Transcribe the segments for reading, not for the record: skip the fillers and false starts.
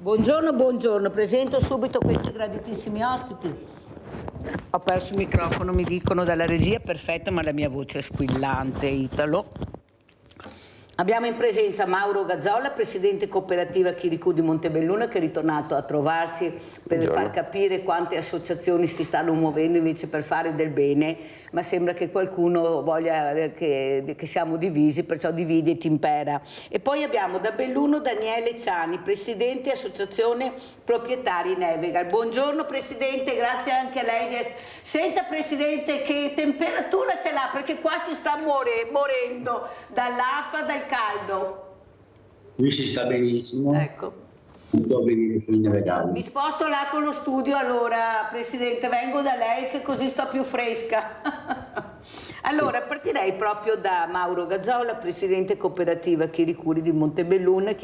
Buongiorno, buongiorno. Presento subito questi graditissimi ospiti. Ho perso il microfono, mi dicono dalla regia, perfetto, ma la mia voce è squillante, Italo. Abbiamo in presenza Mauro Gazzola, presidente cooperativa Chiricù di Montebelluna, che è ritornato a trovarci per far capire quante associazioni si stanno muovendo invece per fare del bene, ma sembra che qualcuno voglia che siamo divisi, perciò dividi e ti impera. E poi abbiamo da Belluno Daniele Ciani, presidente associazione proprietari Nevegal. Buongiorno Presidente, grazie anche a lei. Senta Presidente, che temperatura ce l'ha? Perché qua si sta morendo dall'afa, dal caldo. Qui si sta benissimo. Ecco. Tutto venire sui Nevegali. Mi sposto là con lo studio, allora Presidente, vengo da lei che così sto più fresca. Allora partirei proprio da Mauro Gazzola, presidente cooperativa Chiricù di Montebelluna,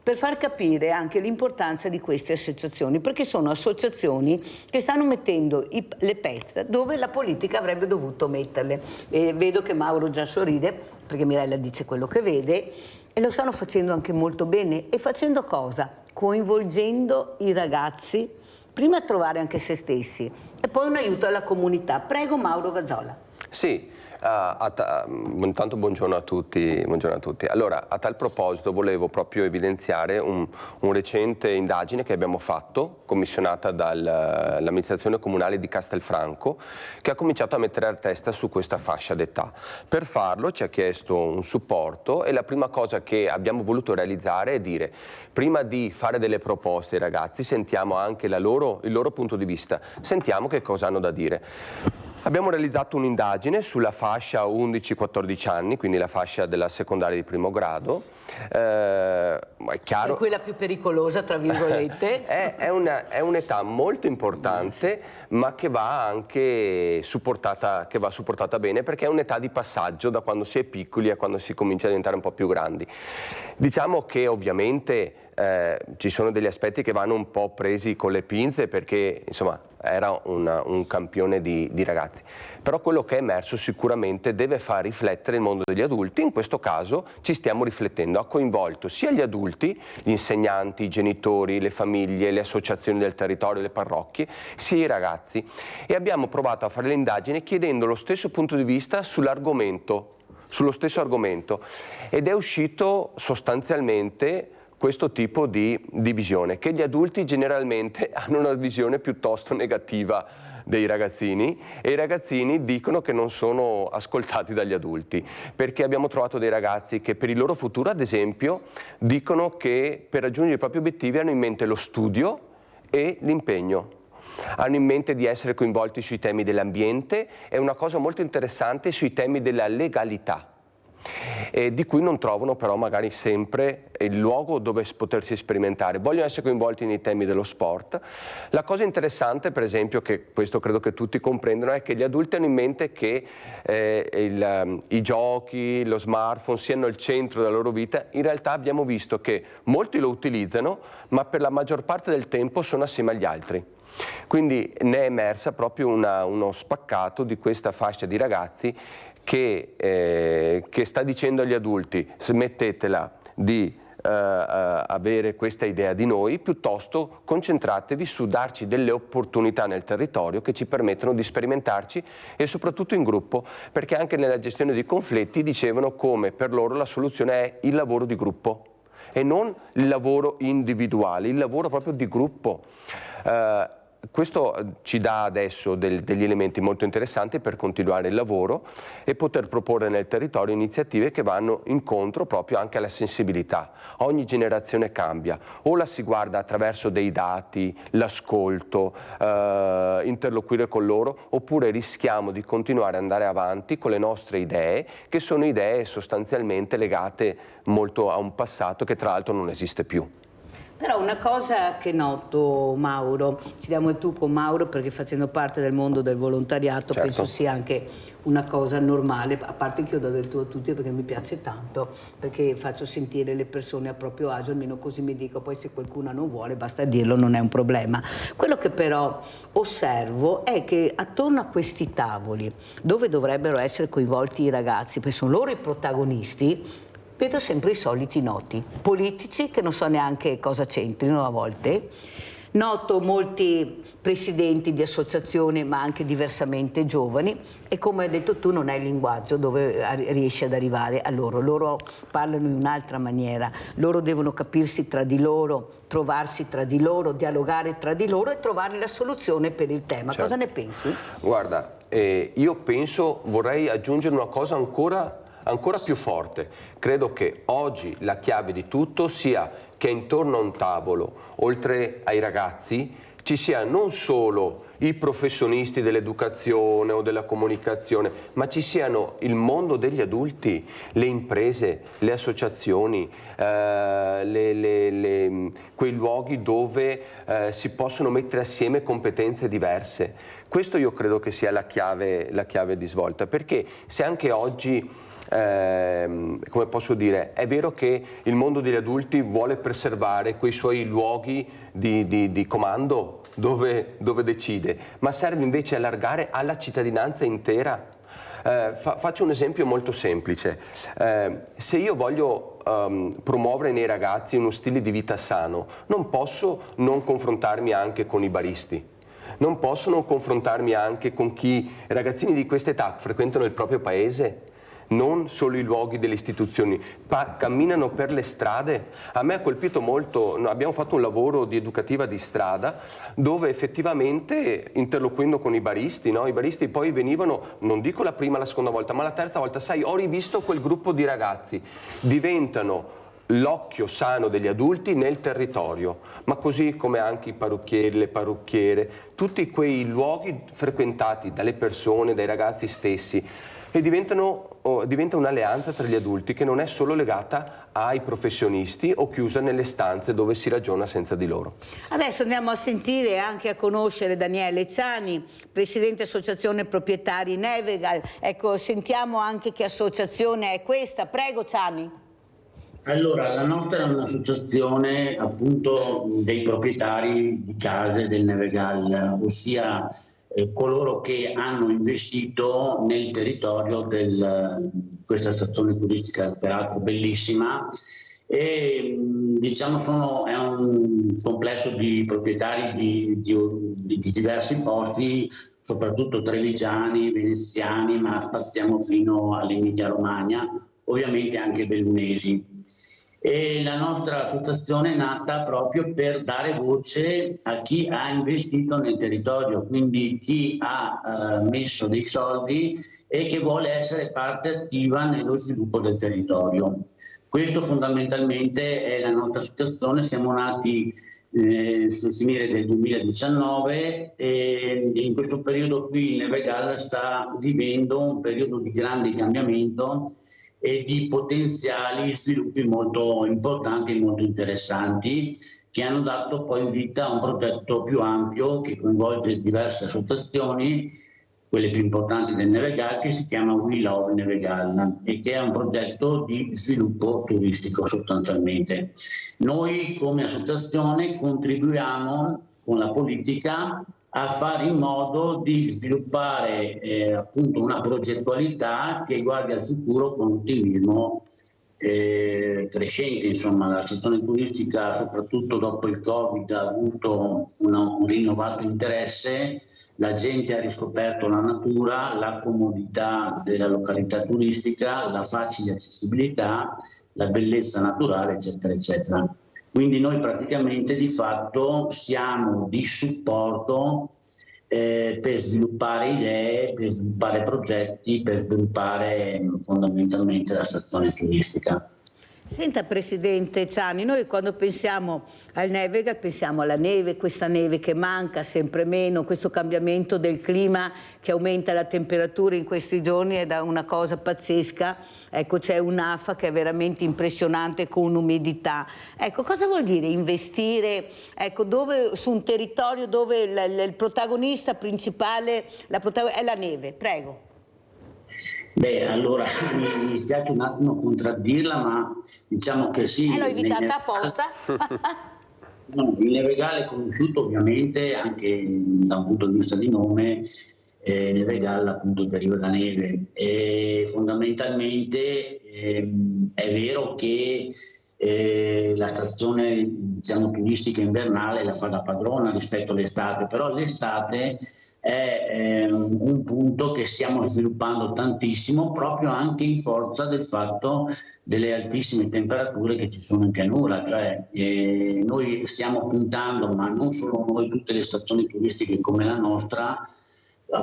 per far capire anche l'importanza di queste associazioni, perché sono associazioni che stanno mettendo le pezze dove la politica avrebbe dovuto metterle. E vedo che Mauro già sorride, perché Mirella dice quello che vede, e lo stanno facendo anche molto bene. E facendo cosa? Coinvolgendo i ragazzi, prima a trovare anche se stessi, e poi un aiuto alla comunità. Prego Mauro Gazzola. Sì. Intanto buongiorno a tutti. Allora, a tal proposito volevo proprio evidenziare un recente indagine che abbiamo fatto, commissionata dall'amministrazione comunale di Castelfranco, che ha cominciato a mettere la testa su questa fascia d'età. Per farlo ci ha chiesto un supporto e la prima cosa che abbiamo voluto realizzare è dire: prima di fare delle proposte ai ragazzi sentiamo anche il loro punto di vista, sentiamo che cosa hanno da dire. Abbiamo realizzato un'indagine sulla fascia 11-14 anni, quindi la fascia della secondaria di primo grado. È chiaro, è quella più pericolosa, tra virgolette. è un'età molto importante, ma che va anche supportata bene, perché è un'età di passaggio da quando si è piccoli a quando si comincia a diventare un po' più grandi. Diciamo che ovviamente ci sono degli aspetti che vanno un po' presi con le pinze, perché insomma era un campione di ragazzi, però quello che è emerso sicuramente deve far riflettere il mondo degli adulti. In questo caso ci stiamo riflettendo, ha coinvolto sia gli adulti, gli insegnanti, i genitori, le famiglie, le associazioni del territorio, le parrocchie, sia i ragazzi, e abbiamo provato a fare l'indagine chiedendo lo stesso punto di vista sullo stesso argomento, ed è uscito sostanzialmente questo tipo di visione, che gli adulti generalmente hanno una visione piuttosto negativa dei ragazzini, e i ragazzini dicono che non sono ascoltati dagli adulti, perché abbiamo trovato dei ragazzi che per il loro futuro, ad esempio, dicono che per raggiungere i propri obiettivi hanno in mente lo studio e l'impegno. Hanno in mente di essere coinvolti sui temi dell'ambiente e una cosa molto interessante sui temi della legalità, di cui non trovano però magari sempre il luogo dove potersi sperimentare. Vogliono essere coinvolti nei temi dello sport. La cosa interessante, per esempio, che questo credo che tutti comprendono, è che gli adulti hanno in mente che i giochi, lo smartphone siano il centro della loro vita. In realtà abbiamo visto che molti lo utilizzano, ma per la maggior parte del tempo sono assieme agli altri. Quindi ne è emersa proprio uno spaccato di questa fascia di ragazzi che sta dicendo agli adulti: smettetela di avere questa idea di noi, piuttosto concentratevi su darci delle opportunità nel territorio che ci permettono di sperimentarci, e soprattutto in gruppo, perché anche nella gestione dei conflitti dicevano come per loro la soluzione è il lavoro di gruppo e non il lavoro individuale, il lavoro proprio di gruppo. Questo ci dà adesso degli elementi molto interessanti per continuare il lavoro e poter proporre nel territorio iniziative che vanno incontro proprio anche alla sensibilità. Ogni generazione cambia, o la si guarda attraverso dei dati, l'ascolto, interloquire con loro, oppure rischiamo di continuare ad andare avanti con le nostre idee, che sono idee sostanzialmente legate molto a un passato che tra l'altro non esiste più. Però una cosa che noto, Mauro, ci diamo il tu con Mauro perché facendo parte del mondo del volontariato, certo, penso sia anche una cosa normale, a parte che io do del tu a tutti perché mi piace tanto, perché faccio sentire le persone a proprio agio, almeno così mi dico, poi se qualcuno non vuole basta dirlo, non è un problema. Quello che però osservo è che attorno a questi tavoli, dove dovrebbero essere coinvolti i ragazzi, perché sono loro i protagonisti, vedo sempre i soliti noti, politici che non so neanche cosa c'entrino a volte. Noto molti presidenti di associazioni, ma anche diversamente giovani, e come hai detto tu non è il linguaggio dove riesci ad arrivare a loro. Loro parlano in un'altra maniera, loro devono capirsi tra di loro, trovarsi tra di loro, dialogare tra di loro e trovare la soluzione per il tema. Certo. Cosa ne pensi? Guarda, io penso, vorrei aggiungere una cosa ancora più forte. Credo che oggi la chiave di tutto sia che intorno a un tavolo, oltre ai ragazzi, ci siano non solo i professionisti dell'educazione o della comunicazione, ma ci siano il mondo degli adulti, le imprese, le associazioni, quei luoghi dove si possono mettere assieme competenze diverse. Questo io credo che sia la chiave di svolta, perché se anche oggi come posso dire, è vero che il mondo degli adulti vuole preservare quei suoi luoghi di comando dove decide, ma serve invece allargare alla cittadinanza intera. Faccio un esempio molto semplice. Se io voglio promuovere nei ragazzi uno stile di vita sano, non posso non confrontarmi anche con i baristi. Non posso non confrontarmi anche con chi, ragazzini di questa età, frequentano il proprio paese, non solo i luoghi delle istituzioni, camminano per le strade. A me ha colpito molto, abbiamo fatto un lavoro di educativa di strada dove effettivamente, interloquendo con i baristi, no? I baristi poi venivano, non dico la prima, la seconda volta, ma la terza volta, sai, ho rivisto quel gruppo di ragazzi, diventano l'occhio sano degli adulti nel territorio, ma così come anche i parrucchieri, le parrucchiere, tutti quei luoghi frequentati dalle persone, dai ragazzi stessi, e diventa un'alleanza tra gli adulti che non è solo legata ai professionisti o chiusa nelle stanze dove si ragiona senza di loro. Adesso andiamo a sentire e anche a conoscere Daniele Ciani, Presidente Associazione Proprietari Nevegal. Ecco, sentiamo anche che associazione è questa. Prego Ciani. Allora, la nostra è un'associazione appunto dei proprietari di case del Nevegal, ossia coloro che hanno investito nel territorio di questa stazione turistica, peraltro bellissima, e diciamo è un complesso di proprietari di diversi posti, soprattutto trevigiani, veneziani, ma spaziamo fino all'Emilia Romagna, ovviamente anche bellunesi. E la nostra associazione è nata proprio per dare voce a chi ha investito nel territorio, quindi chi ha messo dei soldi e che vuole essere parte attiva nello sviluppo del territorio. Questo fondamentalmente è la nostra associazione. Siamo nati sul finire del 2019 e in questo periodo qui il Nevegal sta vivendo un periodo di grande cambiamento e di potenziali sviluppi molto importanti e molto interessanti, che hanno dato poi vita a un progetto più ampio che coinvolge diverse associazioni, quelle più importanti del Nevegal, che si chiama We Love Nevegal e che è un progetto di sviluppo turistico sostanzialmente. Noi come associazione contribuiamo con la politica a fare in modo di sviluppare appunto una progettualità che guardi al futuro con ottimismo crescente. Insomma, la sezione turistica, soprattutto dopo il Covid, ha avuto un rinnovato interesse, la gente ha riscoperto la natura, la comodità della località turistica, la facile accessibilità, la bellezza naturale, eccetera, eccetera. Quindi noi praticamente di fatto siamo di supporto per sviluppare idee, per sviluppare progetti, per sviluppare fondamentalmente la stazione turistica. Senta Presidente Ciani, noi quando pensiamo al Nevegal pensiamo alla neve, questa neve che manca sempre meno, questo cambiamento del clima che aumenta la temperatura in questi giorni è una cosa pazzesca. Ecco, c'è un'afa che è veramente impressionante con un'umidità. Ecco, cosa vuol dire investire su un territorio dove il protagonista principale è la neve? Prego. Beh, allora mi spiace un attimo contraddirla, ma diciamo che sì. L'ho invitata apposta. No, il Nevegal è conosciuto ovviamente anche da un punto di vista di nome. Nevegal appunto deriva da neve e fondamentalmente È vero che la stazione, diciamo, turistica invernale la fa da padrona rispetto all'estate, però l'estate è un punto che stiamo sviluppando tantissimo, proprio anche in forza del fatto delle altissime temperature che ci sono in pianura. Cioè, noi stiamo puntando, ma non solo noi, tutte le stazioni turistiche come la nostra,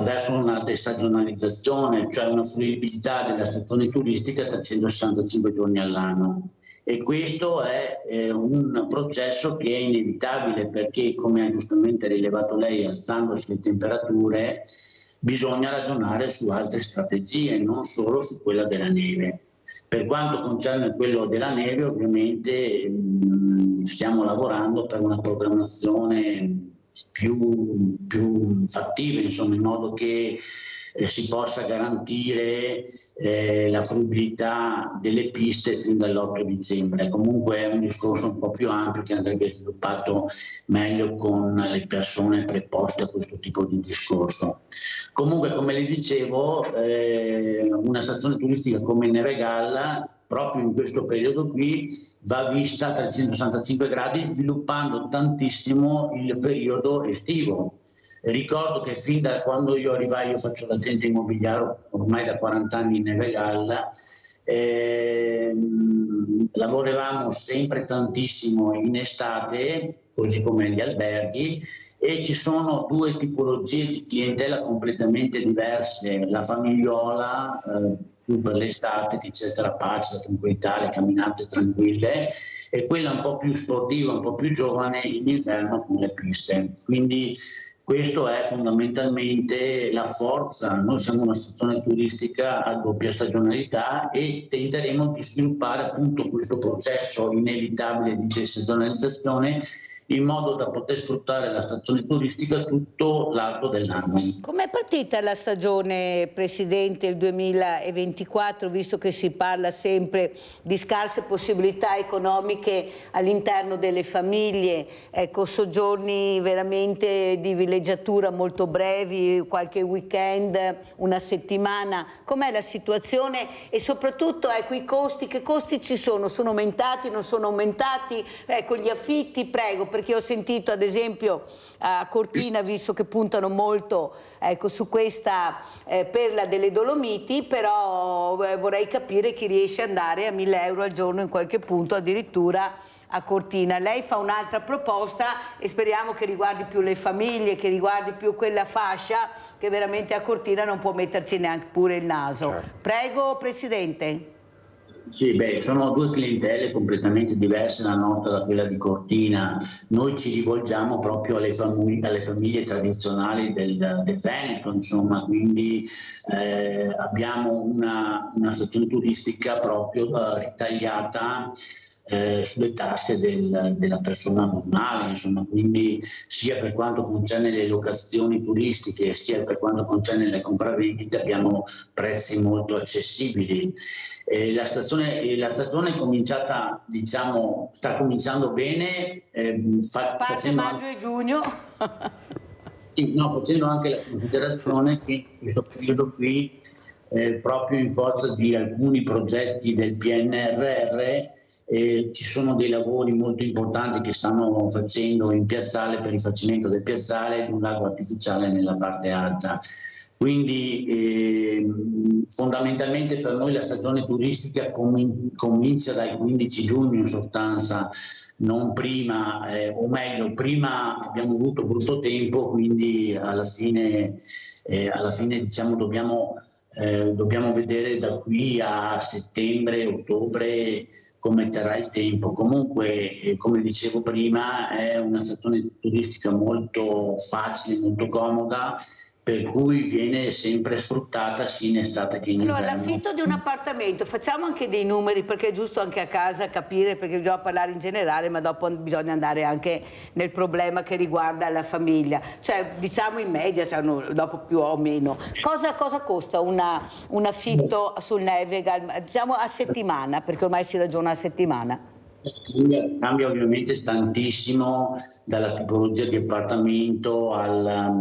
verso una destagionalizzazione, cioè una fruibilità della stazione turistica 365 giorni all'anno, e questo è un processo che è inevitabile, perché, come ha giustamente rilevato lei, alzandosi le temperature bisogna ragionare su altre strategie, non solo su quella della neve. Per quanto concerne quello della neve, ovviamente stiamo lavorando per una programmazione più fattive, insomma, in modo che si possa garantire la fruibilità delle piste fin dall'8 dicembre. Comunque è un discorso un po' più ampio che andrebbe sviluppato meglio con le persone preposte a questo tipo di discorso. Comunque, come le dicevo, una stazione turistica come Nevegalla proprio in questo periodo qui va vista a 365 gradi, sviluppando tantissimo il periodo estivo. Ricordo che fin da quando io arrivai, io faccio l'agente immobiliare ormai da 40 anni in Nevegalla, lavoravamo sempre tantissimo in estate, così come gli alberghi, e ci sono due tipologie di clientela completamente diverse: la famigliola, più per l'estate, che cerca la pace, la tranquillità, le camminate tranquille, e quella un po' più sportiva, un po' più giovane in inverno con le piste. Quindi questo è fondamentalmente la forza. Noi siamo una stazione turistica a doppia stagionalità e tenteremo di sviluppare appunto questo processo inevitabile di desezonalizzazione, in modo da poter sfruttare la stazione turistica tutto l'arco dell'anno. Com'è partita la stagione, Presidente, il 2024, visto che si parla sempre di scarse possibilità economiche all'interno delle famiglie, ecco, soggiorni veramente di villeggiatura molto brevi, qualche weekend, una settimana? Com'è la situazione e soprattutto, ecco, i costi, che costi ci sono? Sono aumentati, non sono aumentati? Ecco, gli affitti, prego, perché ho sentito ad esempio a Cortina, visto che puntano molto, ecco, su questa perla delle Dolomiti, però vorrei capire chi riesce ad andare a 1.000 euro al giorno in qualche punto, addirittura a Cortina. Lei fa un'altra proposta e speriamo che riguardi più le famiglie, che riguardi più quella fascia che veramente a Cortina non può metterci neanche pure il naso. Certo. Prego, Presidente. Sì, sono due clientele completamente diverse, la nostra da quella di Cortina. Noi ci rivolgiamo proprio alle famiglie tradizionali del Veneto, insomma, quindi abbiamo una stazione turistica proprio ritagliata sulle tasche della persona normale, insomma, quindi sia per quanto concerne le locazioni turistiche sia per quanto concerne le compravendite abbiamo prezzi molto accessibili. La stagione è cominciata, diciamo, sta cominciando bene, Facendo maggio e giugno. Sì, no, facendo anche la considerazione che in questo periodo qui, proprio in forza di alcuni progetti del PNRR, ci sono dei lavori molto importanti che stanno facendo in piazzale per il rifacimento del piazzale di un lago artificiale nella parte alta. Quindi fondamentalmente per noi la stagione turistica comincia dal 15 giugno in sostanza, non prima, o meglio, prima abbiamo avuto brutto tempo, quindi alla fine diciamo dobbiamo vedere da qui a settembre, ottobre come terrà il tempo. Comunque, come dicevo prima, è una stazione turistica molto facile, molto comoda, per cui viene sempre sfruttata sia in estate che in inverno. Allora, l'affitto di un appartamento, facciamo anche dei numeri, perché è giusto anche a casa capire, perché bisogna parlare in generale, ma dopo bisogna andare anche nel problema che riguarda la famiglia. Cioè, diciamo in media, cioè, dopo più o meno. Cosa costa un affitto sul Nevegal, diciamo a settimana, perché ormai si ragiona a settimana? Cambia ovviamente tantissimo dalla tipologia di appartamento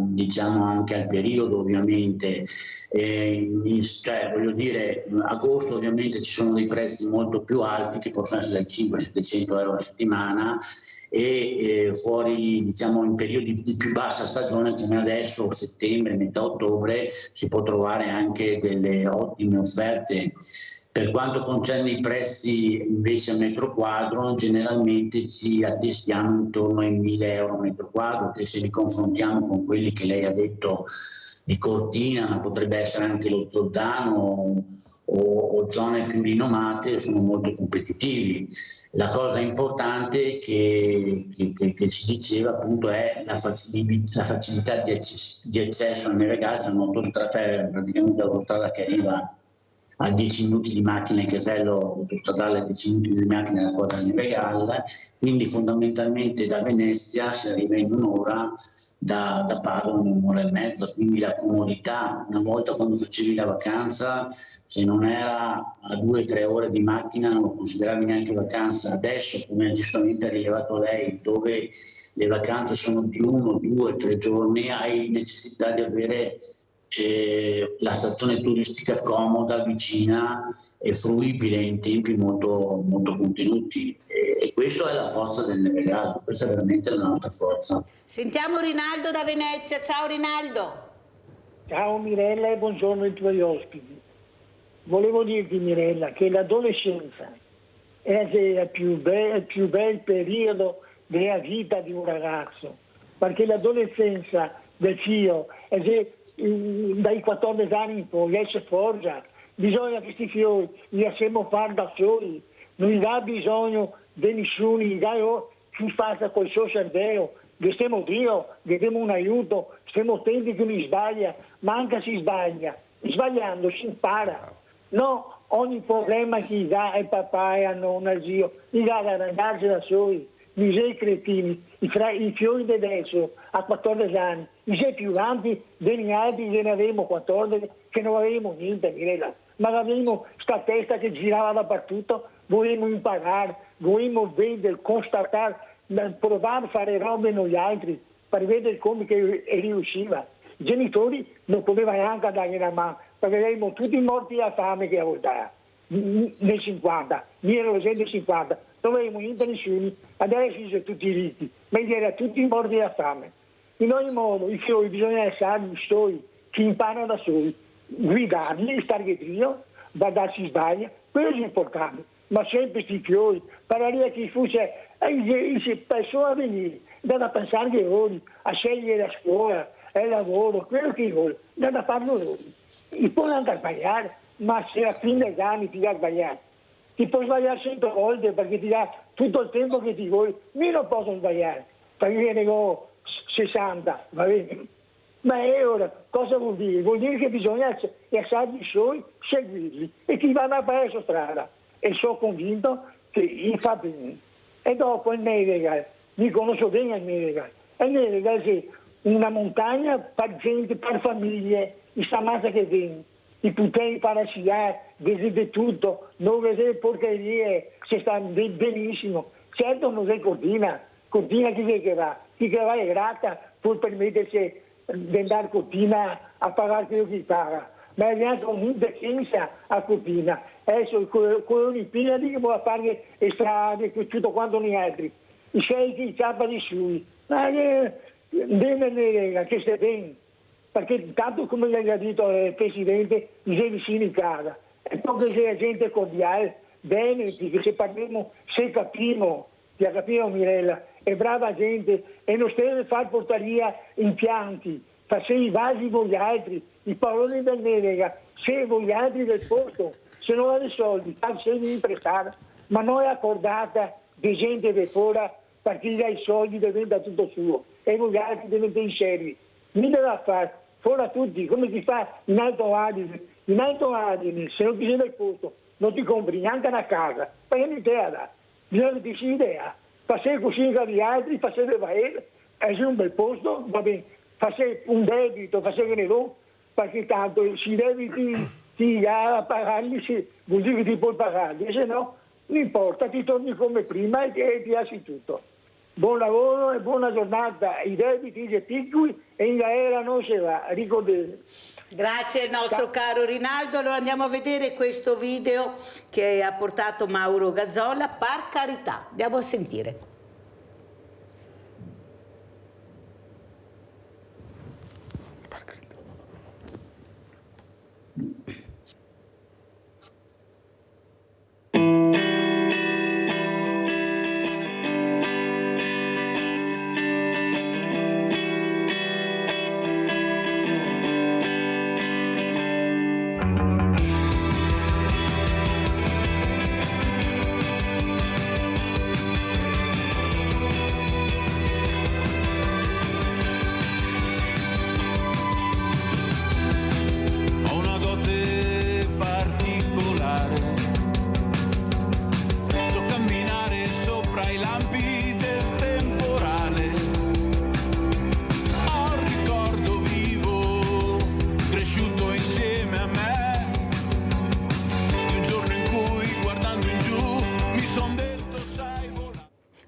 diciamo anche al periodo ovviamente. Cioè, voglio dire, agosto ovviamente ci sono dei prezzi molto più alti che possono essere dai 500-700 euro a settimana e fuori diciamo in periodi di più bassa stagione come adesso, settembre, metà ottobre, si può trovare anche delle ottime offerte. Per quanto concerne i prezzi invece a metro quadro, generalmente ci attestiamo intorno ai 1000 euro a metro quadro, che se li confrontiamo con quelli che lei ha detto di Cortina, ma potrebbe essere anche lo Zoldano o zone più rinomate, sono molto competitivi. La cosa importante che si diceva appunto è la facilità di accesso al Neregal, c'è un'autostrada, praticamente l'autostrada che arriva a 10 minuti di macchina in casello autostradale, a 10 minuti di macchina alla quadra di Neregal, quindi fondamentalmente da Venezia si arriva in un'ora, da Padova in un'ora e mezza, quindi la comodità. Una volta quando facevi la vacanza, se non era a 2-3 ore di macchina non lo consideravi neanche vacanza. Adesso, come giustamente ha rilevato lei, dove le vacanze sono di 1, 2, 3 giorni, hai necessità di avere la stazione turistica comoda, vicina e fruibile in tempi molto, molto contenuti, e questa è la forza del Neregal, questa è veramente la nostra forza. Sentiamo Rinaldo da Venezia. Ciao Rinaldo. Ciao Mirella e buongiorno ai tuoi ospiti. Volevo dirti Mirella che l'adolescenza è il più bel periodo della vita di un ragazzo, perché l'adolescenza del figlio dai 14 anni in poi si forgia, bisogna che questi fiori li lasciamo fare da soli, non gli dà bisogno di nessuno, gli dà chi faccia col suo cervello, che stiamo Dio, che diamo un aiuto, stiamo attenti che non sbaglia, ma anche si sbaglia, sbagliando si impara, no ogni problema che gli dà il papà e a nonna, il zio, gli dà da arrangiarsi da soli. I sei cretini, i fiori di adesso a 14 anni, i sei più grandi degli altri che ne avevamo 14, che non avevamo niente, Mirella, ma avevamo sta testa che girava dappertutto, volevamo imparare, volevamo vedere, constatare, provare a fare robe noi altri, per vedere come che riusciva. I genitori non potevano neanche dargli una mano, perché eravamo tutti morti da fame che volta, nel 50, 1950. Non avevamo niente nessuno, adesso sono tutti ricchi, ma erano tutti morti da fame. In ogni modo, i fiori bisogna essere soli, che imparano da soli, guidarli, stare dietro, guardarsi sbaglia, quello è importante. Ma sempre questi fiori, parlare che fosse persone a venire, da pensare che loro, a scegliere la scuola, il lavoro, quello che vuole, da farlo loro. E poi anche a sbagliare, ma se a fine degli anni ti dà sbagliare. Ti puoi sbagliare 100 volte perché ti dà tutto il tempo che ti vuoi. Io non posso sbagliare, perché io ne ho 60, va bene? Ma è ora, cosa vuol dire? Vuol dire che bisogna essere i suoi, seguirli, e chi va per la sua strada. E sono convinto che gli fa bene. E dopo il Neregal, mi conosco bene il Neregal. Il Neregal è una montagna per gente, per famiglie, i stamazza che viene. I poteri para sciare, vedete tutto, non vedete porcherie, si sta benissimo. Certo non è Cortina chi va? Chi che va è grata per permettersi di andare a Cortina a pagare quello che paga. Ma è anche un'indecenza a Cortina. Adesso con le Olimpiadi che vuole fare le strade, tutto quanto gli altri. I sceicchi, i ciapali sui. Ma bene, che stai bene. Perché tanto come gli ha detto il Presidente, sei vicino in casa. E poi che sei gente cordiale, bene, che se parliamo, se capiamo, ti ha capito Mirella, è brava gente e non deve far portare via impianti, se i vasi voi altri, i paroli del Neregal, se voi altri del posto, se non avete soldi, se vi imprestare, ma non è accordata di gente di fuori perché dai soldi diventa tutto suo e voi altri diventa in serie. Mi deve fare fuori a tutti, come si fa in Alto Adige. In Alto Adige, se non ti sei del posto, non ti compri neanche una casa, perché non te la dà. Bisogna che ti sia idea. Passare così con gli altri, passare da ele, essere un bel posto, va bene, passare un debito, passare che ne do, perché tanto si debiti ti a pagarli, vuol dire che ti puoi pagarli, e se no non importa, ti torni come prima e piaci tutto. Buon lavoro e buona giornata. I debiti si piccoli e in galera non si va, ricordate. Grazie al nostro caro Rinaldo. Allora andiamo a vedere questo video che ha portato Mauro Gazzolla, par carità. Andiamo a sentire.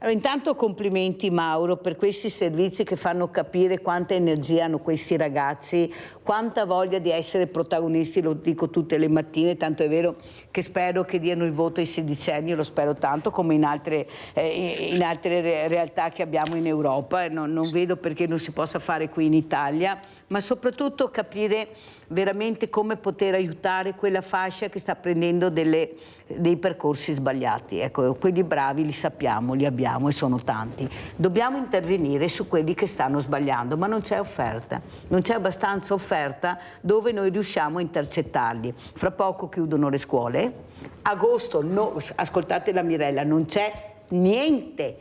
Allora, intanto complimenti Mauro per questi servizi che fanno capire quanta energia hanno questi ragazzi, quanta voglia di essere protagonisti, lo dico tutte le mattine, tanto è vero che spero che diano il voto ai sedicenni, io lo spero tanto, come in altre realtà che abbiamo in Europa, non vedo perché non si possa fare qui in Italia, ma soprattutto capire veramente come poter aiutare quella fascia che sta prendendo dei percorsi sbagliati. Ecco, quelli bravi li sappiamo, li abbiamo e sono tanti. Dobbiamo intervenire su quelli che stanno sbagliando, ma non c'è offerta, non c'è abbastanza offerta dove noi riusciamo a intercettarli. Fra poco chiudono le scuole, agosto, no, ascoltate la Mirella, non c'è niente,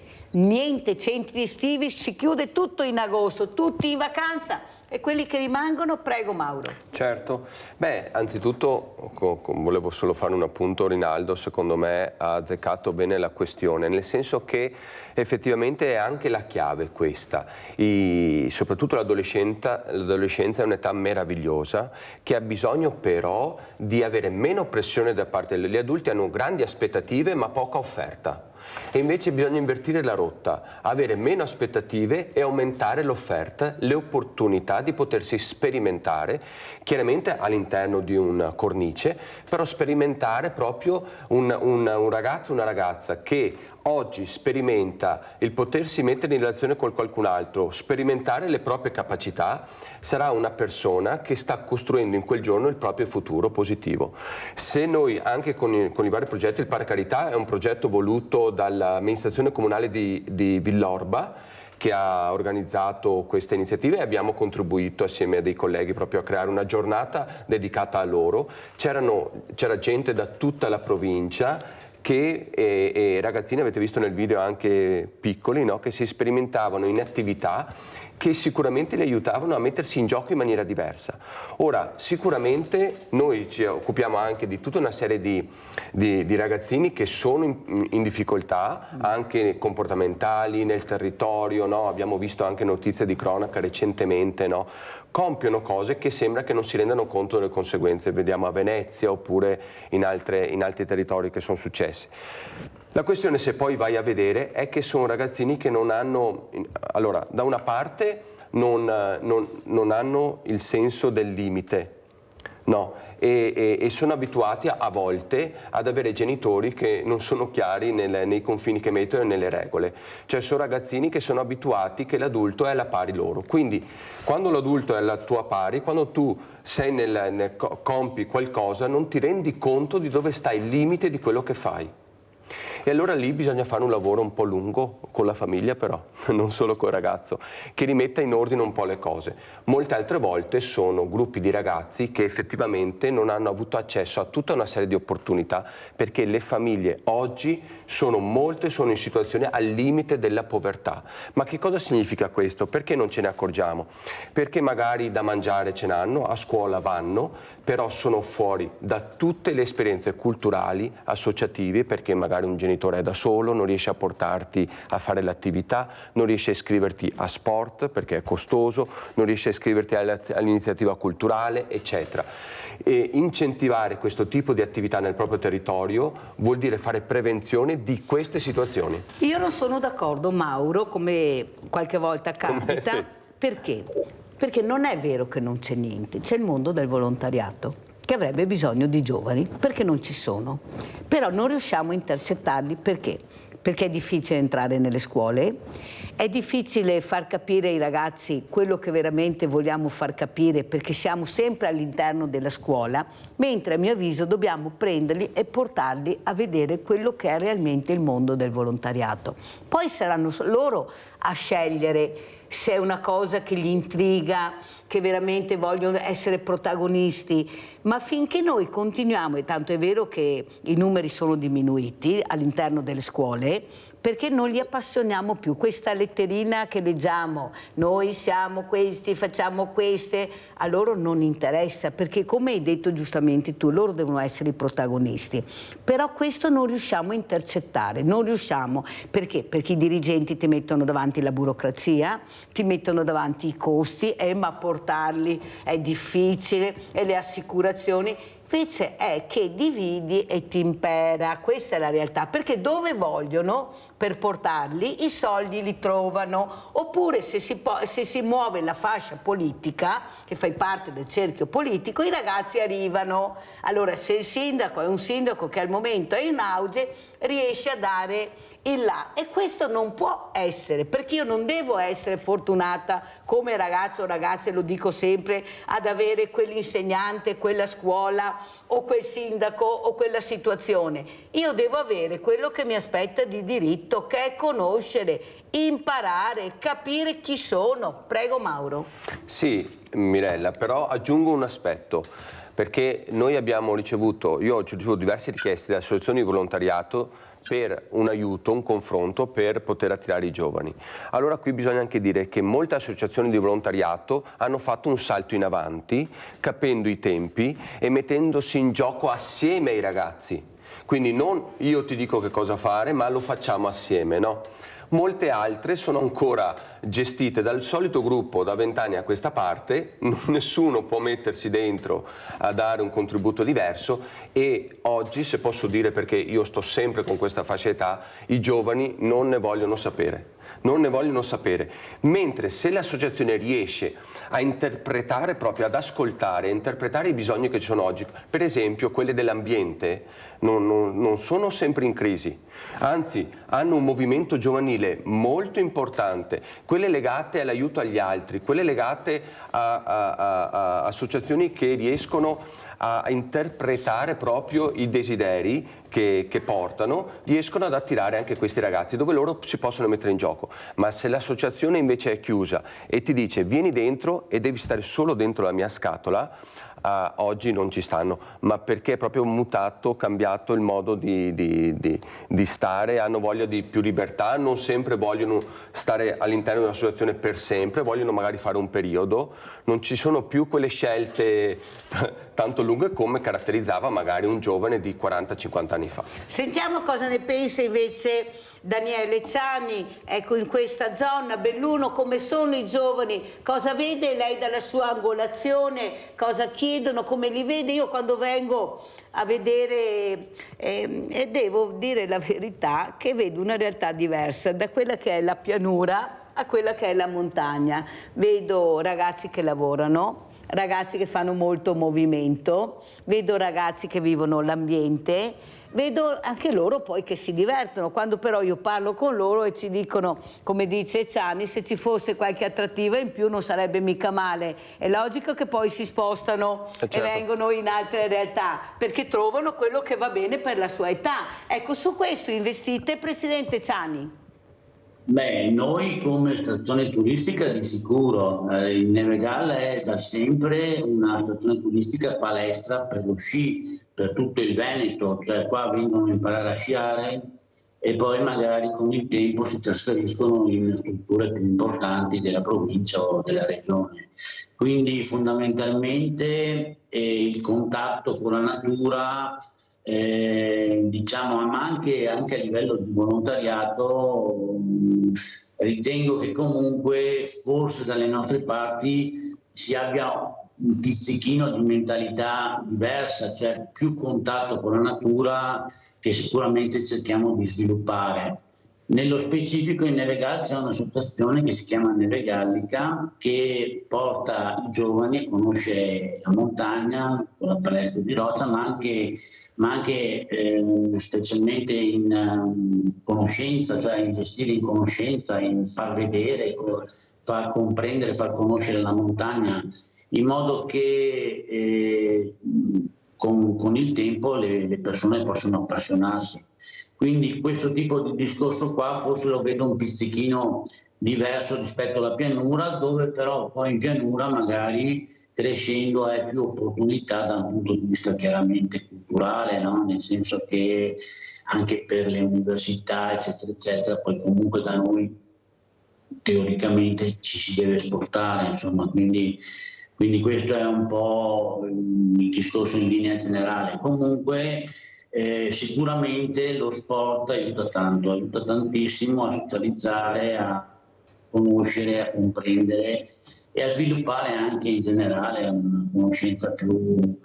centri estivi, si chiude tutto in agosto, tutti in vacanza. E quelli che rimangono, prego Mauro. Certo, beh, anzitutto volevo solo fare un appunto. Rinaldo secondo me ha azzeccato bene la questione, nel senso che effettivamente è anche la chiave questa, soprattutto l'adolescenza è un'età meravigliosa che ha bisogno però di avere meno pressione da parte degli adulti, hanno grandi aspettative ma poca offerta. E invece bisogna invertire la rotta, avere meno aspettative e aumentare l'offerta, le opportunità di potersi sperimentare, chiaramente all'interno di una cornice, però sperimentare proprio un ragazzo, una ragazza che oggi sperimenta il potersi mettere in relazione con qualcun altro, sperimentare le proprie capacità, sarà una persona che sta costruendo in quel giorno il proprio futuro positivo. Se noi anche con i vari progetti, il Par Carità è un progetto voluto dall'amministrazione comunale di Villorba, che ha organizzato queste iniziative e abbiamo contribuito assieme a dei colleghi proprio a creare una giornata dedicata a loro. C'era gente da tutta la provincia e ragazzini, avete visto nel video anche piccoli, no? Che si sperimentavano in attività che sicuramente li aiutavano a mettersi in gioco in maniera diversa. Ora, sicuramente noi ci occupiamo anche di tutta una serie di ragazzini che sono in difficoltà, anche comportamentali, nel territorio, no? Abbiamo visto anche notizie di cronaca recentemente, no? Compiono cose che sembra che non si rendano conto delle conseguenze, vediamo a Venezia oppure in altri territori che sono successi. La questione, se poi vai a vedere, è che sono ragazzini che non hanno, allora, da una parte non hanno il senso del limite, no, e sono abituati a volte ad avere genitori che non sono chiari nei confini che mettono e nelle regole. Cioè sono ragazzini che sono abituati che l'adulto è alla pari loro. Quindi quando l'adulto è alla tua pari, quando tu sei compi qualcosa, non ti rendi conto di dove sta il limite di quello che fai. E allora lì bisogna fare un lavoro un po' lungo con la famiglia, però non solo col ragazzo, che rimetta in ordine un po' le cose. Molte altre volte sono gruppi di ragazzi che effettivamente non hanno avuto accesso a tutta una serie di opportunità, perché le famiglie oggi molte sono in situazione al limite della povertà. Ma che cosa significa questo? Perché non ce ne accorgiamo? Perché magari da mangiare ce n'hanno, a scuola vanno, però sono fuori da tutte le esperienze culturali, associative, perché magari un genitore genitore è da solo, non riesce a portarti a fare l'attività, non riesce a iscriverti a sport perché è costoso, non riesce a iscriverti all'iniziativa culturale, eccetera. E incentivare questo tipo di attività nel proprio territorio vuol dire fare prevenzione di queste situazioni. Io non sono d'accordo, Mauro, come qualche volta capita. Sì. Perché? Perché non è vero che non c'è niente, c'è il mondo del volontariato che avrebbe bisogno di giovani, perché non ci sono. Però non riusciamo a intercettarli, perché? Perché è difficile entrare nelle scuole, è difficile far capire ai ragazzi quello che veramente vogliamo far capire, perché siamo sempre all'interno della scuola, mentre a mio avviso dobbiamo prenderli e portarli a vedere quello che è realmente il mondo del volontariato. Poi saranno loro a scegliere se è una cosa che gli intriga, che veramente vogliono essere protagonisti, ma finché noi continuiamo, e tanto è vero che i numeri sono diminuiti all'interno delle scuole, perché non li appassioniamo più. Questa letterina che leggiamo, noi siamo questi, facciamo queste, a loro non interessa, perché come hai detto giustamente tu, loro devono essere i protagonisti. Però questo non riusciamo a intercettare, non riusciamo. Perché? Perché i dirigenti ti mettono davanti la burocrazia, ti mettono davanti i costi, ma portarli è difficile, e le assicurazioni. Invece è che dividi e ti impera, questa è la realtà, perché dove vogliono per portarli i soldi li trovano, oppure se si muove la fascia politica, che fai parte del cerchio politico, i ragazzi arrivano. Allora se il sindaco è un sindaco che al momento è in auge, riesce a dare il là, e questo non può essere, perché io non devo essere fortunata come ragazzo o ragazze, lo dico sempre, ad avere quell'insegnante, quella scuola o quel sindaco o quella situazione. Io devo avere quello che mi aspetta di diritto, che è conoscere, imparare, capire chi sono. Prego Mauro. Sì, Mirella, però aggiungo un aspetto, perché noi abbiamo ricevuto, io ho ricevuto diverse richieste dalle associazioni di volontariato per un aiuto, un confronto per poter attirare i giovani. Allora qui bisogna anche dire che molte associazioni di volontariato hanno fatto un salto in avanti, capendo i tempi e mettendosi in gioco assieme ai ragazzi. Quindi non io ti dico che cosa fare, ma lo facciamo assieme, no? Molte altre sono ancora gestite dal solito gruppo da 20 anni a questa parte, nessuno può mettersi dentro a dare un contributo diverso, e oggi, se posso dire, perché io sto sempre con questa fascia età, i giovani non ne vogliono sapere. Non ne vogliono sapere, mentre se l'associazione riesce a interpretare, proprio ad ascoltare, a interpretare i bisogni che ci sono oggi, per esempio quelli dell'ambiente, non sono sempre in crisi, anzi hanno un movimento giovanile molto importante, quelle legate all'aiuto agli altri, quelle legate a associazioni che riescono a interpretare proprio i desideri che portano, riescono ad attirare anche questi ragazzi, dove loro si possono mettere in gioco. Ma se l'associazione invece è chiusa e ti dice vieni dentro e devi stare solo dentro la mia scatola, oggi non ci stanno, ma perché è proprio mutato, cambiato il modo di stare, hanno voglia di più libertà, non sempre vogliono stare all'interno di un'associazione per sempre, vogliono magari fare un periodo, non ci sono più quelle scelte tanto lunghe come caratterizzava magari un giovane di 40-50 anni fa. Sentiamo cosa ne pensa invece Daniele Ciani, ecco, in questa zona, Belluno, come sono i giovani, cosa vede lei dalla sua angolazione, cosa chiedono, come li vede? Io quando vengo a vedere, e devo dire la verità, che vedo una realtà diversa da quella che è la pianura a quella che è la montagna. Vedo ragazzi che lavorano, ragazzi che fanno molto movimento, vedo ragazzi che vivono l'ambiente, vedo anche loro poi che si divertono. Quando però io parlo con loro e ci dicono, come dice Ciani, se ci fosse qualche attrattiva in più non sarebbe mica male. È logico che poi si spostano certo. E vengono in altre realtà, perché trovano quello che va bene per la sua età. Ecco, su questo investite, Presidente Ciani? Beh, noi come stazione turistica di sicuro, il Nevegalla è da sempre una stazione turistica palestra per lo sci, per tutto il Veneto, cioè qua vengono a imparare a sciare e poi magari con il tempo si trasferiscono in strutture più importanti della provincia o della regione. Quindi fondamentalmente il contatto con la natura diciamo, ma anche a livello di volontariato, ritengo che comunque forse dalle nostre parti si abbia un pizzichino di mentalità diversa, cioè più contatto con la natura, che sicuramente cerchiamo di sviluppare. Nello specifico in Neve Gallica c'è un'associazione che si chiama Neve Gallica, che porta i giovani a conoscere la montagna con la palestra di roccia, ma anche specialmente in conoscenza, cioè investire in conoscenza, in far vedere, far comprendere, far conoscere la montagna, in modo che con il tempo le persone possono appassionarsi. Quindi questo tipo di discorso qua forse lo vedo un pizzichino diverso rispetto alla pianura, dove però poi in pianura magari crescendo hai più opportunità da un punto di vista chiaramente culturale, no? Nel senso che anche per le università eccetera eccetera, poi comunque da noi teoricamente ci si deve spostare, insomma, quindi questo è un po' il discorso in linea generale. Comunque sicuramente lo sport aiuta tanto, aiuta tantissimo a socializzare, a conoscere, a comprendere e a sviluppare anche in generale una conoscenza più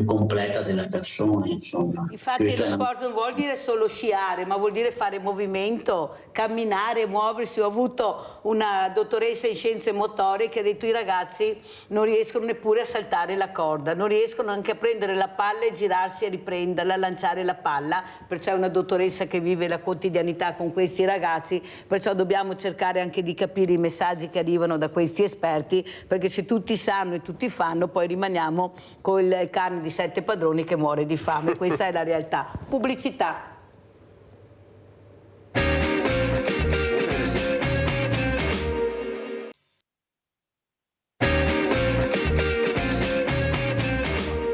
completa della persona, insomma. Infatti lo sport non vuol dire solo sciare, ma vuol dire fare movimento, camminare, muoversi. Ho avuto una dottoressa in scienze motorie che ha detto: i ragazzi non riescono neppure a saltare la corda, non riescono anche a prendere la palla e girarsi e riprenderla, a lanciare la palla. Perciò è una dottoressa che vive la quotidianità con questi ragazzi, perciò dobbiamo cercare anche di capire i messaggi che arrivano da questi esperti, perché se tutti sanno e tutti fanno, poi rimaniamo con il cane di 7 padroni che muore di fame. Questa è la realtà. Pubblicità.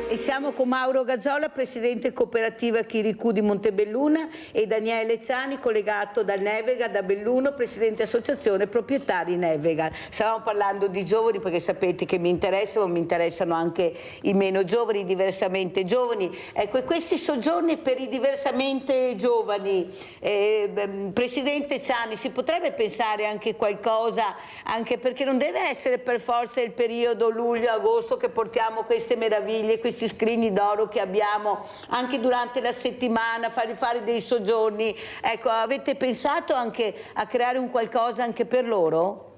E siamo con Mauro Gazzola, presidente cooperativa Chiricù di Montebelluna, e Daniele Ciani, collegato dal Nevegal da Belluno, presidente associazione proprietari Nevegal. Stavamo parlando di giovani perché sapete che mi interessano, ma mi interessano anche i meno giovani, i diversamente giovani. Ecco, e questi soggiorni per i diversamente giovani, presidente Ciani, si potrebbe pensare anche qualcosa, anche perché non deve essere per forza il periodo luglio-agosto che portiamo queste meraviglie, questi scrini d'oro che abbiamo anche durante la settimana, fargli fare dei soggiorni. Ecco, avete pensato anche a creare un qualcosa anche per loro?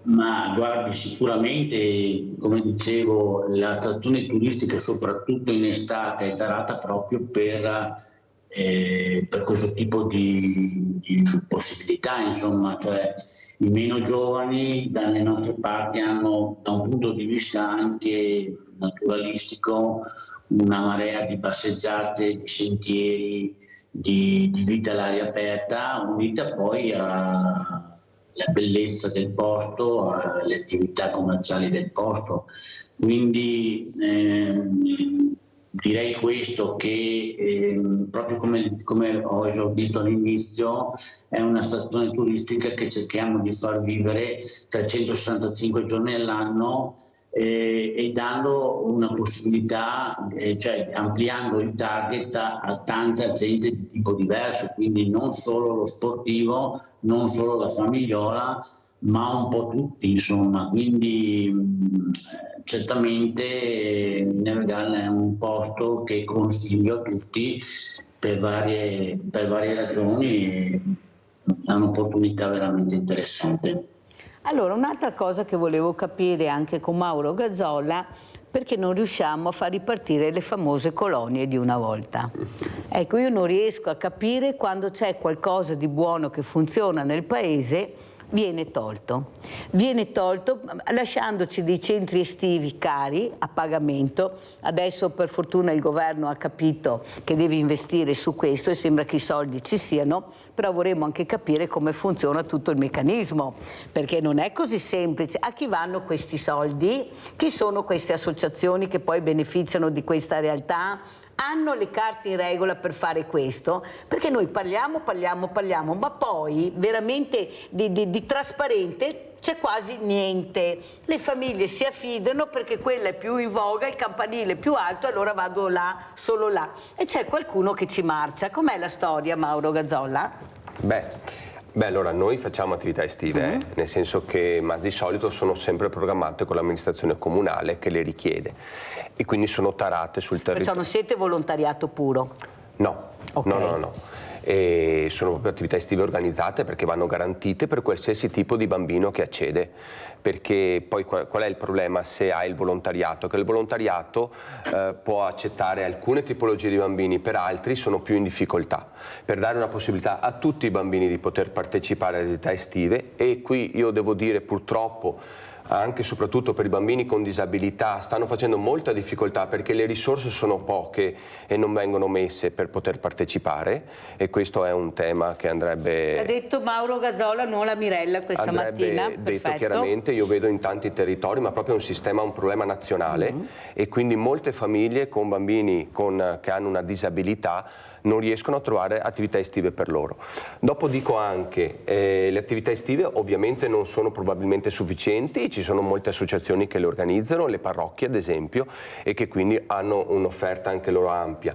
Ma guardi, sicuramente, come dicevo, la stazione turistica soprattutto in estate è tarata proprio per questo tipo di possibilità, insomma, cioè i meno giovani dalle nostre parti hanno, da un punto di vista anche naturalistico, una marea di passeggiate, di sentieri, di vita all'aria aperta, unita poi alla bellezza del posto, alle attività commerciali del posto. Quindi direi questo, che proprio come ho esordito all'inizio, è una stazione turistica che cerchiamo di far vivere 365 giorni all'anno, e dando una possibilità, cioè ampliando il target a tanta gente di tipo diverso, quindi non solo lo sportivo, non solo la famigliola, ma un po' tutti, insomma. Quindi certamente Nevegal è un posto che consiglio a tutti per varie ragioni, è un'opportunità veramente interessante. Allora, un'altra cosa che volevo capire anche con Mauro Gazzola, perché non riusciamo a far ripartire le famose colonie di una volta. Ecco, io non riesco a capire quando c'è qualcosa di buono che funziona nel paese, viene tolto lasciandoci dei centri estivi cari a pagamento. Adesso per fortuna il governo ha capito che deve investire su questo e sembra che i soldi ci siano, però vorremmo anche capire come funziona tutto il meccanismo, perché non è così semplice. A chi vanno questi soldi? Chi sono queste associazioni che poi beneficiano di questa realtà? Hanno le carte in regola per fare questo? Perché noi parliamo, ma poi veramente di trasparente c'è quasi niente. Le famiglie si affidano perché quella è più in voga, il campanile è più alto, allora vado là, solo là. E c'è qualcuno che ci marcia. Com'è la storia, Mauro Gazzolla? Beh, allora noi facciamo attività estive, nel senso che, ma di solito sono sempre programmate con l'amministrazione comunale che le richiede e quindi sono tarate sul territorio. Perciò non siete volontariato puro? No, Okay. no. E sono proprio attività estive organizzate perché vanno garantite per qualsiasi tipo di bambino che accede. Perché poi qual è il problema se hai il volontariato? Che il volontariato può accettare alcune tipologie di bambini, per altri sono più in difficoltà. Per dare una possibilità a tutti i bambini di poter partecipare alle attività estive, e qui io devo dire purtroppo anche e soprattutto per i bambini con disabilità stanno facendo molta difficoltà perché le risorse sono poche e non vengono messe per poter partecipare, e questo è un tema che andrebbe... Ha detto Mauro Gazzolla, non la Mirella questa mattina. Andrebbe detto Perfetto. chiaramente, io vedo in tanti territori, ma proprio un sistema, un problema nazionale, e quindi molte famiglie con bambini che hanno una disabilità non riescono a trovare attività estive per loro. Dopo dico anche, le attività estive ovviamente non sono probabilmente sufficienti, ci sono molte associazioni che le organizzano, le parrocchie ad esempio, e che quindi hanno un'offerta anche loro ampia.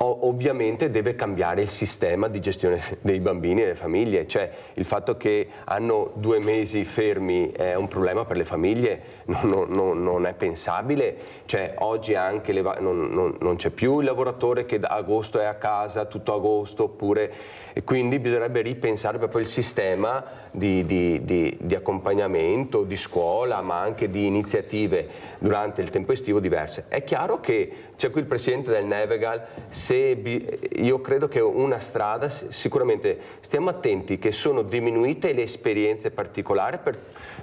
Ovviamente deve cambiare il sistema di gestione dei bambini e delle famiglie, cioè il fatto che hanno 2 mesi fermi è un problema per le famiglie, non è pensabile, cioè oggi anche non c'è più il lavoratore che da agosto è a casa tutto agosto, oppure, e quindi bisognerebbe ripensare proprio il sistema di accompagnamento, di scuola, ma anche di iniziative durante il tempo estivo diverse. È chiaro che c'è qui il presidente del Nevegal, io credo che una strada, sicuramente stiamo attenti che sono diminuite le esperienze particolari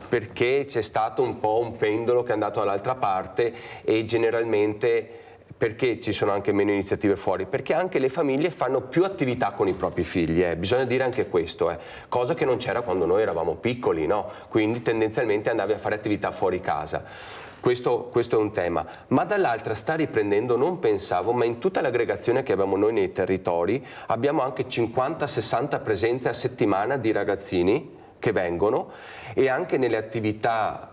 perché c'è stato un po' un pendolo che è andato dall'altra parte, e generalmente perché ci sono anche meno iniziative fuori, perché anche le famiglie fanno più attività con i propri figli, bisogna dire anche questo, cosa che non c'era quando noi eravamo piccoli, no? Quindi tendenzialmente andavi a fare attività fuori casa. Questo è un tema, ma dall'altra sta riprendendo, non pensavo, ma in tutta l'aggregazione che abbiamo noi nei territori abbiamo anche 50-60 presenze a settimana di ragazzini che vengono, e anche nelle attività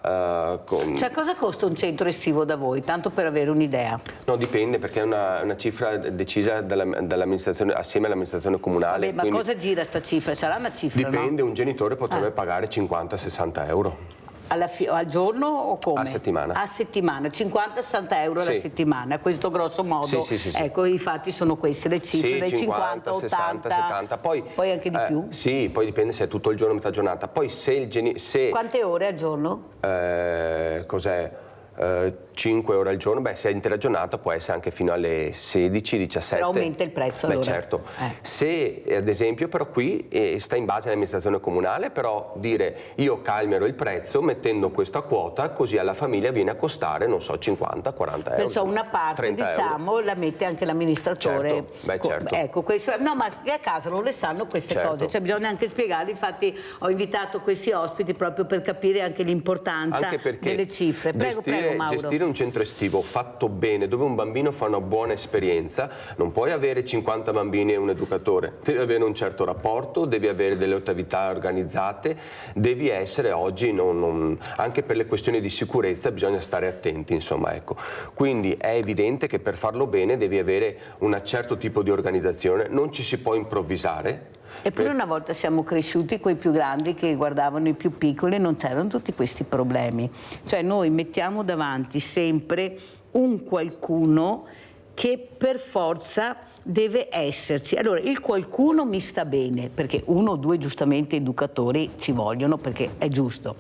Cioè, cosa costa un centro estivo da voi, tanto per avere un'idea? No, dipende, perché è una cifra decisa dall'amministrazione, assieme all'amministrazione comunale. Vabbè, ma quindi cosa gira sta cifra? C'era una cifra, dipende, no? un genitore potrebbe pagare 50-60 euro. Al giorno o come? A settimana. A settimana, 50-60 euro alla Sì. settimana, questo grosso modo. Sì. Ecco, infatti sono queste le cifre, Sì, dai 50, 60, 80, 70, poi anche di più? Sì, poi dipende se è tutto il giorno o metà giornata. Poi se Quante ore al giorno? cos'è? 5 ore al giorno, se è intera giornata può essere anche fino alle 16-17. Però aumenta il prezzo, allora. Certo. Se ad esempio, però qui sta in base all'amministrazione comunale, però dire io calmierò il prezzo mettendo questa quota, così alla famiglia viene a costare, non so, 50-40 euro. Perciò una parte, diciamo, la mette anche l'amministratore. Certo. Certo. Ecco, questo, no, ma a casa non le sanno queste Certo. cose, cioè bisogna anche spiegarle, infatti ho invitato questi ospiti proprio per capire anche l'importanza delle cifre. Prego, Mauro. Gestire un centro estivo fatto bene, dove un bambino fa una buona esperienza, non puoi avere 50 bambini e un educatore, devi avere un certo rapporto, devi avere delle attività organizzate, devi essere oggi, anche per le questioni di sicurezza bisogna stare attenti, insomma, ecco. Quindi è evidente che per farlo bene devi avere un certo tipo di organizzazione, non ci si può improvvisare. Eppure una volta siamo cresciuti coi più grandi che guardavano i più piccoli e non c'erano tutti questi problemi. Cioè noi mettiamo davanti sempre un qualcuno che per forza deve esserci. Allora, il qualcuno mi sta bene, perché 1 o 2 giustamente educatori ci vogliono, perché è giusto.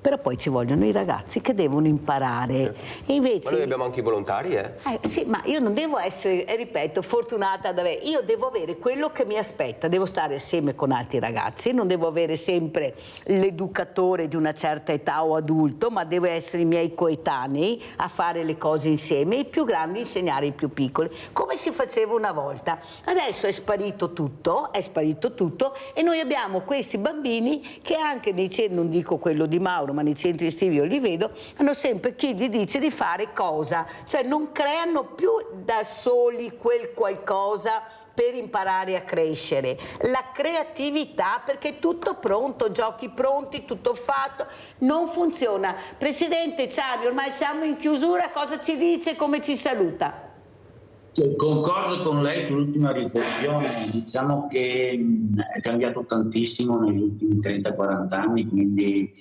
Però poi ci vogliono i ragazzi che devono imparare. E invece, ma noi abbiamo anche i volontari, sì, ma io non devo essere, ripeto, fortunata ad avere, io devo avere quello che mi aspetta, devo stare assieme con altri ragazzi, non devo avere sempre l'educatore di una certa età o adulto, ma devo essere i miei coetanei a fare le cose insieme, i più grandi insegnare ai più piccoli, come si faceva una volta. Adesso è sparito tutto e noi abbiamo questi bambini che anche nei centri, non dico quello di Mauro, Mauro, ma nei centri estivi io li vedo, hanno sempre chi gli dice di fare cosa, cioè non creano più da soli quel qualcosa per imparare a crescere, la creatività, perché è tutto pronto, giochi pronti, tutto fatto, non funziona. Presidente Ciani, ormai siamo in chiusura, cosa ci dice, come ci saluta? Concordo con lei sull'ultima riflessione, diciamo che è cambiato tantissimo negli ultimi 30-40 anni, quindi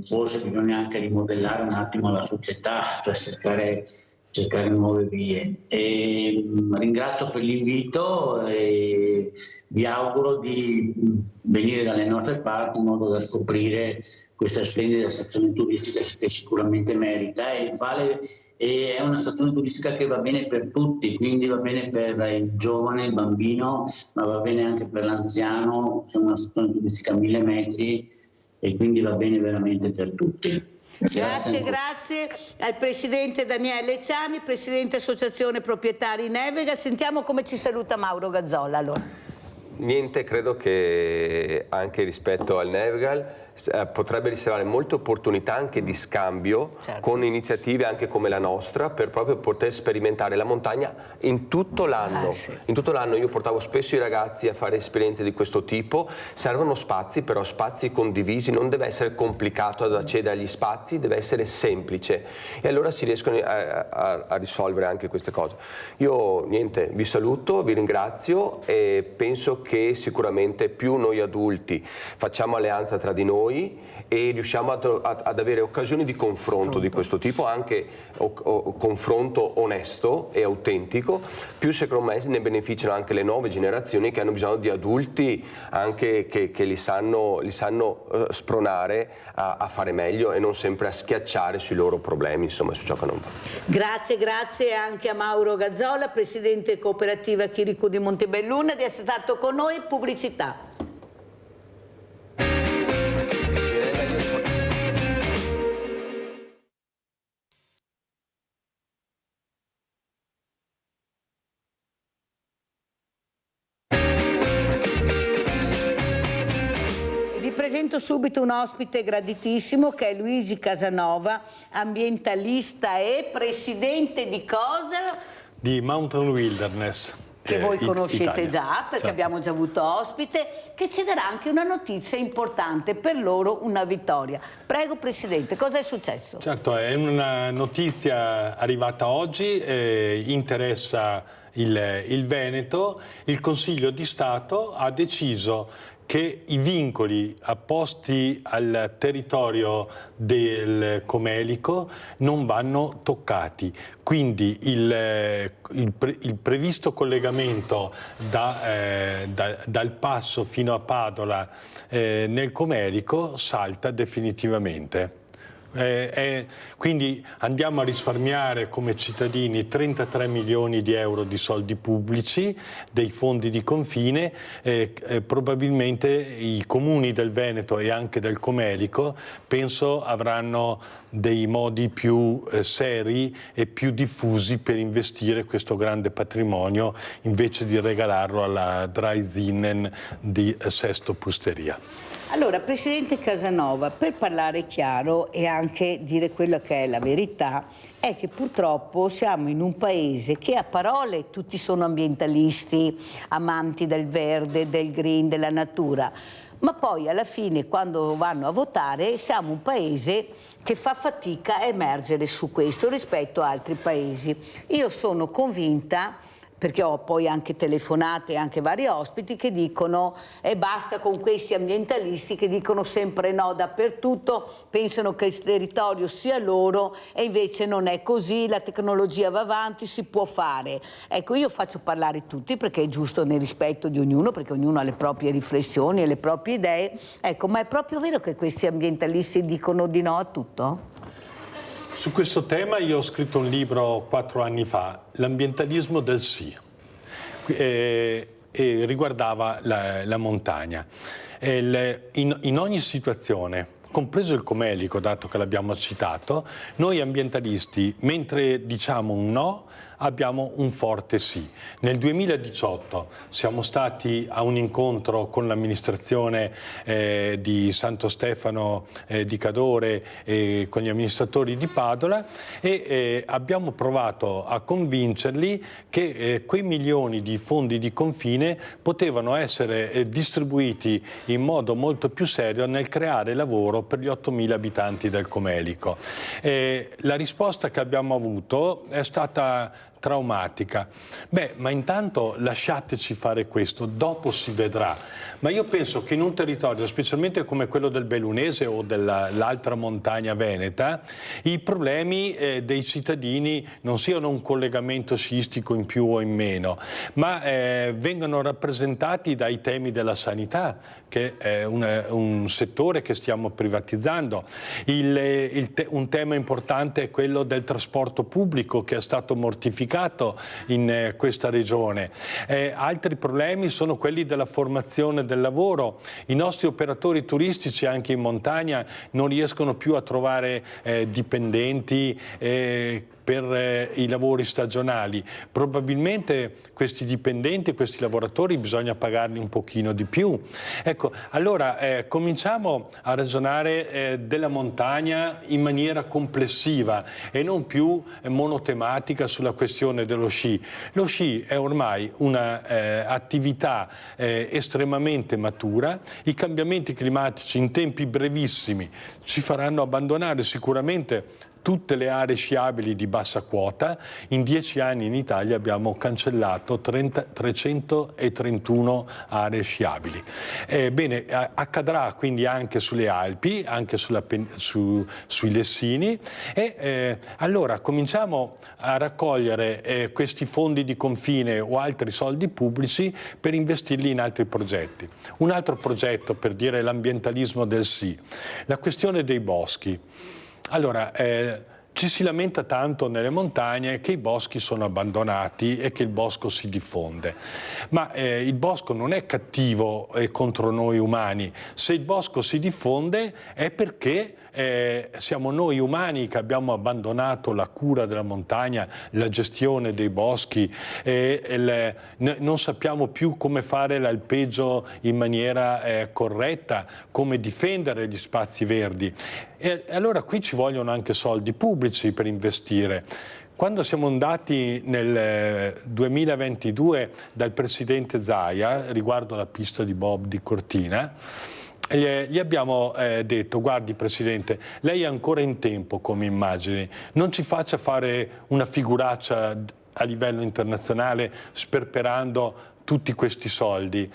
forse bisogna anche rimodellare un attimo la società per cercare nuove vie. Ringrazio per l'invito e vi auguro di venire dalle nostre parti in modo da scoprire questa splendida stazione turistica che sicuramente merita, e è una stazione turistica che va bene per tutti, quindi va bene per il giovane, il bambino, ma va bene anche per l'anziano. È una stazione turistica a 1000 metri e quindi va bene veramente per tutti. Grazie al Presidente Daniele Ciani, Presidente Associazione Proprietari Nevega. Sentiamo come ci saluta Mauro Gazzola allora. Niente, credo che anche rispetto al Nevegal potrebbe riservare molte opportunità anche di scambio, certo, con iniziative anche come la nostra, per proprio poter sperimentare la montagna in tutto l'anno. Sì. In tutto l'anno io portavo spesso i ragazzi a fare esperienze di questo tipo. Servono spazi, però spazi condivisi, non deve essere complicato ad accedere agli spazi, deve essere semplice, e allora si riescono a risolvere anche queste cose. Io niente, vi saluto, vi ringrazio e penso che sicuramente più noi adulti facciamo alleanza tra di noi e riusciamo ad avere occasioni di confronto di questo tipo, anche confronto onesto e autentico, più secondo me ne beneficiano anche le nuove generazioni, che hanno bisogno di adulti anche che li sanno spronare a fare meglio e non sempre a schiacciare sui loro problemi, insomma, su ciò che non va. Grazie anche a Mauro Gazzola, Presidente Cooperativa Chirico di Montebelluna, di essere stato con noi. Pubblicità. Presento subito un ospite graditissimo che è Luigi Casanova, ambientalista e presidente di cosa? Di Mountain Wilderness. Che voi conoscete Italia. Già, perché certo, abbiamo già avuto ospite, che ci darà anche una notizia importante, per loro una vittoria. Prego Presidente, cosa è successo? Certo, è una notizia arrivata oggi, interessa il Veneto. Il Consiglio di Stato ha deciso che i vincoli apposti al territorio del Comelico non vanno toccati. Quindi il previsto collegamento dal Passo fino a Padola nel Comelico salta definitivamente. Quindi andiamo a risparmiare come cittadini 33 milioni di euro di soldi pubblici, dei fondi di confine. Probabilmente i comuni del Veneto e anche del Comelico penso avranno dei modi più seri e più diffusi per investire questo grande patrimonio, invece di regalarlo alla Dry-Zinnen di Sesto Pusteria. Allora, Presidente Casanova, per parlare chiaro e anche dire quello che è la verità, è che purtroppo siamo in un paese che a parole tutti sono ambientalisti, amanti del verde, del green, della natura, ma poi alla fine, quando vanno a votare, siamo un paese che fa fatica a emergere su questo rispetto a altri paesi. Io sono convinta, perché ho poi anche telefonate e anche vari ospiti che dicono e basta con questi ambientalisti che dicono sempre no dappertutto, pensano che il territorio sia loro e invece non è così, la tecnologia va avanti, si può fare. Ecco, io faccio parlare tutti perché è giusto nel rispetto di ognuno, perché ognuno ha le proprie riflessioni e le proprie idee. Ecco, ma è proprio vero che questi ambientalisti dicono di no a tutto? Su questo tema io ho scritto un libro 4 anni fa, L'ambientalismo del sì, e riguardava la montagna. In ogni situazione, compreso il Comelico, dato che l'abbiamo citato, noi ambientalisti, mentre diciamo un no, abbiamo un forte sì. Nel 2018 siamo stati a un incontro con l'amministrazione di Santo Stefano di Cadore e con gli amministratori di Padola e abbiamo provato a convincerli che quei milioni di fondi di confine potevano essere distribuiti in modo molto più serio nel creare lavoro per gli 8.000 abitanti del Comelico. La risposta che abbiamo avuto è stata traumatica. Beh, ma intanto lasciateci fare questo, dopo si vedrà. Ma io penso che in un territorio, specialmente come quello del Bellunese o dell'altra montagna veneta, i problemi dei cittadini non siano un collegamento sciistico in più o in meno, ma vengano rappresentati dai temi della sanità, che è un settore che stiamo privatizzando. Un tema importante è quello del trasporto pubblico, che è stato mortificato in questa regione. Altri problemi sono quelli della formazione del lavoro. I nostri operatori turistici anche in montagna non riescono più a trovare dipendenti per i lavori stagionali. Probabilmente questi dipendenti, questi lavoratori bisogna pagarli un pochino di più. Ecco, allora cominciamo a ragionare della montagna in maniera complessiva e non più monotematica sulla questione dello sci. Lo sci è ormai un'attività estremamente matura, i cambiamenti climatici in tempi brevissimi ci faranno abbandonare sicuramente tutte le aree sciabili di bassa quota. In 10 anni in Italia abbiamo cancellato 331 aree sciabili. Bene, accadrà quindi anche sulle Alpi, anche sui Lessini e allora cominciamo a raccogliere questi fondi di confine o altri soldi pubblici per investirli in altri progetti. Un altro progetto, per dire l'ambientalismo del sì, la questione dei boschi. Allora, ci si lamenta tanto nelle montagne che i boschi sono abbandonati e che il bosco si diffonde, ma il bosco non è cattivo contro noi umani. Se il bosco si diffonde è perché siamo noi umani che abbiamo abbandonato la cura della montagna, la gestione dei boschi, non sappiamo più come fare l'alpeggio in maniera corretta, come difendere gli spazi verdi. E allora qui ci vogliono anche soldi pubblici per investire. Quando siamo andati nel 2022 dal presidente Zaia riguardo alla pista di bob di Cortina, gli abbiamo detto: guardi Presidente, lei è ancora in tempo come immagini, non ci faccia fare una figuraccia a livello internazionale sperperando tutti questi soldi.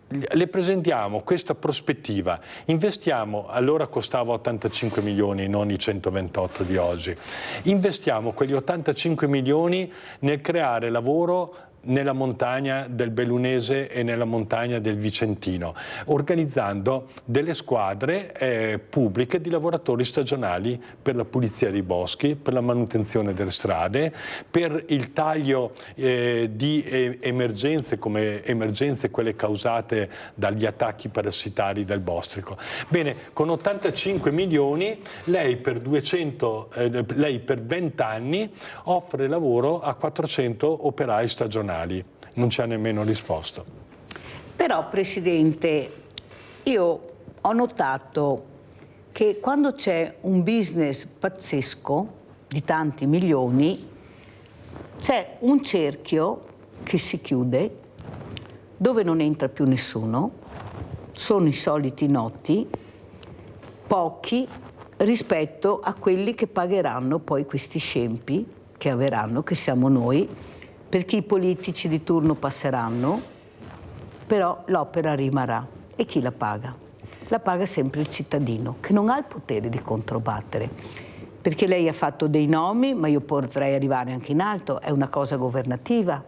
Le presentiamo questa prospettiva, investiamo, allora costava 85 milioni, non i 128 di oggi, investiamo quegli 85 milioni nel creare lavoro nella montagna del Bellunese e nella montagna del Vicentino, organizzando delle squadre pubbliche di lavoratori stagionali per la pulizia dei boschi, per la manutenzione delle strade, per il taglio di emergenze come emergenze quelle causate dagli attacchi parassitari del bostrico. Bene, con 85 milioni lei per 20 anni offre lavoro a 400 operai stagionali. Non ci ha nemmeno risposto. Però, Presidente, io ho notato che quando c'è un business pazzesco di tanti milioni, c'è un cerchio che si chiude, dove non entra più nessuno, sono i soliti noti, pochi rispetto a quelli che pagheranno poi questi scempi che avranno, che siamo noi, perché i politici di turno passeranno, però l'opera rimarrà. E chi la paga? La paga sempre il cittadino, che non ha il potere di controbattere. Perché lei ha fatto dei nomi, ma io potrei arrivare anche in alto, è una cosa governativa,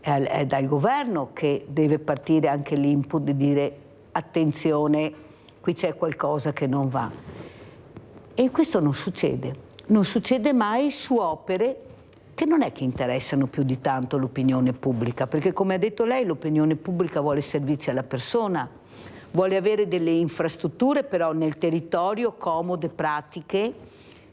è dal governo che deve partire anche l'input di dire attenzione, qui c'è qualcosa che non va. E questo non succede mai su opere che non è che interessano più di tanto l'opinione pubblica, perché come ha detto lei l'opinione pubblica vuole servizi alla persona, vuole avere delle infrastrutture però nel territorio comode, pratiche,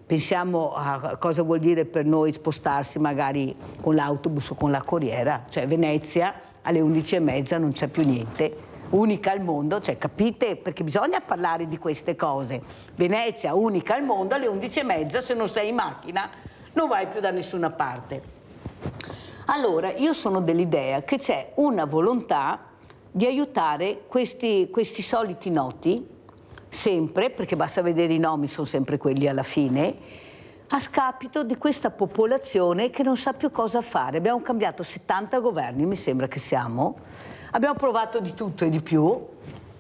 Pensiamo a cosa vuol dire per noi spostarsi magari con l'autobus o con la corriera, cioè Venezia alle 11:30 non c'è più niente, unica al mondo, cioè capite? Perché bisogna parlare di queste cose. Venezia unica al mondo alle 11:30, se non sei in macchina non vai più da nessuna parte. Allora, io sono dell'idea che c'è una volontà di aiutare questi soliti noti, sempre, perché basta vedere i nomi, sono sempre quelli alla fine, a scapito di questa popolazione che non sa più cosa fare. Abbiamo cambiato 70 governi, mi sembra che siamo, abbiamo provato di tutto e di più,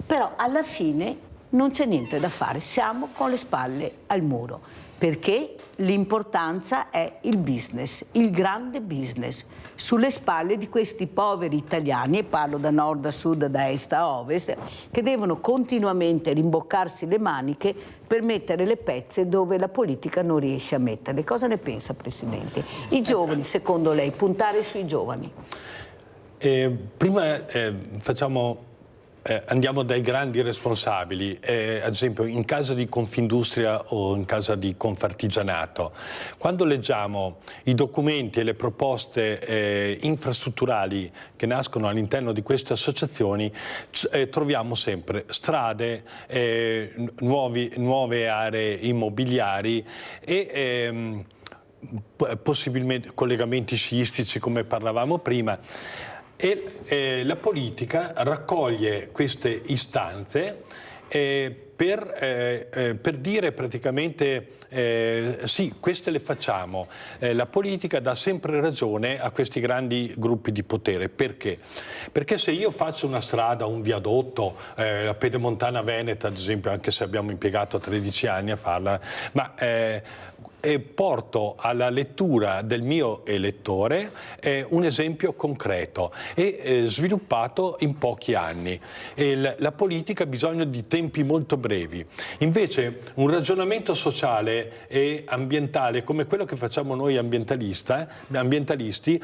però alla fine non c'è niente da fare, siamo con le spalle al muro, perché l'importanza è il business, il grande business, sulle spalle di questi poveri italiani, e parlo da nord a sud, da est a ovest, che devono continuamente rimboccarsi le maniche per mettere le pezze dove la politica non riesce a metterle. Cosa ne pensa, Presidente? I giovani, secondo lei, puntare sui giovani? Prima andiamo dai grandi responsabili, ad esempio in casa di Confindustria o in casa di Confartigianato. Quando leggiamo i documenti e le proposte infrastrutturali che nascono all'interno di queste associazioni, troviamo sempre strade, nuove aree immobiliari e possibilmente collegamenti sciistici, come parlavamo prima. E la politica raccoglie queste istanze per dire praticamente sì, queste le facciamo. La politica dà sempre ragione a questi grandi gruppi di potere. Perché? Perché se io faccio una strada, un viadotto, la Pedemontana Veneta ad esempio, anche se abbiamo impiegato 13 anni a farla, ma porto alla lettura del mio elettore un esempio concreto e sviluppato in pochi anni. La politica ha bisogno di tempi molto brevi. Invece un ragionamento sociale e ambientale come quello che facciamo noi ambientalisti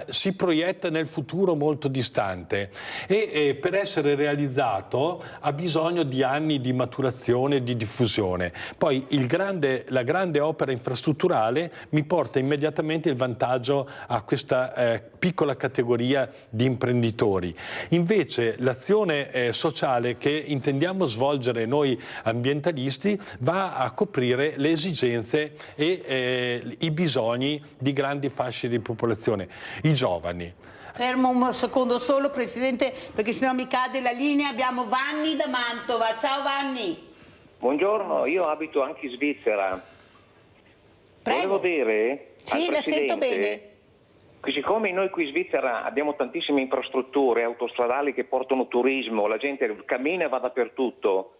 si proietta nel futuro molto distante e per essere realizzato ha bisogno di anni di maturazione e di diffusione. Poi la grande opera infrastrutturale mi porta immediatamente il vantaggio a questa piccola categoria di imprenditori. Invece l'azione sociale che intendiamo svolgere noi ambientalisti va a coprire le esigenze e i bisogni di grandi fasce di popolazione, i giovani. Fermo un secondo solo, Presidente, perché sennò mi cade la linea. Abbiamo Vanni da Mantova. Ciao Vanni. Buongiorno, io abito anche in Svizzera. Prego. Volevo dire Sì, al la sento bene. Presidente che siccome noi qui in Svizzera abbiamo tantissime infrastrutture autostradali che portano turismo, la gente cammina e va dappertutto,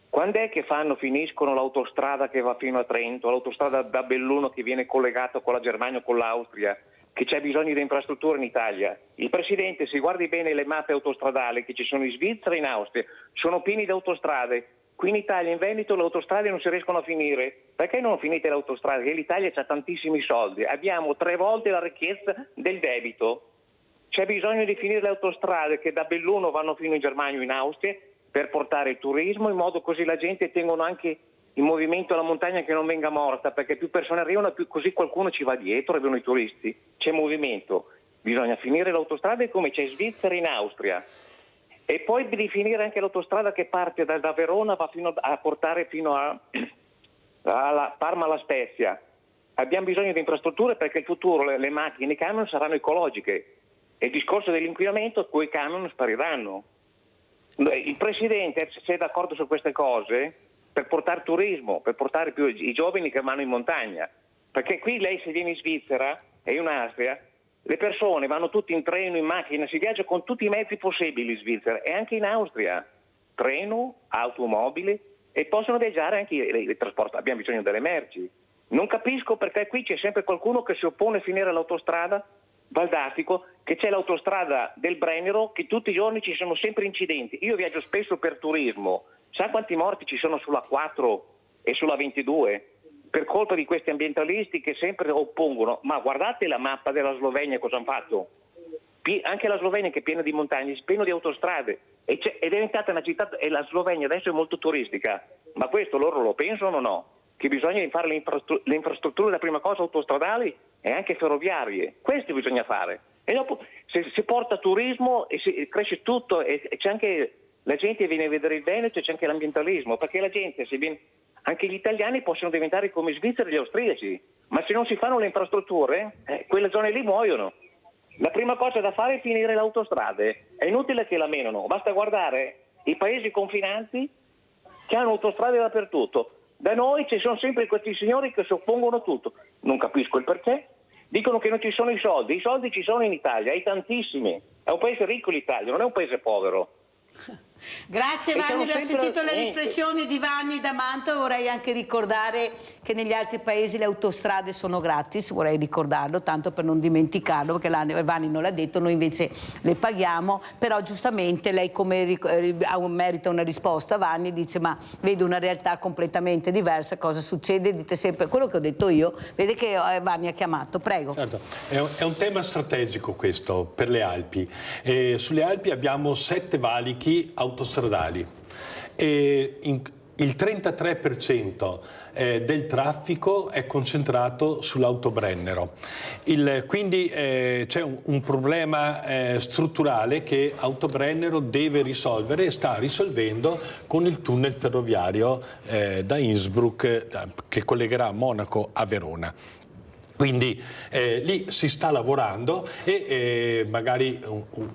quando è che finiscono l'autostrada che va fino a Trento, l'autostrada da Belluno che viene collegata con la Germania o con l'Austria, che c'è bisogno di infrastrutture in Italia? Il Presidente, se guardi bene le mappe autostradali che ci sono in Svizzera e in Austria, sono pieni di autostrade. Qui in Italia, in Veneto, le autostrade non si riescono a finire. Perché non finite le autostrade? Perché l'Italia ha tantissimi soldi. Abbiamo 3 volte la richiesta del debito. C'è bisogno di finire le autostrade che da Belluno vanno fino in Germania o in Austria per portare il turismo, in modo così la gente tengono anche in movimento la montagna che non venga morta, perché più persone arrivano, più così qualcuno ci va dietro e vedono i turisti. C'è movimento. Bisogna finire le autostrade come c'è in Svizzera e in Austria. E poi di finire anche l'autostrada che parte da Verona va a portare fino alla Parma alla Spezia. Abbiamo bisogno di infrastrutture perché il futuro le macchine, i camion saranno ecologiche e il discorso dell'inquinamento quei camion spariranno. Il Presidente, se è d'accordo su queste cose, per portare turismo, per portare più i giovani che vanno in montagna, perché qui lei se viene in Svizzera e in Austria le persone vanno tutti in treno, in macchina, si viaggia con tutti i mezzi possibili in Svizzera e anche in Austria, treno, automobili, e possono viaggiare anche i trasporti. Abbiamo bisogno delle merci. Non capisco perché qui c'è sempre qualcuno che si oppone a finire l'autostrada Valdastico, che c'è l'autostrada del Brennero, che tutti i giorni ci sono sempre incidenti. Io viaggio spesso per turismo, sa quanti morti ci sono sulla 4 e sulla 22? Per colpa di questi ambientalisti che sempre oppongono. Ma guardate la mappa della Slovenia, cosa hanno fatto? Anche la Slovenia, che è piena di montagne, è piena di autostrade, ed è diventata una città, e la Slovenia adesso è molto turistica, ma questo loro lo pensano o no? che bisogna fare le infrastrutture, la prima cosa autostradali e anche ferroviarie. Questo bisogna fare. E dopo se si porta turismo e cresce tutto e c'è anche la gente viene a vedere il Veneto e c'è anche l'ambientalismo, perché la gente, anche gli italiani possono diventare come i svizzeri e gli austriaci, ma se non si fanno le infrastrutture, quelle zone lì muoiono. La prima cosa da fare è finire le autostrade. È inutile che la menano, basta guardare i paesi confinanti che hanno autostrade dappertutto. Da noi ci sono sempre questi signori che si oppongono tutto. Non capisco il perché. Dicono che non ci sono i soldi ci sono in Italia, hai tantissimi. È un paese ricco l'Italia, non è un paese povero. Grazie Vanni, ho sentito le riflessioni di Vanni da Mantova. Vorrei anche ricordare che negli altri paesi le autostrade sono gratis, vorrei ricordarlo, tanto per non dimenticarlo, perché Vanni non l'ha detto, noi invece le paghiamo, però giustamente lei come merita una risposta. Vanni dice ma vedo una realtà completamente diversa, cosa succede? Dite sempre quello che ho detto io, vede che Vanni ha chiamato, prego. Certo, è un tema strategico questo per le Alpi. Sulle Alpi abbiamo 7 valichi autostradali e il 33% del traffico è concentrato sull'Autobrennero. Quindi c'è un problema strutturale che Autobrennero deve risolvere e sta risolvendo con il tunnel ferroviario da Innsbruck che collegherà Monaco a Verona. Quindi lì si sta lavorando e magari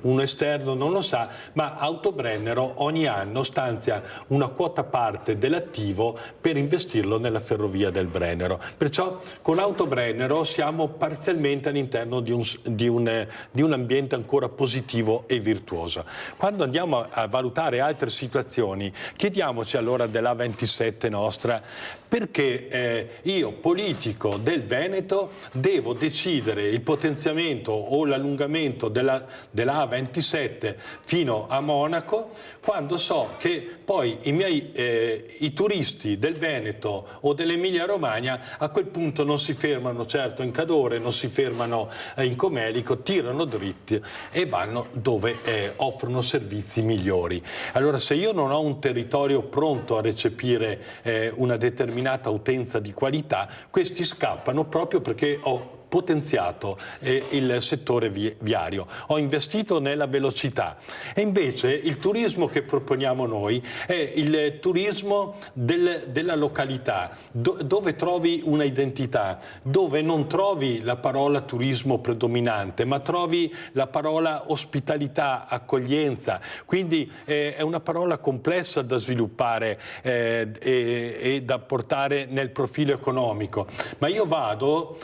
un esterno non lo sa, ma Autobrennero ogni anno stanzia una quota parte dell'attivo per investirlo nella ferrovia del Brennero. Perciò con Autobrennero siamo parzialmente all'interno di un ambiente ancora positivo e virtuoso. Quando andiamo a valutare altre situazioni, chiediamoci allora dell'A27 nostra, perché io, politico del Veneto, devo decidere il potenziamento o l'allungamento della A27 fino a Monaco, quando so che poi i turisti del Veneto o dell'Emilia Romagna a quel punto non si fermano certo in Cadore, non si fermano in Comelico, tirano dritti e vanno dove offrono servizi migliori. Allora, se io non ho un territorio pronto a recepire una determinata utenza di qualità, questi scappano proprio perché ho potenziato il settore viario, ho investito nella velocità. E invece il turismo che proponiamo noi è il turismo della località, dove trovi una identità, dove non trovi la parola turismo predominante, ma trovi la parola ospitalità, accoglienza. Quindi è una parola complessa da sviluppare e da portare nel profilo economico. Ma io vado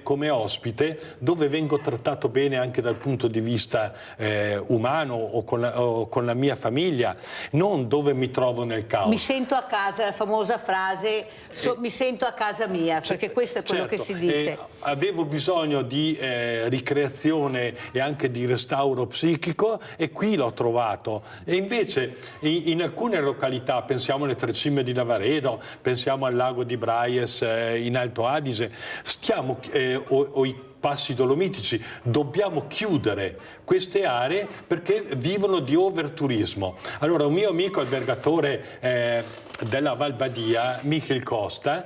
come ospite dove vengo trattato bene anche dal punto di vista umano o con la mia famiglia, non dove mi trovo nel caos. Mi sento a casa, la famosa frase mi sento a casa mia, perché questo è quello che si dice. Avevo bisogno di ricreazione e anche di restauro psichico e qui l'ho trovato. E invece in alcune località, pensiamo alle Tre Cime di Lavaredo, pensiamo al lago di Braies in Alto Adige, o i Passi Dolomitici, dobbiamo chiudere queste aree perché vivono di overturismo. Allora un mio amico albergatore della Val Badia, Michel Costa,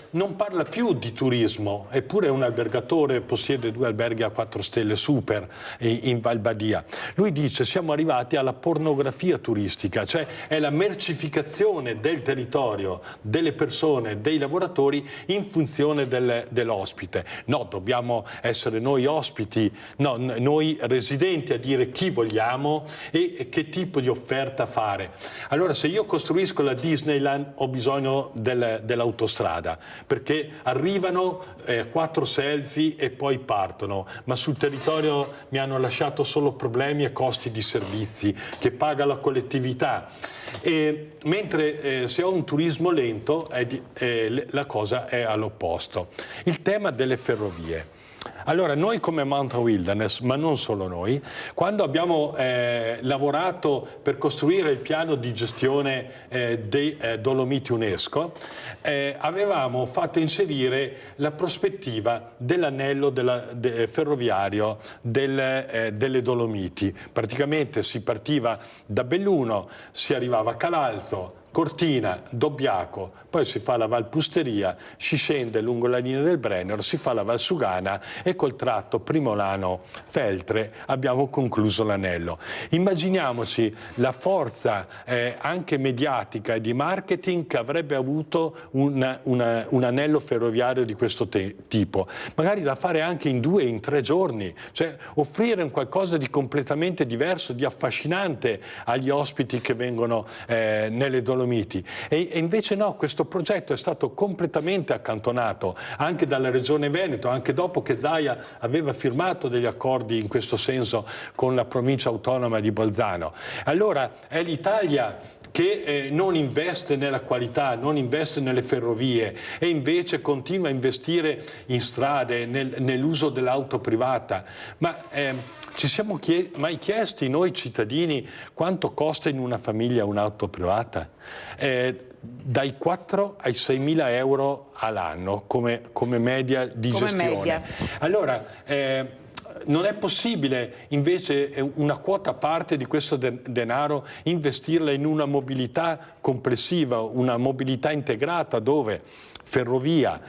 non parla più di turismo, eppure è un albergatore, possiede 2 alberghi a 4 stelle super in Val Badia. Lui dice siamo arrivati alla pornografia turistica, cioè è la mercificazione del territorio, delle persone, dei lavoratori in funzione dell'ospite. No, dobbiamo essere noi ospiti, no, noi residenti a dire chi vogliamo e che tipo di offerta fare. Allora se io costruisco la Disneyland ho bisogno dell'autostrada, perché arrivano 4 selfie e poi partono, ma sul territorio mi hanno lasciato solo problemi e costi di servizi che paga la collettività. Mentre se ho un turismo lento la cosa è all'opposto. Il tema delle ferrovie. Allora noi come Mountain Wilderness, ma non solo noi, quando abbiamo lavorato per costruire il piano di gestione dei Dolomiti UNESCO, avevamo fatto inserire la prospettiva dell'anello ferroviario delle Dolomiti. Praticamente si partiva da Belluno, si arrivava a Calalzo, Cortina, Dobbiaco, poi si fa la Valpusteria, si scende lungo la linea del Brennero, si fa la Valsugana e col tratto Primolano-Feltre abbiamo concluso l'anello. Immaginiamoci la forza anche mediatica e di marketing che avrebbe avuto un anello ferroviario di questo tipo, magari da fare anche in 2 in 3 giorni, cioè offrire un qualcosa di completamente diverso, di affascinante agli ospiti che vengono nelle Dolomiti. E invece no, questo progetto è stato completamente accantonato anche dalla Regione Veneto, anche dopo che Zaia aveva firmato degli accordi in questo senso con la provincia autonoma di Bolzano. Allora è l'Italia che non investe nella qualità, non investe nelle ferrovie e invece continua a investire in strade, nell'uso dell'auto privata. Ma ci siamo mai chiesti noi cittadini quanto costa in una famiglia un'auto privata? Dai 4 ai 6.000 euro all'anno come media di gestione. Media. Allora, non è possibile invece una quota parte di questo denaro investirla in una mobilità complessiva, una mobilità integrata dove ferrovia,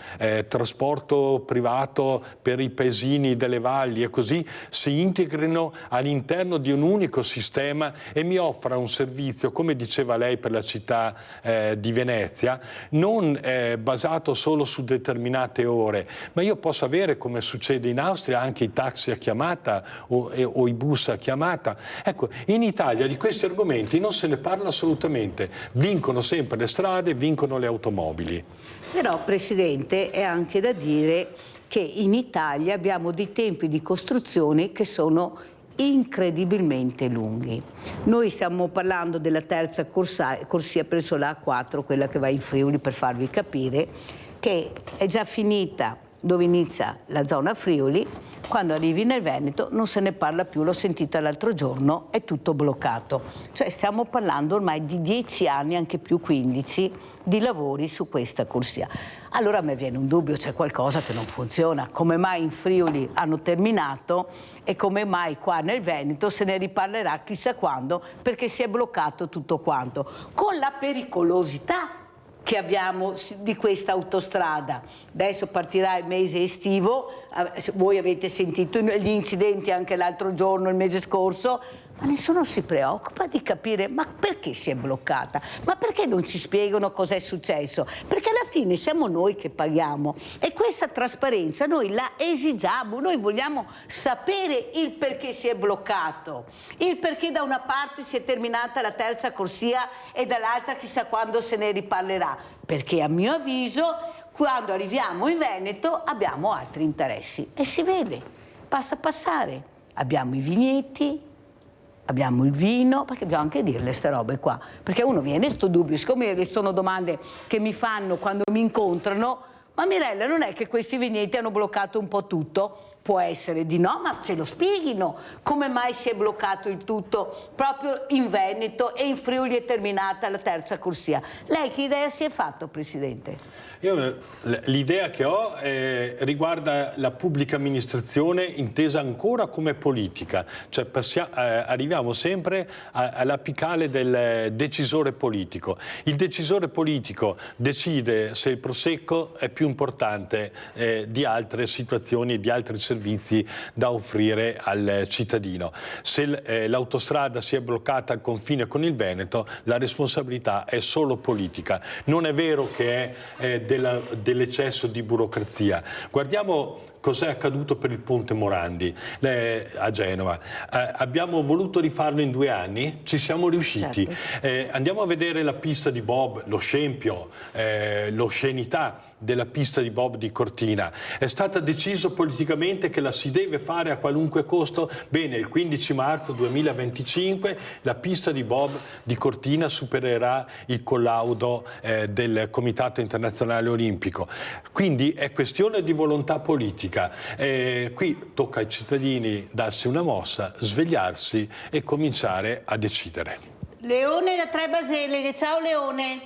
trasporto privato per i paesini delle valli e così si integrino all'interno di un unico sistema e mi offra un servizio, come diceva lei per la città di Venezia, non basato solo su determinate ore, ma io posso avere, come succede in Austria, anche i taxi a chiamata o i bus a chiamata. Ecco, in Italia di questi argomenti non se ne parla assolutamente, vincono sempre le strade, vincono le automobili. Però, Presidente, è anche da dire che in Italia abbiamo dei tempi di costruzione che sono incredibilmente lunghi. Noi stiamo parlando della terza corsia presso la A4, quella che va in Friuli, per farvi capire, che è già finita dove inizia la zona Friuli. Quando arrivi nel Veneto non se ne parla più, l'ho sentita l'altro giorno, è tutto bloccato. Cioè stiamo parlando ormai di 10 anni, anche più 15, di lavori su questa corsia. Allora a me viene un dubbio, c'è qualcosa che non funziona. Come mai in Friuli hanno terminato e come mai qua nel Veneto se ne riparlerà chissà quando, perché si è bloccato tutto quanto. Con la pericolosità che abbiamo di questa autostrada. Adesso partirà il mese estivo, voi avete sentito gli incidenti anche l'altro giorno, il mese scorso, ma nessuno si preoccupa di capire ma perché si è bloccata, ma perché non ci spiegano cos'è successo, perché alla fine siamo noi che paghiamo e questa trasparenza noi la esigiamo, noi vogliamo sapere il perché si è bloccato, il perché da una parte si è terminata la terza corsia e dall'altra chissà quando se ne riparlerà, perché a mio avviso quando arriviamo in Veneto abbiamo altri interessi e si vede, basta passare, abbiamo i vigneti, abbiamo il vino, perché bisogna anche dirle queste robe qua, perché uno viene sto dubbio, siccome sono domande che mi fanno quando mi incontrano, ma Mirella non è che questi vigneti hanno bloccato un po' tutto? Può essere di no, ma ce lo spieghino, come mai si è bloccato il tutto proprio in Veneto e in Friuli è terminata la terza corsia. Lei che idea si è fatto, Presidente? L'idea che ho riguarda la pubblica amministrazione intesa ancora come politica, cioè arriviamo sempre all'apicale del decisore politico. Il decisore politico decide se il prosecco è più importante di altre situazioni e di altri servizi da offrire al cittadino. Se l'autostrada si è bloccata al confine con il Veneto, la responsabilità è solo politica. Non è vero che è dell'eccesso di burocrazia. Guardiamo cos'è accaduto per il Ponte Morandi a Genova. Abbiamo voluto rifarlo in 2 anni, ci siamo riusciti. Certo. Andiamo a vedere la pista di bob, lo scempio, l'oscenità della pista di bob di Cortina. È stata deciso politicamente che la si deve fare a qualunque costo. Bene, il 15 marzo 2025 la pista di bob di Cortina supererà il collaudo del Comitato Internazionale Olimpico. Quindi è questione di volontà politica. Qui tocca ai cittadini darsi una mossa, svegliarsi e cominciare a decidere. Leone da Tre Baselli, ciao Leone.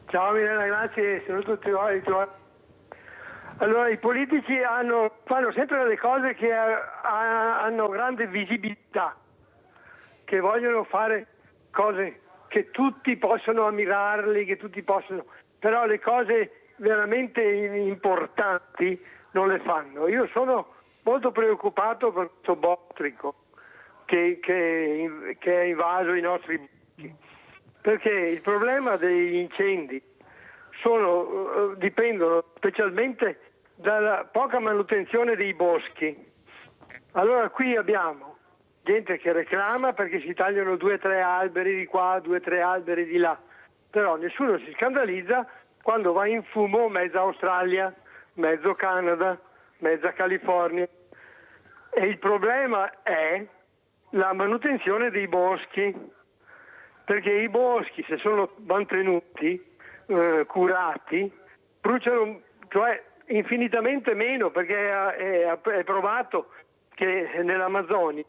Ciao Mirella, grazie, saluto tutti voi. Allora, i politici fanno sempre delle cose che hanno grande visibilità, che vogliono fare cose che tutti possono ammirarli, che tutti possono, però le cose veramente importanti non le fanno. Io sono molto preoccupato per questo bostrico che ha invaso i nostri boschi, perché il problema degli incendi dipendono specialmente dalla poca manutenzione dei boschi. Allora qui abbiamo gente che reclama perché si tagliano 2 o 3 alberi di qua, 2 o 3 alberi di là, però nessuno si scandalizza quando va in fumo mezza Australia, mezzo Canada, mezza California. E il problema è la manutenzione dei boschi, perché i boschi, se sono mantenuti, curati, bruciano, cioè infinitamente meno, perché è provato che nell'Amazzonia,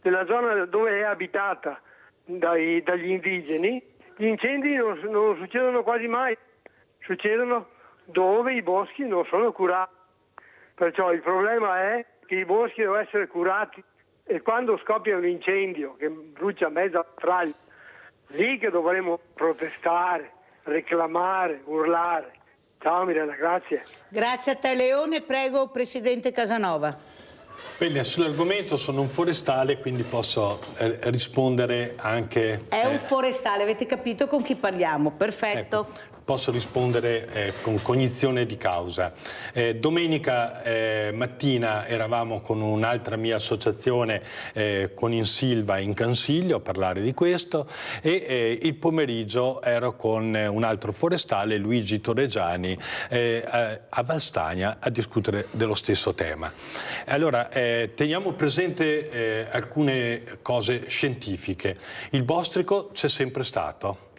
nella zona dove è abitata dagli indigeni, gli incendi non succedono quasi mai, succedono dove i boschi non sono curati. Perciò il problema è che i boschi devono essere curati, e quando scoppia un incendio che brucia mezza Australia, lì che dovremo protestare, reclamare, urlare. Ciao Mirella, grazie. Grazie a te Leone, prego Presidente Casanova. Bene, sull'argomento sono un forestale, quindi posso rispondere anche... È un forestale, avete capito con chi parliamo, perfetto. Ecco, posso rispondere con cognizione di causa. Domenica mattina eravamo con un'altra mia associazione con Insilva in Consiglio a parlare di questo, e il pomeriggio ero con un altro forestale, Luigi Torregiani, a Valstagna a discutere dello stesso tema. Allora, teniamo presente alcune cose scientifiche. Il bostrico c'è sempre stato.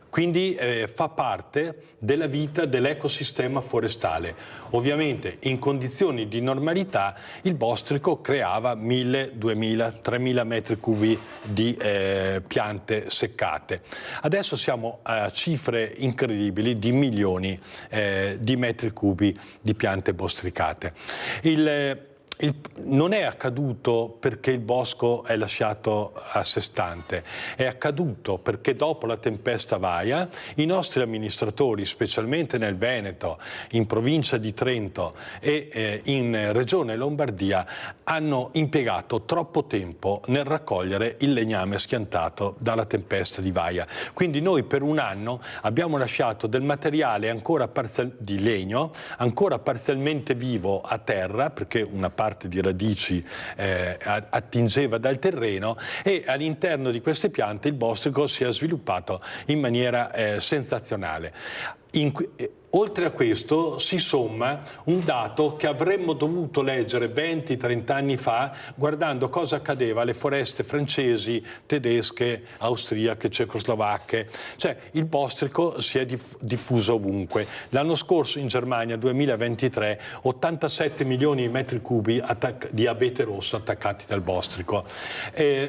Quindi fa parte della vita dell'ecosistema forestale. Ovviamente in condizioni di normalità il bostrico creava 1000, 2000, 3000 metri cubi di piante seccate. Adesso siamo a cifre incredibili di milioni di metri cubi di piante bostricate. Non è accaduto perché il bosco è lasciato a sé stante, è accaduto perché dopo la tempesta Vaia i nostri amministratori, specialmente nel Veneto, in provincia di Trento e in regione Lombardia, hanno impiegato troppo tempo nel raccogliere il legname schiantato dalla tempesta di Vaia. Quindi noi per un anno abbiamo lasciato del materiale di legno ancora parzialmente vivo a terra, perché una parte di radici attingeva dal terreno, e all'interno di queste piante il bostrico si è sviluppato in maniera sensazionale. Oltre a questo si somma un dato che avremmo dovuto leggere 20-30 anni fa guardando cosa accadeva alle foreste francesi, tedesche, austriache, cecoslovacche. Cioè il bostrico si è diffuso ovunque. L'anno scorso in Germania, 2023, 87 milioni di metri cubi di abete rosso attaccati dal bostrico.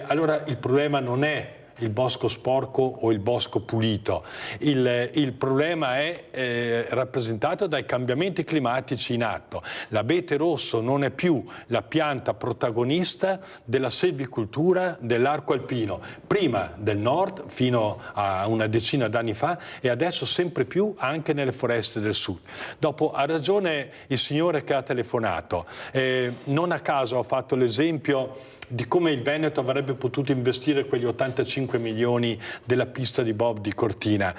Allora il problema non è il bosco sporco o il bosco pulito. Il problema è rappresentato dai cambiamenti climatici in atto. L'abete rosso non è più la pianta protagonista della selvicoltura dell'arco alpino, prima del nord fino a una decina d'anni fa, e adesso sempre più anche nelle foreste del sud. Dopo ha ragione il signore che ha telefonato, non a caso ho fatto l'esempio di come il Veneto avrebbe potuto investire quegli 85 milioni della pista di bob di Cortina,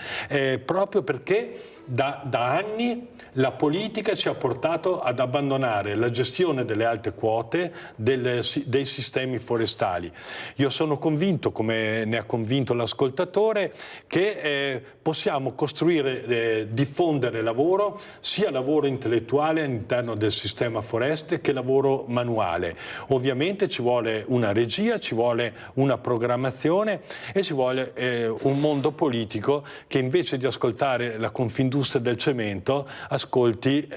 proprio perché da anni la politica ci ha portato ad abbandonare la gestione delle alte quote dei sistemi forestali. Io sono convinto, come ne ha convinto l'ascoltatore, che possiamo costruire, diffondere lavoro, sia lavoro intellettuale all'interno del sistema foreste che lavoro manuale. Ovviamente ci vuole una regia, ci vuole una programmazione e ci vuole un mondo politico che invece di ascoltare la Confindustria del cemento ascolti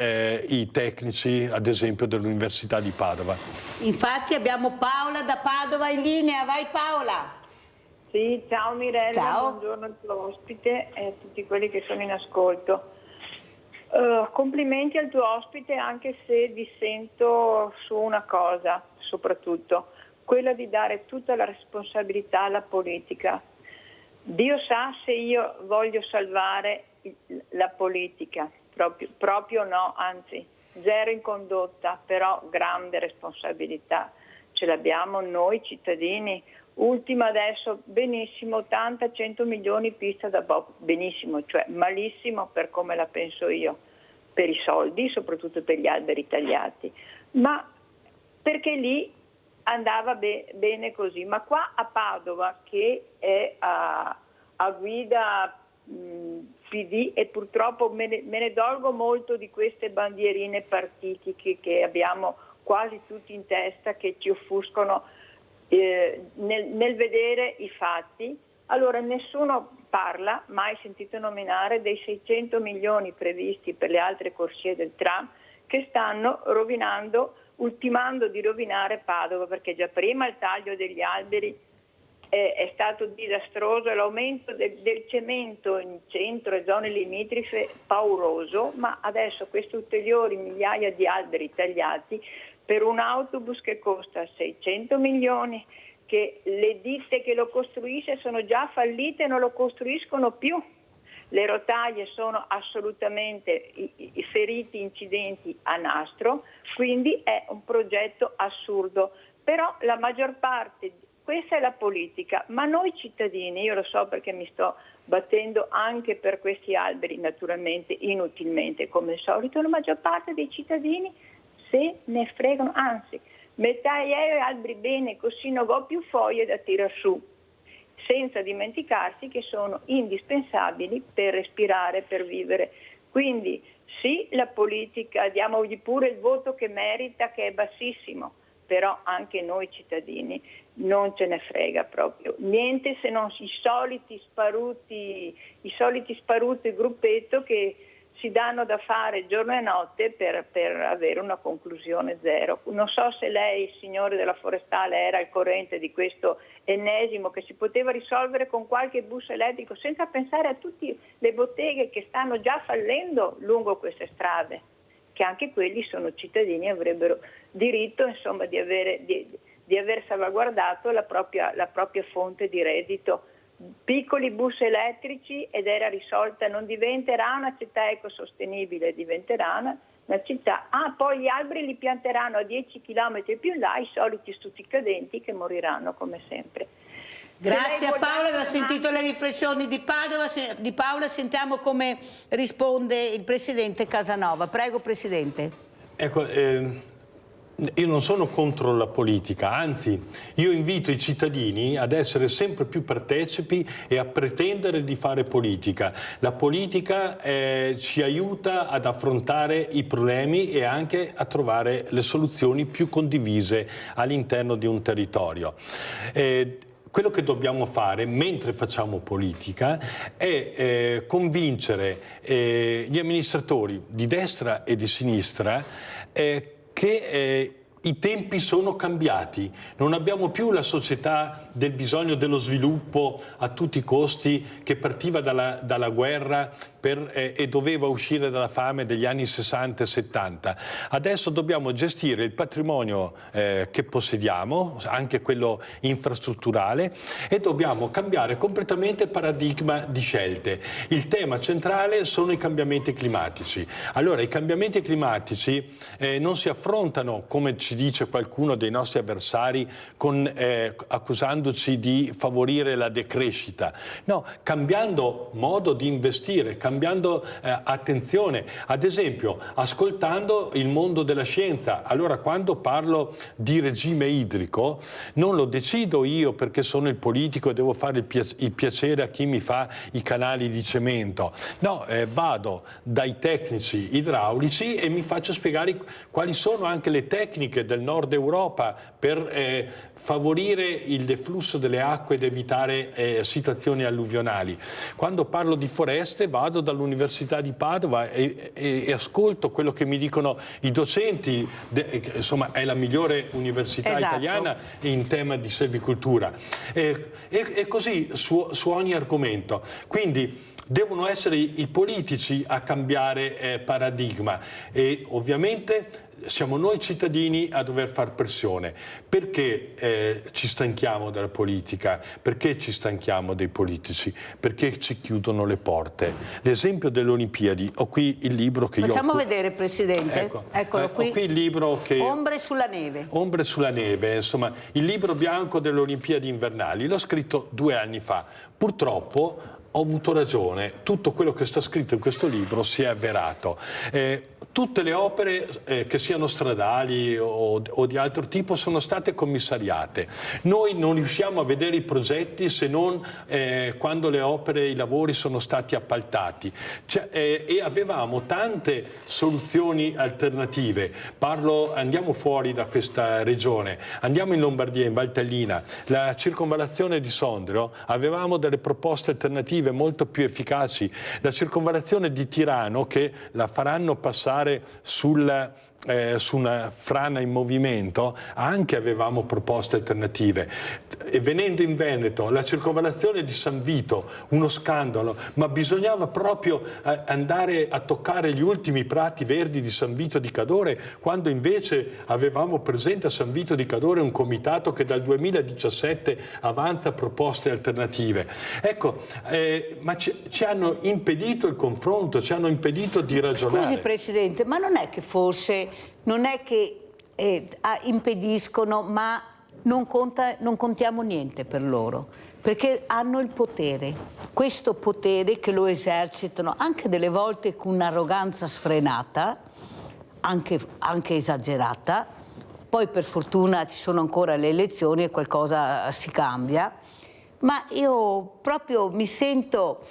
i tecnici, ad esempio, dell'Università di Padova. Infatti abbiamo Paola da Padova in linea, vai Paola! Sì, ciao Mirella, ciao. Buongiorno al tuo ospite e a tutti quelli che sono in ascolto. Complimenti al tuo ospite, anche se dissento su una cosa, soprattutto, quella di dare tutta la responsabilità alla politica. Dio sa se io voglio salvare la politica, proprio no, anzi zero in condotta, però grande responsabilità ce l'abbiamo noi cittadini. Ultima adesso, benissimo, 80-100 milioni pista da bob, benissimo, cioè malissimo per come la penso io, per i soldi, soprattutto per gli alberi tagliati, ma perché lì andava bene così. Ma qua a Padova, che è a guida PD, e purtroppo me ne dolgo molto di queste bandierine partitiche che abbiamo quasi tutti in testa, che ci offuscano nel vedere i fatti. Allora nessuno parla, mai sentito nominare, dei 600 milioni previsti per le altre corsie del tram che stanno ultimando di rovinare Padova, perché già prima il taglio degli alberi è stato disastroso e l'aumento del cemento in centro e zone limitrofe pauroso, ma adesso questi ulteriori migliaia di alberi tagliati per un autobus che costa 600 milioni, che le ditte che lo costruisce sono già fallite e non lo costruiscono più. Le rotaie sono assolutamente feriti, incidenti a nastro, quindi è un progetto assurdo. Però la maggior parte, questa è la politica, ma noi cittadini, io lo so perché mi sto battendo anche per questi alberi, naturalmente inutilmente come al solito, la maggior parte dei cittadini se ne fregano, anzi, metà alberi bene, così non ho più foglie da tirar su, senza dimenticarsi che sono indispensabili per respirare, per vivere. Quindi sì, la politica, diamogli pure il voto che merita, che è bassissimo, però anche noi cittadini non ce ne frega proprio niente, se non i soliti sparuti gruppetto che si danno da fare giorno e notte per avere una conclusione zero. Non so se lei, signore della Forestale, era al corrente di questo ennesimo che si poteva risolvere con qualche bus elettrico, senza pensare a tutte le botteghe che stanno già fallendo lungo queste strade, che anche quelli sono cittadini e avrebbero diritto, insomma, di aver salvaguardato la propria fonte di reddito. Piccoli bus elettrici ed era risolta, non diventerà una città ecosostenibile, diventerà una città. Poi gli alberi li pianteranno a 10 km più in là, i soliti stuzzicadenti che moriranno come sempre. Grazie a Paola, abbiamo sentito le riflessioni di Paola, sentiamo come risponde il Presidente Casanova. Prego Presidente. Ecco, io non sono contro la politica, anzi io invito i cittadini ad essere sempre più partecipi e a pretendere di fare politica. La politica ci aiuta ad affrontare i problemi e anche a trovare le soluzioni più condivise all'interno di un territorio. Quello che dobbiamo fare mentre facciamo politica è convincere gli amministratori di destra e di sinistra che i tempi sono cambiati, non abbiamo più la società del bisogno dello sviluppo a tutti i costi che partiva dalla guerra e doveva uscire dalla fame degli anni 60 e 70. Adesso dobbiamo gestire il patrimonio che possediamo, anche quello infrastrutturale, e dobbiamo cambiare completamente il paradigma di scelte. Il tema centrale sono i cambiamenti climatici. Allora, i cambiamenti climatici non si affrontano, come ci dice qualcuno dei nostri avversari, accusandoci di favorire la decrescita. No, cambiando modo di investire, cambiando attenzione, ad esempio ascoltando il mondo della scienza. Allora, quando parlo di regime idrico non lo decido io perché sono il politico e devo fare il piacere a chi mi fa i canali di cemento. No, vado dai tecnici idraulici e mi faccio spiegare quali sono anche le tecniche del nord Europa per favorire il deflusso delle acque ed evitare situazioni alluvionali. Quando parlo di foreste vado dall'Università di Padova e ascolto quello che mi dicono i docenti, insomma è la migliore università italiana in tema di selvicoltura. E così su ogni argomento. Quindi devono essere i politici a cambiare paradigma e ovviamente siamo noi cittadini a dover far pressione. Perché ci stanchiamo della politica? Perché ci stanchiamo dei politici? Perché ci chiudono le porte? L'esempio delle Olimpiadi, ho qui il libro che Facciamo vedere, Presidente. Ecco, Eccolo qui. Ho qui il libro che... Ombre sulla neve. Ombre sulla neve, insomma, il libro bianco delle Olimpiadi invernali. L'ho scritto 2 anni fa. Purtroppo ho avuto ragione, tutto quello che sta scritto in questo libro si è avverato. Tutte le opere, che siano stradali o di altro tipo, sono state commissariate. Noi non riusciamo a vedere i progetti se non quando le opere, i lavori sono stati appaltati. E avevamo tante soluzioni alternative. Andiamo fuori da questa regione, andiamo in Lombardia, in Valtellina, la circonvallazione di Sondrio, avevamo delle proposte alternative molto più efficaci. La circonvallazione di Tirano, che la faranno passare su una frana in movimento, anche avevamo proposte alternative. E venendo in Veneto, la circonvallazione di San Vito, uno scandalo, ma bisognava proprio andare a toccare gli ultimi prati verdi di San Vito di Cadore, quando invece avevamo presente a San Vito di Cadore un comitato che dal 2017 avanza proposte alternative. Ecco, ma ci hanno impedito il confronto, ci hanno impedito di ragionare. Scusi Presidente, ma non è che forse impediscono, ma non contiamo niente per loro, perché hanno il potere, questo potere che lo esercitano anche delle volte con un'arroganza sfrenata, anche esagerata. Poi per fortuna ci sono ancora le elezioni e qualcosa si cambia, ma io proprio mi sento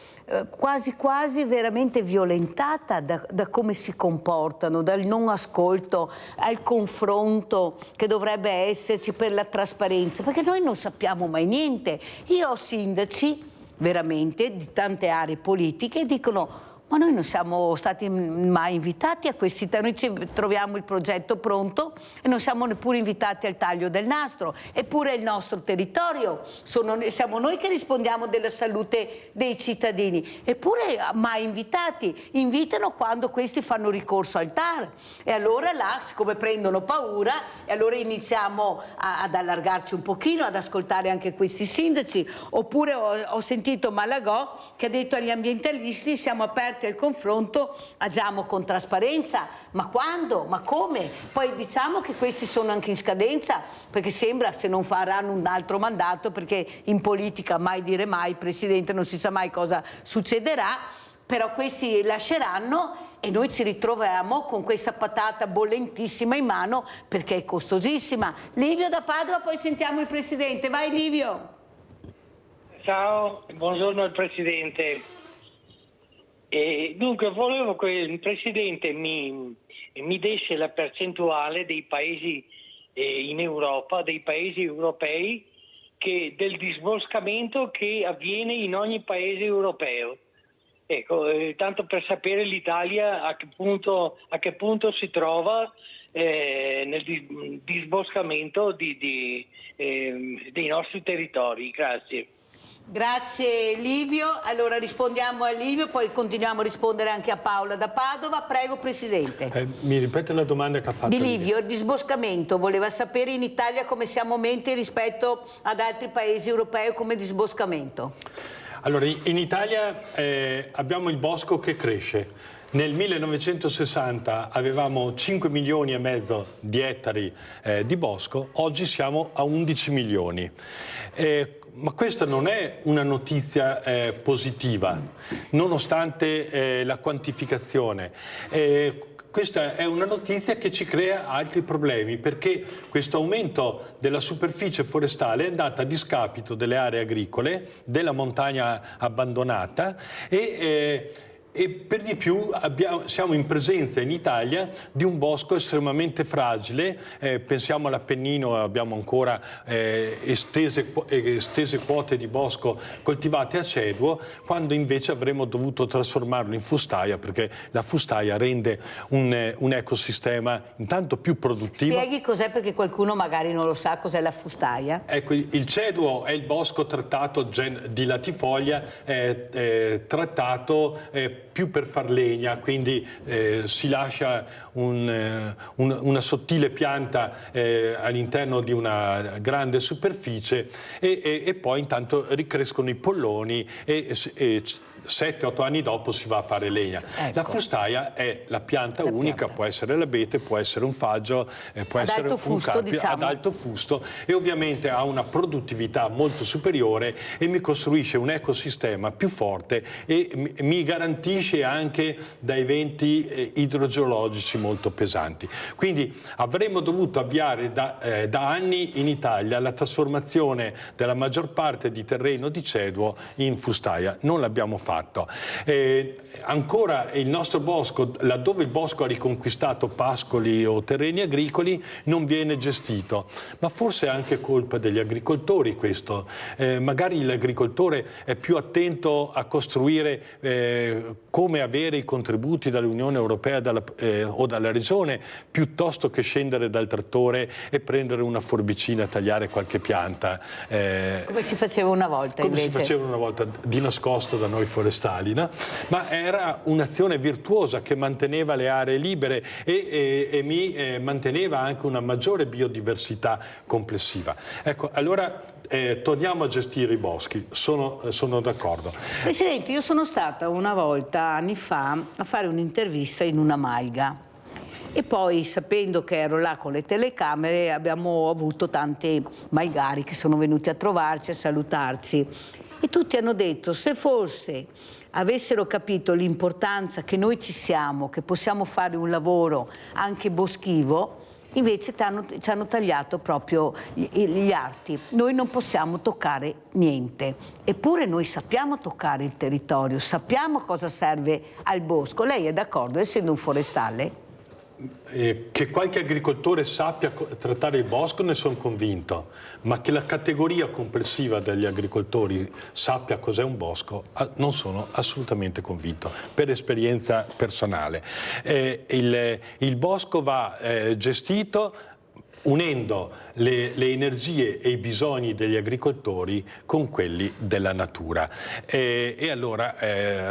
quasi quasi veramente violentata da come si comportano, dal non ascolto al confronto che dovrebbe esserci per la trasparenza, perché noi non sappiamo mai niente. Io ho sindaci veramente di tante aree politiche che dicono: ma noi non siamo stati mai invitati a questi noi ci troviamo il progetto pronto e non siamo neppure invitati al taglio del nastro, eppure è il nostro territorio, siamo noi che rispondiamo della salute dei cittadini, eppure mai invitati. Invitano quando questi fanno ricorso al TAR, e allora là, siccome prendono paura, e allora iniziamo ad allargarci un pochino, ad ascoltare anche questi sindaci. Oppure ho sentito Malagò che ha detto agli ambientalisti: siamo aperti al confronto, agiamo con trasparenza. Ma quando? Ma come? Poi diciamo che questi sono anche in scadenza, perché sembra, se non faranno un altro mandato, perché in politica mai dire mai, Presidente, non si sa mai cosa succederà, però questi lasceranno e noi ci ritroviamo con questa patata bollentissima in mano, perché è costosissima. Livio da Padova, poi sentiamo il Presidente. Vai Livio. Ciao, buongiorno al Presidente. Dunque volevo che il Presidente mi desse la percentuale dei paesi in Europa, dei paesi europei, del disboscamento che avviene in ogni paese europeo. Ecco, tanto per sapere l'Italia a che punto si trova nel disboscamento dei nostri territori. Grazie. Grazie Livio. Allora rispondiamo a Livio, poi continuiamo a rispondere anche a Paola da Padova. Prego Presidente. Mi ripete la domanda che ha fatto di Livio? Il disboscamento, voleva sapere in Italia come siamo menti rispetto ad altri paesi europei come disboscamento. Allora, in Italia abbiamo il bosco che cresce. Nel 1960 avevamo 5 milioni e mezzo di ettari di bosco, oggi siamo a 11 milioni. Ma questa non è una notizia positiva, nonostante la quantificazione. Questa è una notizia che ci crea altri problemi, perché questo aumento della superficie forestale è andata a discapito delle aree agricole, della montagna abbandonata e per di più siamo in presenza in Italia di un bosco estremamente fragile. Pensiamo all'Appennino, abbiamo ancora estese quote di bosco coltivate a ceduo, quando invece avremmo dovuto trasformarlo in fustaia, perché la fustaia rende un ecosistema intanto più produttivo. Spieghi cos'è, perché qualcuno magari non lo sa cos'è la fustaia. Ecco, il ceduo è il bosco trattato di latifoglia, trattato più per far legna, quindi si lascia una sottile pianta all'interno di una grande superficie e poi intanto ricrescono i polloni e 7-8 anni dopo si va a fare legna. Ecco. La fustaia è la pianta unica, può essere l'abete, può essere un faggio, può essere un carpio ad alto fusto, e ovviamente ha una produttività molto superiore e mi costruisce un ecosistema più forte e mi garantisce anche da eventi idrogeologici molto pesanti. Quindi avremmo dovuto avviare da anni in Italia la trasformazione della maggior parte di terreno di ceduo in fustaia. Non l'abbiamo fatto. Ancora il nostro bosco, laddove il bosco ha riconquistato pascoli o terreni agricoli, non viene gestito, ma forse è anche colpa degli agricoltori questo. Magari l'agricoltore è più attento a costruire come avere i contributi dall'Unione Europea o dalla Regione, piuttosto che scendere dal trattore e prendere una forbicina a tagliare qualche pianta. Come si faceva una volta invece. Come si faceva una volta di nascosto da noi forestali, no? Ma era un'azione virtuosa che manteneva le aree libere e mi manteneva anche una maggiore biodiversità complessiva. Ecco, allora torniamo a gestire i boschi, sono d'accordo. Presidente, io sono stata una volta, anni fa, a fare un'intervista in una malga. E poi, sapendo che ero là con le telecamere, abbiamo avuto tanti malgari che sono venuti a trovarci, a salutarci. E tutti hanno detto, se forse avessero capito l'importanza che noi ci siamo, che possiamo fare un lavoro anche boschivo, invece ci hanno tagliato proprio gli arti. Noi non possiamo toccare niente. Eppure noi sappiamo toccare il territorio, sappiamo cosa serve al bosco. Lei è d'accordo, essendo un forestale? Che qualche agricoltore sappia trattare il bosco ne sono convinto, ma che la categoria complessiva degli agricoltori sappia cos'è un bosco non sono assolutamente convinto, per esperienza personale. Il bosco va gestito unendo le energie e i bisogni degli agricoltori con quelli della natura. E allora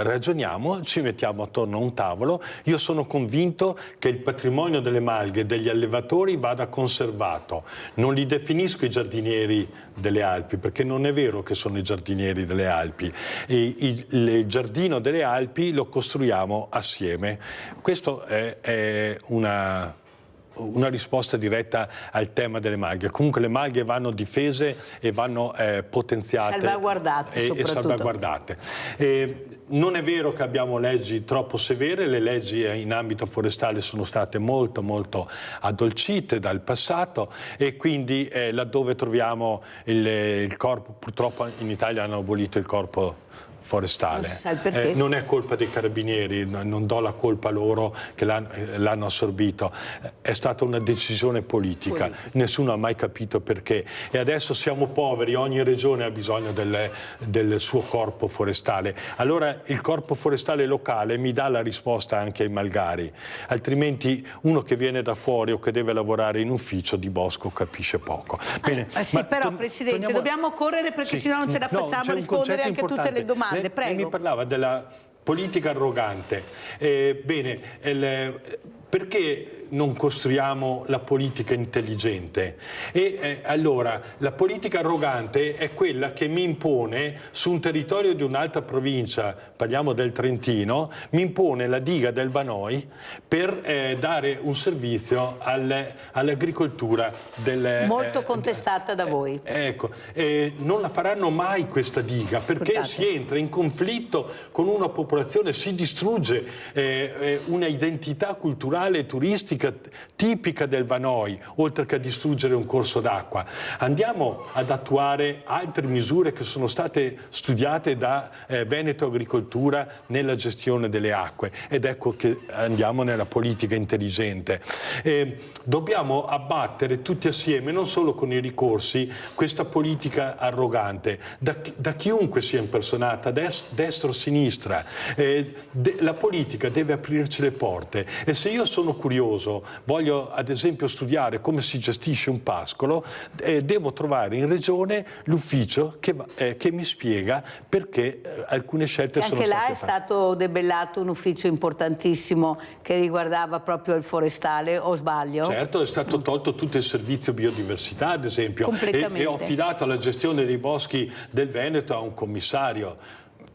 ragioniamo, ci mettiamo attorno a un tavolo. Io sono convinto che il patrimonio delle malghe e degli allevatori vada conservato. Non li definisco i giardinieri delle Alpi, perché non è vero che sono i giardinieri delle Alpi. Il giardino delle Alpi lo costruiamo assieme. Questo è una risposta diretta al tema delle malghe. Comunque le malghe vanno difese e vanno potenziate e salvaguardate. Non è vero che abbiamo leggi troppo severe, le leggi in ambito forestale sono state molto addolcite dal passato, e quindi laddove troviamo il corpo, purtroppo inItalia hanno abolito il corpo forestale. Non si sa il perché. Non è colpa dei carabinieri, non do la colpa loro che l'hanno assorbito, è stata una decisione politica. Nessuno ha mai capito perché, e adesso siamo poveri, ogni regione ha bisogno del suo corpo forestale. Allora il corpo forestale locale mi dà la risposta anche ai malgari, altrimenti uno che viene da fuori o che deve lavorare in ufficio di bosco capisce poco. Bene, sì, però Presidente, dobbiamo correre perché sennò non ce la facciamo a rispondere anche a tutte le domande. Lei mi parlava della politica arrogante. Perché non costruiamo la politica intelligente? Allora, la politica arrogante è quella che mi impone su un territorio di un'altra provincia, parliamo del Trentino, mi impone la diga del Vanoi per dare un servizio all'agricoltura molto contestata da voi. Ecco, non la faranno mai questa diga, perché si entra in conflitto con una popolazione, si distrugge una identità culturale e turistica tipica del Vanoi, oltre che a distruggere un corso d'acqua. Andiamo ad attuare altre misure che sono state studiate da Veneto Agricoltura nella gestione delle acque, ed ecco che andiamo nella politica intelligente. Dobbiamo abbattere tutti assieme, non solo con i ricorsi, questa politica arrogante, da chiunque sia impersonata, destra o sinistra. La politica deve aprirci le porte, e se io sono curioso curioso, voglio ad esempio studiare come si gestisce un pascolo, devo trovare in regione l'ufficio che mi spiega perché alcune scelte sono state fatte. Anche là è stato debellato un ufficio importantissimo che riguardava proprio il forestale, o sbaglio? Certo, è stato tolto tutto il servizio biodiversità, ad esempio, e ho affidato la gestione dei boschi del Veneto a un commissario,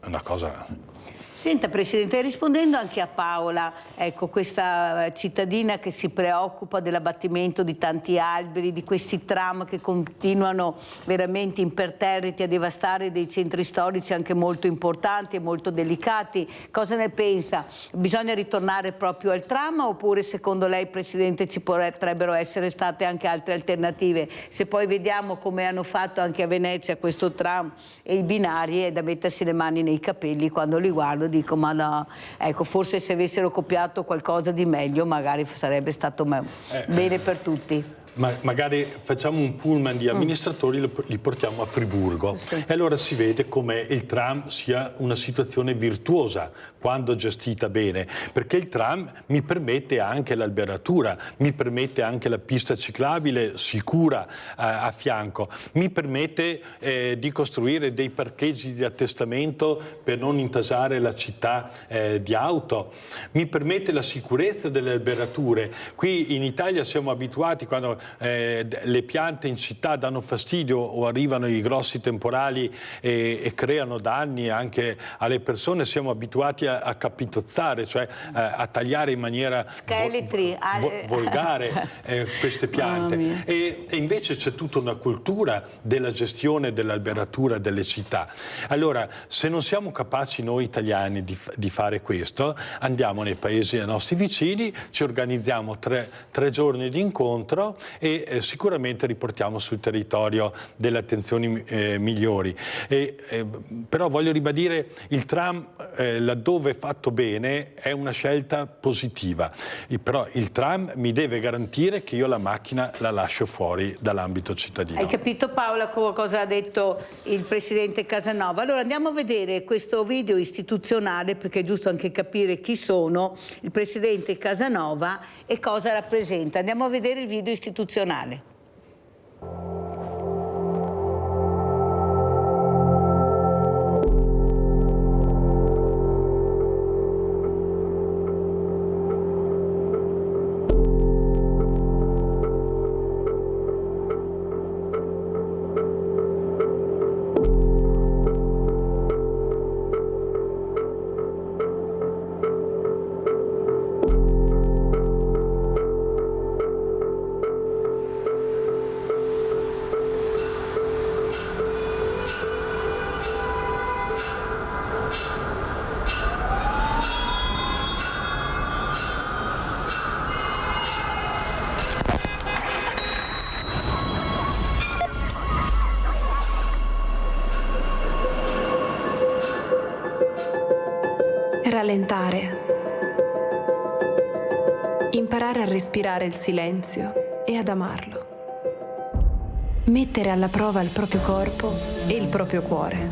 una cosa... Senta Presidente, rispondendo anche a Paola, ecco, questa cittadina che si preoccupa dell'abbattimento di tanti alberi, di questi tram che continuano veramente imperterriti a devastare dei centri storici anche molto importanti e molto delicati, cosa ne pensa? Bisogna ritornare proprio al tram oppure secondo lei Presidente ci potrebbero essere state anche altre alternative? Se poi vediamo come hanno fatto anche a Venezia questo tram e i binari, è da mettersi le mani nei capelli quando li guardo. Dico, ma no, ecco, forse se avessero copiato qualcosa di meglio magari sarebbe stato bene per tutti. Magari facciamo un pullman di amministratori, li portiamo a Friburgo, sì. E allora si vede come il tram sia una situazione virtuosa quando gestita bene, perché il tram mi permette anche l'alberatura, mi permette anche la pista ciclabile sicura a fianco, mi permette di costruire dei parcheggi di attestamento per non intasare la città di auto, mi permette la sicurezza delle alberature. Qui in Italia siamo abituati, quando le piante in città danno fastidio o arrivano i grossi temporali e creano danni anche alle persone, siamo abituati a capitozzare, cioè a tagliare in maniera volgare queste piante. E invece c'è tutta una cultura della gestione dell'alberatura delle città. Allora, se non siamo capaci noi italiani di fare questo, andiamo nei paesi dei nostri vicini, ci organizziamo tre giorni di incontro e sicuramente riportiamo sul territorio delle attenzioni migliori. Però voglio ribadire, il tram laddove fatto bene è una scelta positiva, però il tram mi deve garantire che io la macchina la lascio fuori dall'ambito cittadino. Hai capito Paola cosa ha detto il Presidente Casanova? Allora andiamo a vedere questo video istituzionale, perché è giusto anche capire chi sono il Presidente Casanova e cosa rappresenta. Andiamo a vedere il video istituzionale. Rallentare. Imparare a respirare il silenzio e ad amarlo. Mettere alla prova il proprio corpo e il proprio cuore.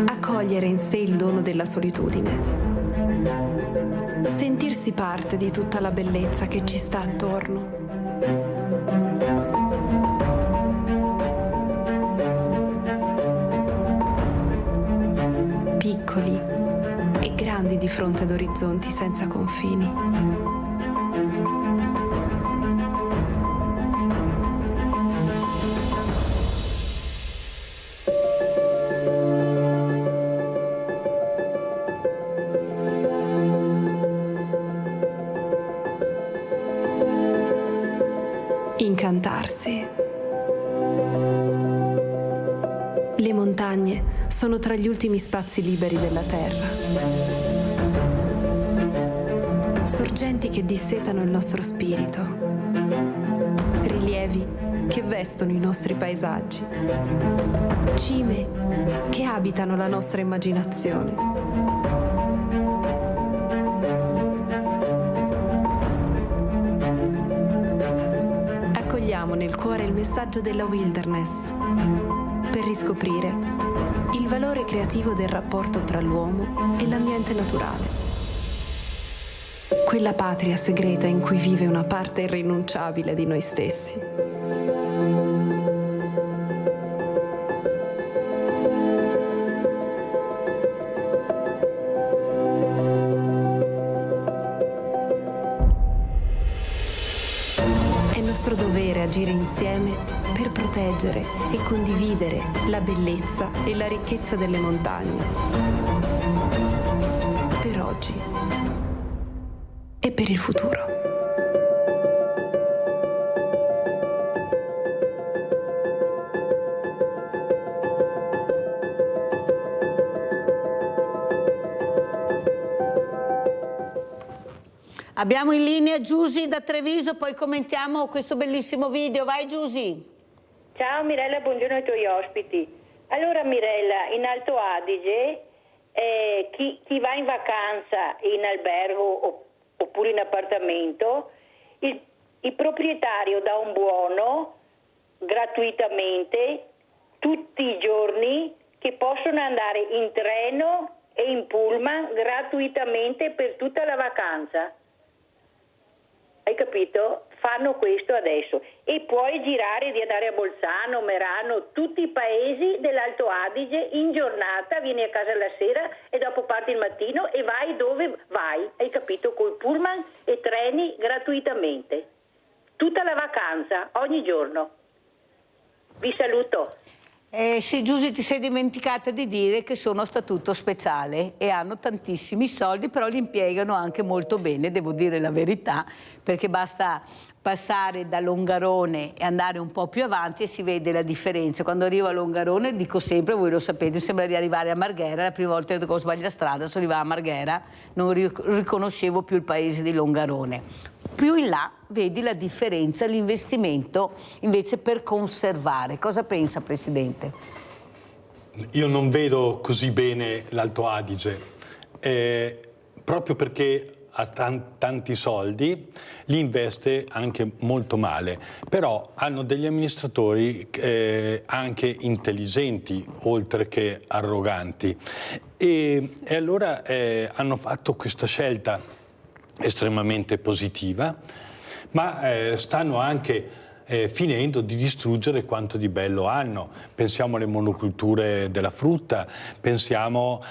Accogliere in sé il dono della solitudine. Sentirsi parte di tutta la bellezza che ci sta attorno. Piccoli e grandi di fronte ad orizzonti senza confini. Incantarsi. Le montagne sono tra gli ultimi spazi liberi della terra. Sorgenti che dissetano il nostro spirito. Rilievi che vestono i nostri paesaggi. Cime che abitano la nostra immaginazione. Accogliamo nel cuore il messaggio della wilderness per riscoprire il valore creativo del rapporto tra l'uomo e l'ambiente naturale. quella patria segreta in cui vive una parte irrinunciabile di noi stessi. È nostro dovere agire insieme per proteggere e condividere la bellezza e la ricchezza delle montagne. Per oggi e per il futuro. Abbiamo in linea Giusy da Treviso, poi commentiamo questo bellissimo video. Vai Giusy. Ciao Mirella, buongiorno ai tuoi ospiti. Allora Mirella, in Alto Adige chi va in vacanza in albergo oppure in appartamento, il proprietario dà un buono gratuitamente tutti i giorni che possono andare in treno e in pullman gratuitamente per tutta la vacanza. Hai capito? Fanno questo adesso e puoi girare di andare a Bolzano, Merano, tutti i paesi dell'Alto Adige in giornata, vieni a casa la sera e dopo parti il mattino e vai dove vai, hai capito? Col pullman e treni gratuitamente. Tutta la vacanza, ogni giorno. Vi saluto. Sì, Giusy, ti sei dimenticata di dire che sono a statuto speciale e hanno tantissimi soldi, però li impiegano anche molto bene, devo dire la verità, perché basta passare da Longarone e andare un po' più avanti e si vede la differenza. Quando arrivo a Longarone, dico sempre, voi lo sapete, mi sembra di arrivare a Marghera. La prima volta che ho sbagliato strada, sono arrivata a Marghera, non riconoscevo più il paese di Longarone. Più in là vedi la differenza, l'investimento invece per conservare. Cosa pensa, Presidente? Io non vedo così bene l'Alto Adige, proprio perché ha tanti soldi, li investe anche molto male, però hanno degli amministratori anche intelligenti, oltre che arroganti. E allora hanno fatto questa scelta estremamente positiva, ma stanno anche finendo di distruggere quanto di bello hanno. Pensiamo alle monoculture della frutta, pensiamo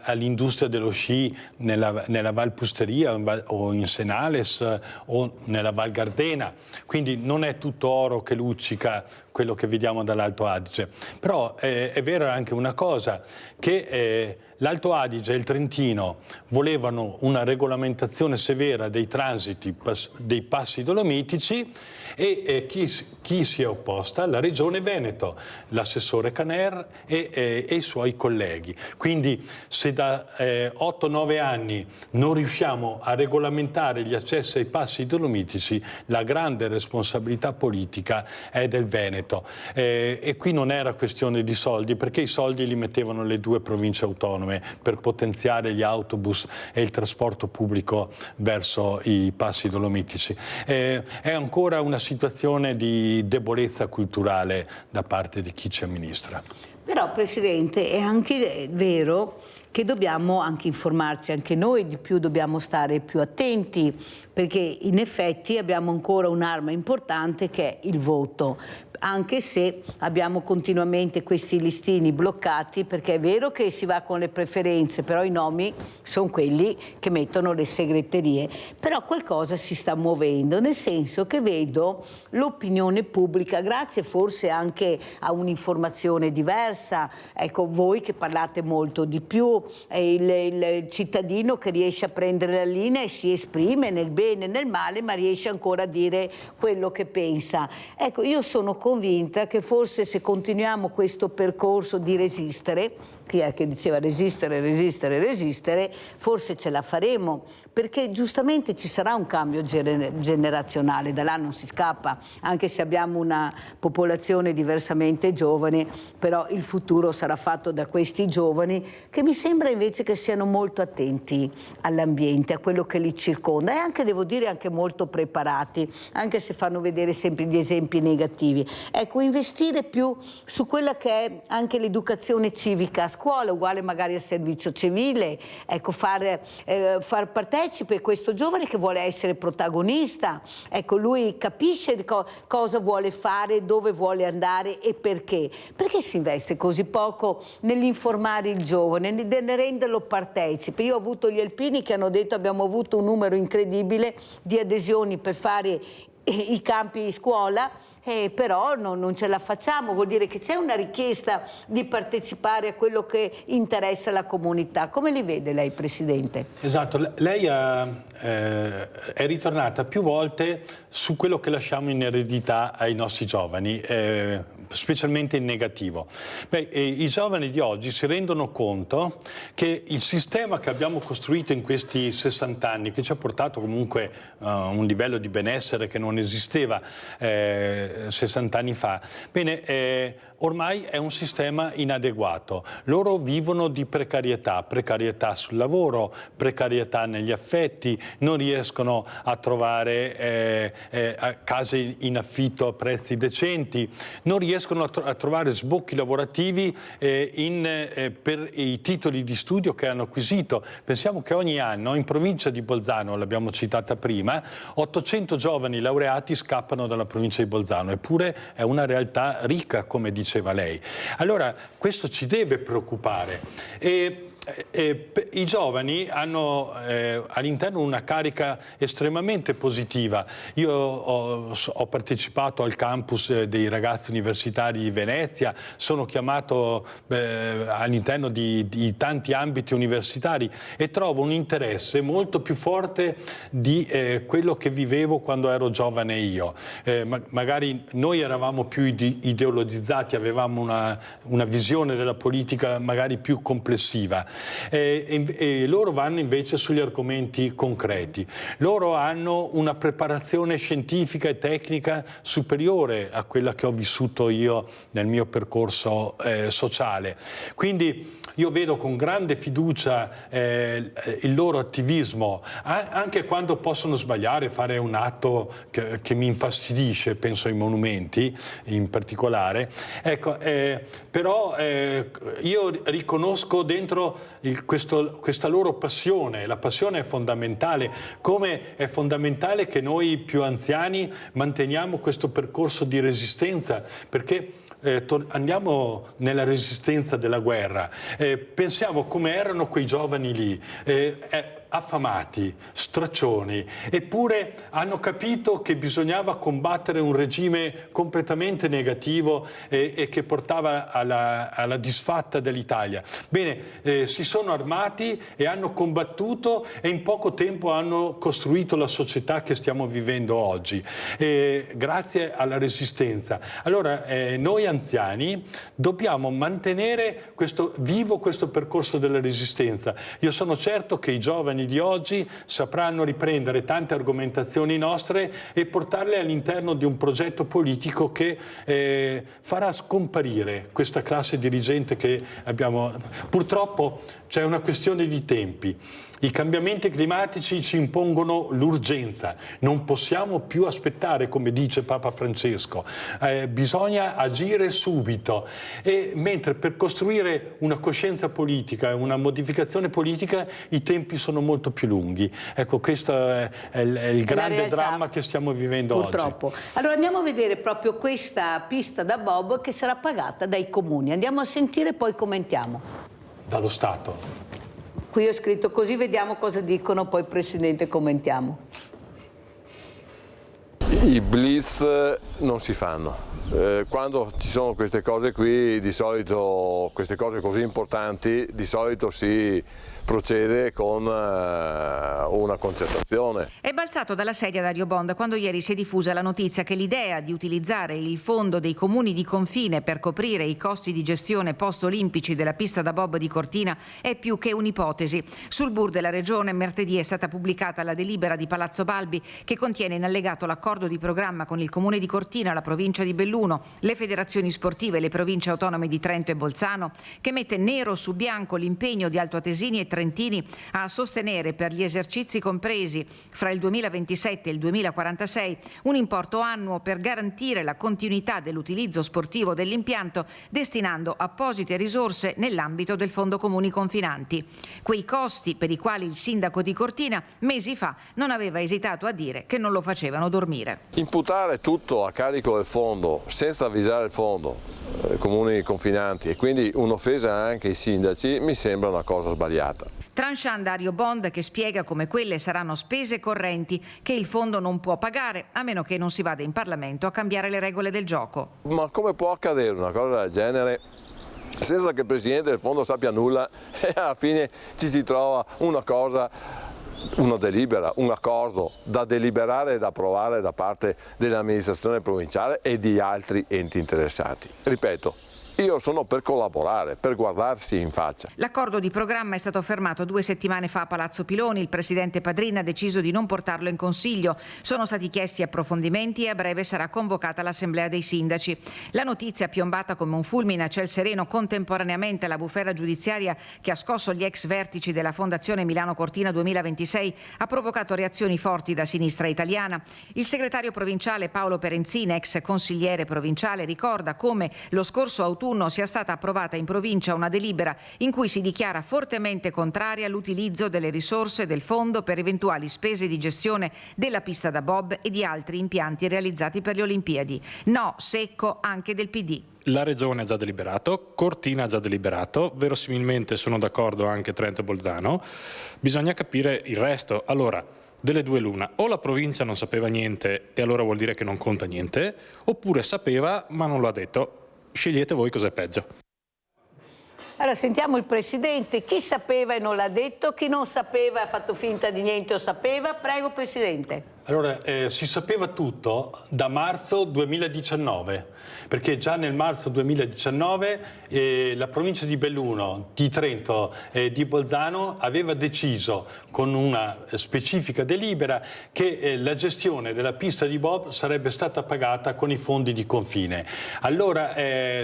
all'industria dello sci nella Val Pusteria o in Senales o nella Val Gardena. Quindi non è tutto oro che luccica quello che vediamo dall'Alto Adige. Però è vera anche una cosa, che l'Alto Adige e il Trentino volevano una regolamentazione severa dei transiti, dei passi dolomitici, e chi si è opposta? La Regione Veneto, l'assessore Caner e i suoi colleghi. Quindi se da 8-9 anni non riusciamo a regolamentare gli accessi ai passi dolomitici, la grande responsabilità politica è del Veneto. E qui non era questione di soldi, perché i soldi li mettevano le due province autonome per potenziare gli autobus e il trasporto pubblico verso i passi dolomitici. È ancora una situazione di debolezza culturale da parte di chi ci amministra. Però, Presidente, è anche vero che dobbiamo anche informarci, anche noi di più dobbiamo stare più attenti, perché in effetti abbiamo ancora un'arma importante che è il voto, anche se abbiamo continuamente questi listini bloccati, perché è vero che si va con le preferenze, però i nomi sono quelli che mettono le segreterie. Però qualcosa si sta muovendo, nel senso che vedo l'opinione pubblica, grazie forse anche a un'informazione diversa, ecco, voi che parlate molto di più, il cittadino che riesce a prendere la linea e si esprime nel bene e nel male, ma riesce ancora a dire quello che pensa. Ecco, io sono convinta che forse se continuiamo questo percorso di resistere, chi è che diceva resistere, resistere, resistere, forse ce la faremo, perché giustamente ci sarà un cambio generazionale, da là non si scappa, anche se abbiamo una popolazione diversamente giovane, però il futuro sarà fatto da questi giovani che mi sembra invece che siano molto attenti all'ambiente, a quello che li circonda e anche, devo dire, anche molto preparati, anche se fanno vedere sempre gli esempi negativi. Ecco, investire più su quella che è anche l'educazione civica a scuola, uguale magari al servizio civile, ecco, far partecipe questo giovane che vuole essere protagonista, ecco, lui capisce cosa vuole fare, dove vuole andare e perché. Perché si investe così poco nell'informare il giovane, nel renderlo partecipe? Io ho avuto gli alpini che hanno detto abbiamo avuto un numero incredibile di adesioni per fare i campi scuola, però non ce la facciamo, vuol dire che c'è una richiesta di partecipare a quello che interessa la comunità. Come li vede lei, Presidente? Esatto, lei è ritornata più volte su quello che lasciamo in eredità ai nostri giovani, specialmente in negativo. I giovani di oggi si rendono conto che il sistema che abbiamo costruito in questi 60 anni, che ci ha portato comunque a un livello di benessere che non esisteva 60 anni fa, ormai è un sistema inadeguato. Loro vivono di precarietà sul lavoro, precarietà negli affetti, non riescono a trovare case in affitto a prezzi decenti, non riescono a trovare sbocchi lavorativi per i titoli di studio che hanno acquisito. Pensiamo che ogni anno in provincia di Bolzano, l'abbiamo citata prima, 800 giovani laureati scappano dalla provincia di Bolzano, eppure è una realtà ricca, come diceva lei. Allora questo ci deve preoccupare. I giovani hanno all'interno una carica estremamente positiva. Io ho partecipato al campus dei ragazzi universitari di Venezia, sono chiamato all'interno di tanti ambiti universitari e trovo un interesse molto più forte di quello che vivevo quando ero giovane io. Magari noi eravamo più ideologizzati, avevamo una visione della politica magari più complessiva. E loro vanno invece sugli argomenti concreti. Loro hanno una preparazione scientifica e tecnica superiore a quella che ho vissuto io nel mio percorso sociale. Quindi io vedo con grande fiducia il loro attivismo, anche quando possono sbagliare, fare un atto che mi infastidisce, penso ai monumenti in particolare. Ecco, però io riconosco dentro questa loro passione. La passione è fondamentale, come è fondamentale che noi più anziani manteniamo questo percorso di resistenza, perché andiamo nella resistenza della guerra, pensiamo come erano quei giovani lì, affamati, straccioni, eppure hanno capito che bisognava combattere un regime completamente negativo e che portava alla disfatta dell'Italia. Bene, si sono armati e hanno combattuto e in poco tempo hanno costruito la società che stiamo vivendo oggi, grazie alla resistenza. Allora noi anziani dobbiamo mantenere vivo questo percorso della resistenza. Io sono certo che i giovani di oggi sapranno riprendere tante argomentazioni nostre e portarle all'interno di un progetto politico che farà scomparire questa classe dirigente che abbiamo. Purtroppo c'è una questione di tempi. I cambiamenti climatici ci impongono l'urgenza, non possiamo più aspettare, come dice Papa Francesco, bisogna agire subito. Mentre per costruire una coscienza politica, una modificazione politica, i tempi sono molto più lunghi. Ecco, questo è il grande dramma che stiamo vivendo purtroppo. Oggi. Allora andiamo a vedere proprio questa pista da bob che sarà pagata dai comuni. Andiamo a sentire e poi commentiamo. Dallo Stato. Qui ho scritto così, vediamo cosa dicono, poi Presidente commentiamo. I blitz non si fanno. Quando ci sono queste cose qui, di solito, queste cose così importanti, di solito si procede con una concertazione. È balzato dalla sedia Dario Bonda quando ieri si è diffusa la notizia che l'idea di utilizzare il fondo dei comuni di confine per coprire i costi di gestione post-olimpici della pista da bob di Cortina è più che un'ipotesi. Sul BUR della Regione martedì è stata pubblicata la delibera di Palazzo Balbi che contiene in allegato l'accordo di programma con il comune di Cortina, la provincia di Belluno, Belluno, le federazioni sportive e le province autonome di Trento e Bolzano, che mette nero su bianco l'impegno di altoatesini e trentini a sostenere per gli esercizi compresi fra il 2027 e il 2046 un importo annuo per garantire la continuità dell'utilizzo sportivo dell'impianto, destinando apposite risorse nell'ambito del Fondo Comuni Confinanti. Quei costi per i quali il sindaco di Cortina mesi fa non aveva esitato a dire che non lo facevano dormire. Imputare tutto a carico del fondo senza avvisare il fondo, comuni confinanti, e quindi un'offesa anche ai sindaci mi sembra una cosa sbagliata. Tranchant Dario Bond, che spiega come quelle saranno spese correnti che il fondo non può pagare a meno che non si vada in Parlamento a cambiare le regole del gioco. Ma come può accadere una cosa del genere senza che il Presidente del fondo sappia nulla e alla fine ci si trova una cosa, una delibera, un accordo da deliberare e da approvare da parte dell'amministrazione provinciale e di altri enti interessati? Ripeto, io sono per collaborare, per guardarsi in faccia. L'accordo di programma è stato fermato 2 settimane fa a Palazzo Piloni. Il presidente Padrin ha deciso di non portarlo in Consiglio. Sono stati chiesti approfondimenti e a breve sarà convocata l'Assemblea dei Sindaci. La notizia, piombata come un fulmine a ciel sereno contemporaneamente alla bufera giudiziaria che ha scosso gli ex vertici della Fondazione Milano Cortina 2026, ha provocato reazioni forti da sinistra italiana. Il segretario provinciale Paolo Perenzin, ex consigliere provinciale, ricorda come lo scorso autunno sia stata approvata in provincia una delibera in cui si dichiara fortemente contraria all'utilizzo delle risorse del fondo per eventuali spese di gestione della pista da bob e di altri impianti realizzati per le Olimpiadi. No secco anche del PD. La Regione ha già deliberato, Cortina ha già deliberato, verosimilmente sono d'accordo anche Trento e Bolzano. Bisogna capire il resto. Allora, delle due l'una, o la provincia non sapeva niente e allora vuol dire che non conta niente, oppure sapeva ma non lo ha detto. Scegliete voi cos'è peggio. Allora sentiamo il Presidente, chi sapeva e non l'ha detto, chi non sapeva e ha fatto finta di niente o sapeva. Prego Presidente. Allora, si sapeva tutto da marzo 2019, perché già nel marzo 2019 la provincia di Belluno, di Trento e di Bolzano aveva deciso con una specifica delibera che la gestione della pista di bob sarebbe stata pagata con i fondi di confine. Allora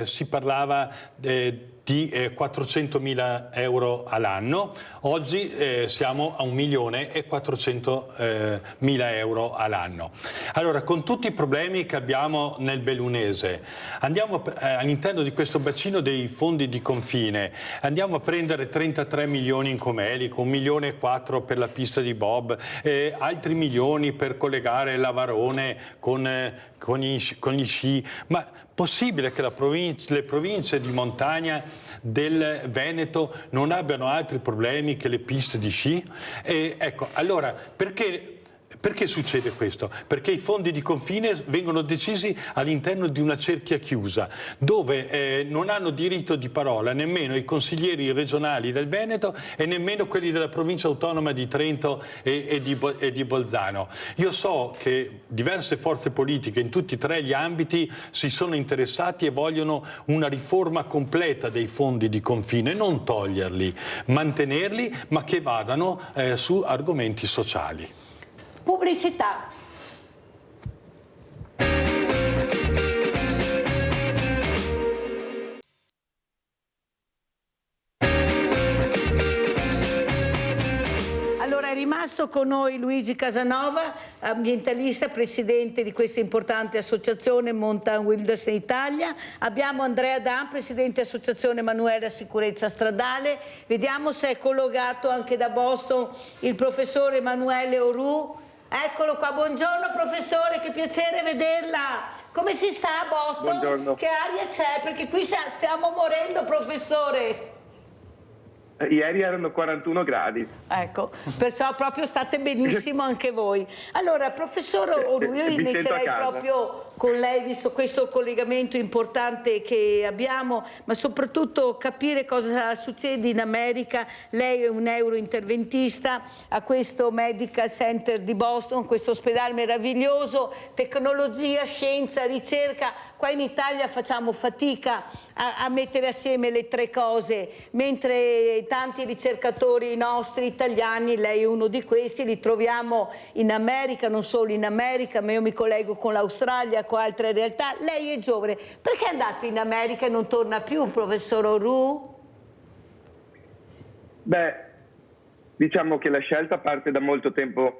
si parlava di 400.000 euro all'anno, oggi siamo a 1.400.000 euro all'anno. Allora, con tutti i problemi che abbiamo nel bellunese, andiamo all'interno di questo bacino dei fondi di confine, andiamo a prendere 33 milioni in Comelico, 1,4 milioni per la pista di bob, altri milioni per collegare la Varone con gli sci, ma possibile che le province di montagna del Veneto non abbiano altri problemi che le piste di sci? Ecco, allora, perché succede questo? Perché i fondi di confine vengono decisi all'interno di una cerchia chiusa, dove non hanno diritto di parola nemmeno i consiglieri regionali del Veneto e nemmeno quelli della provincia autonoma di Trento e di Bolzano. Io so che diverse forze politiche in tutti e tre gli ambiti si sono interessati e vogliono una riforma completa dei fondi di confine, non toglierli, mantenerli, ma che vadano su argomenti sociali. Pubblicità. Allora è rimasto con noi Luigi Casanova, ambientalista, presidente di questa importante associazione Mountain Wilderness in Italia. Abbiamo Andrea Dan, presidente associazione Emanuele Sicurezza Stradale. Vediamo se è collegato anche da Boston il professore Emanuele Oru. Eccolo qua, buongiorno professore, che piacere vederla. Come si sta a Boston? Buongiorno. Che aria c'è? Perché qui stiamo morendo, professore. Ieri erano 41 gradi. Ecco, perciò proprio state benissimo anche voi. Allora, professor Oru, io inizierei proprio con lei, visto questo collegamento importante che abbiamo, ma soprattutto capire cosa succede in America. Lei è un neurointerventista a questo Medical Center di Boston, questo ospedale meraviglioso, tecnologia, scienza, ricerca, Qua in Italia facciamo fatica a mettere assieme le tre cose, mentre tanti ricercatori nostri italiani, lei è uno di questi, li troviamo in America, non solo in America, ma io mi collego con l'Australia, con altre realtà. Lei è giovane, perché è andato in America e non torna più, professor Auroux? Beh, diciamo che la scelta parte da molto tempo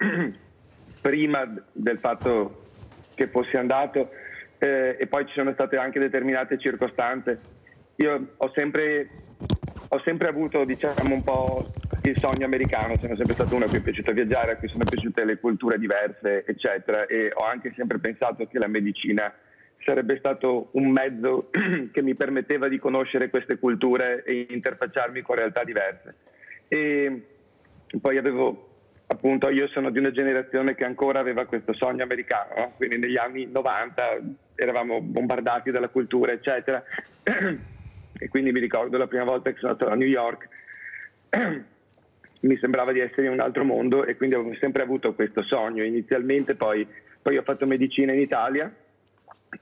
prima del fatto che fossi andato, e poi ci sono state anche determinate circostanze. Io ho sempre avuto, diciamo, un po' il sogno americano, sono sempre stato uno a cui è piaciuto viaggiare, a cui sono piaciute le culture diverse, eccetera, e ho anche sempre pensato che la medicina sarebbe stato un mezzo che mi permetteva di conoscere queste culture e interfacciarmi con realtà diverse. E poi appunto, io sono di una generazione che ancora aveva questo sogno americano, no? Quindi negli anni 90 eravamo bombardati dalla cultura, eccetera, e quindi mi ricordo la prima volta che sono andato a New York, mi sembrava di essere in un altro mondo, e quindi avevo sempre avuto questo sogno inizialmente. Poi ho fatto medicina in Italia,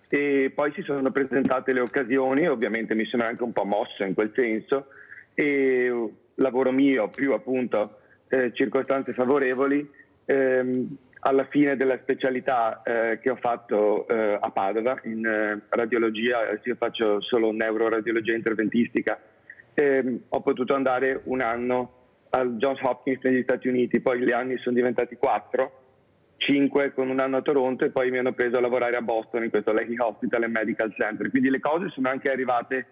e poi si sono presentate le occasioni, ovviamente mi sono anche un po' mosso in quel senso, e lavoro mio più appunto circostanze favorevoli, alla fine della specialità che ho fatto a Padova in radiologia, io faccio solo neuroradiologia interventistica, ho potuto andare un anno al Johns Hopkins negli Stati Uniti, poi gli anni sono diventati 5 con un anno a Toronto, e poi mi hanno preso a lavorare a Boston in questo Leahy Hospital and Medical Center, quindi le cose sono anche arrivate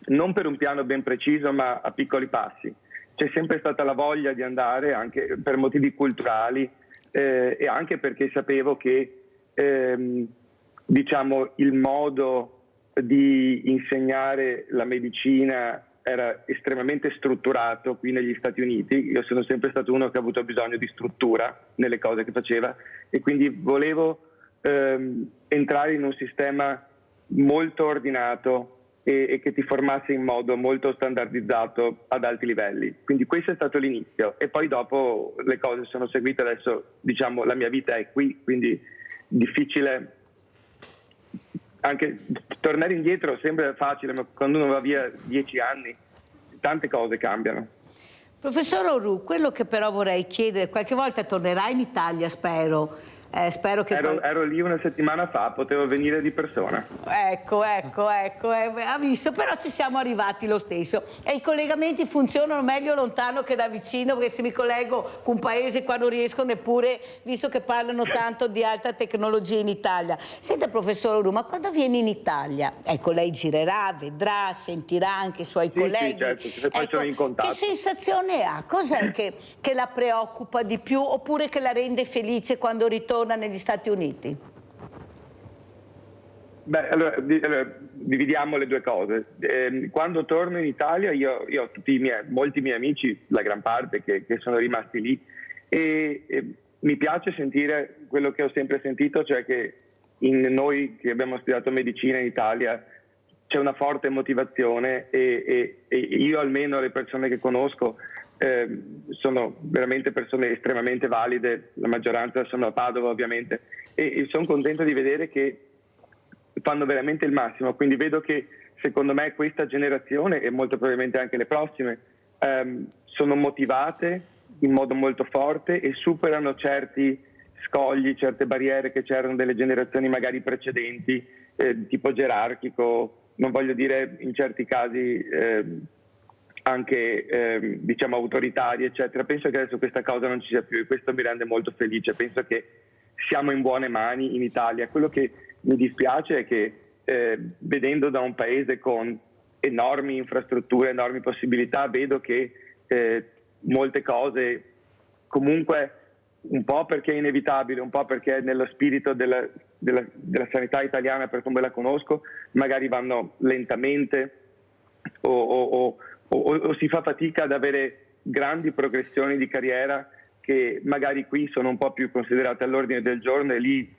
non per un piano ben preciso, ma a piccoli passi. C'è sempre stata la voglia di andare, anche per motivi culturali, e anche perché sapevo che diciamo, il modo di insegnare la medicina era estremamente strutturato qui negli Stati Uniti. Io sono sempre stato uno che ha avuto bisogno di struttura nelle cose che faceva, e quindi volevo entrare in un sistema molto ordinato e che ti formasse in modo molto standardizzato ad alti livelli. Quindi questo è stato l'inizio, e poi dopo le cose sono seguite. Adesso, diciamo, la mia vita è qui, quindi difficile anche tornare indietro. Sembra facile, ma quando uno va via 10 anni tante cose cambiano. Professor Auroux, quello che però vorrei chiedere, qualche volta tornerà in Italia, spero. Spero che ero lì una settimana fa, potevo venire di persona. Ecco, ha visto, però ci siamo arrivati lo stesso, e i collegamenti funzionano meglio lontano che da vicino, perché se mi collego con un paese qua non riesco neppure, visto che parlano tanto di alta tecnologia in Italia. Senta, professor Auroux, ma quando viene in Italia, ecco, lei girerà, vedrà, sentirà anche i suoi colleghi. Sì, certo, poi sono in contatto. Che sensazione ha? Cos'è che la preoccupa di più, oppure che la rende felice quando ritorna negli Stati Uniti? Beh, allora, dividiamo le due cose. Quando torno in Italia io ho molti miei amici, la gran parte, che sono rimasti lì, e mi piace sentire quello che ho sempre sentito, cioè che in noi che abbiamo studiato medicina in Italia c'è una forte motivazione, e io, almeno le persone che conosco, sono veramente persone estremamente valide, la maggioranza sono a Padova ovviamente, e sono contento di vedere che fanno veramente il massimo. Quindi vedo che, secondo me, questa generazione, e molto probabilmente anche le prossime, sono motivate in modo molto forte e superano certi scogli, certe barriere che c'erano delle generazioni magari precedenti, tipo gerarchico, non voglio dire in certi casi anche diciamo autoritarie, eccetera. Penso che adesso questa cosa non ci sia più, e questo mi rende molto felice. Penso che siamo in buone mani in Italia. Quello che mi dispiace è che vedendo da un paese con enormi infrastrutture, enormi possibilità, vedo che molte cose, comunque, un po' perché è inevitabile, un po' perché è nello spirito della sanità italiana per come la conosco, magari vanno lentamente o si fa fatica ad avere grandi progressioni di carriera che magari qui sono un po' più considerate all'ordine del giorno, e lì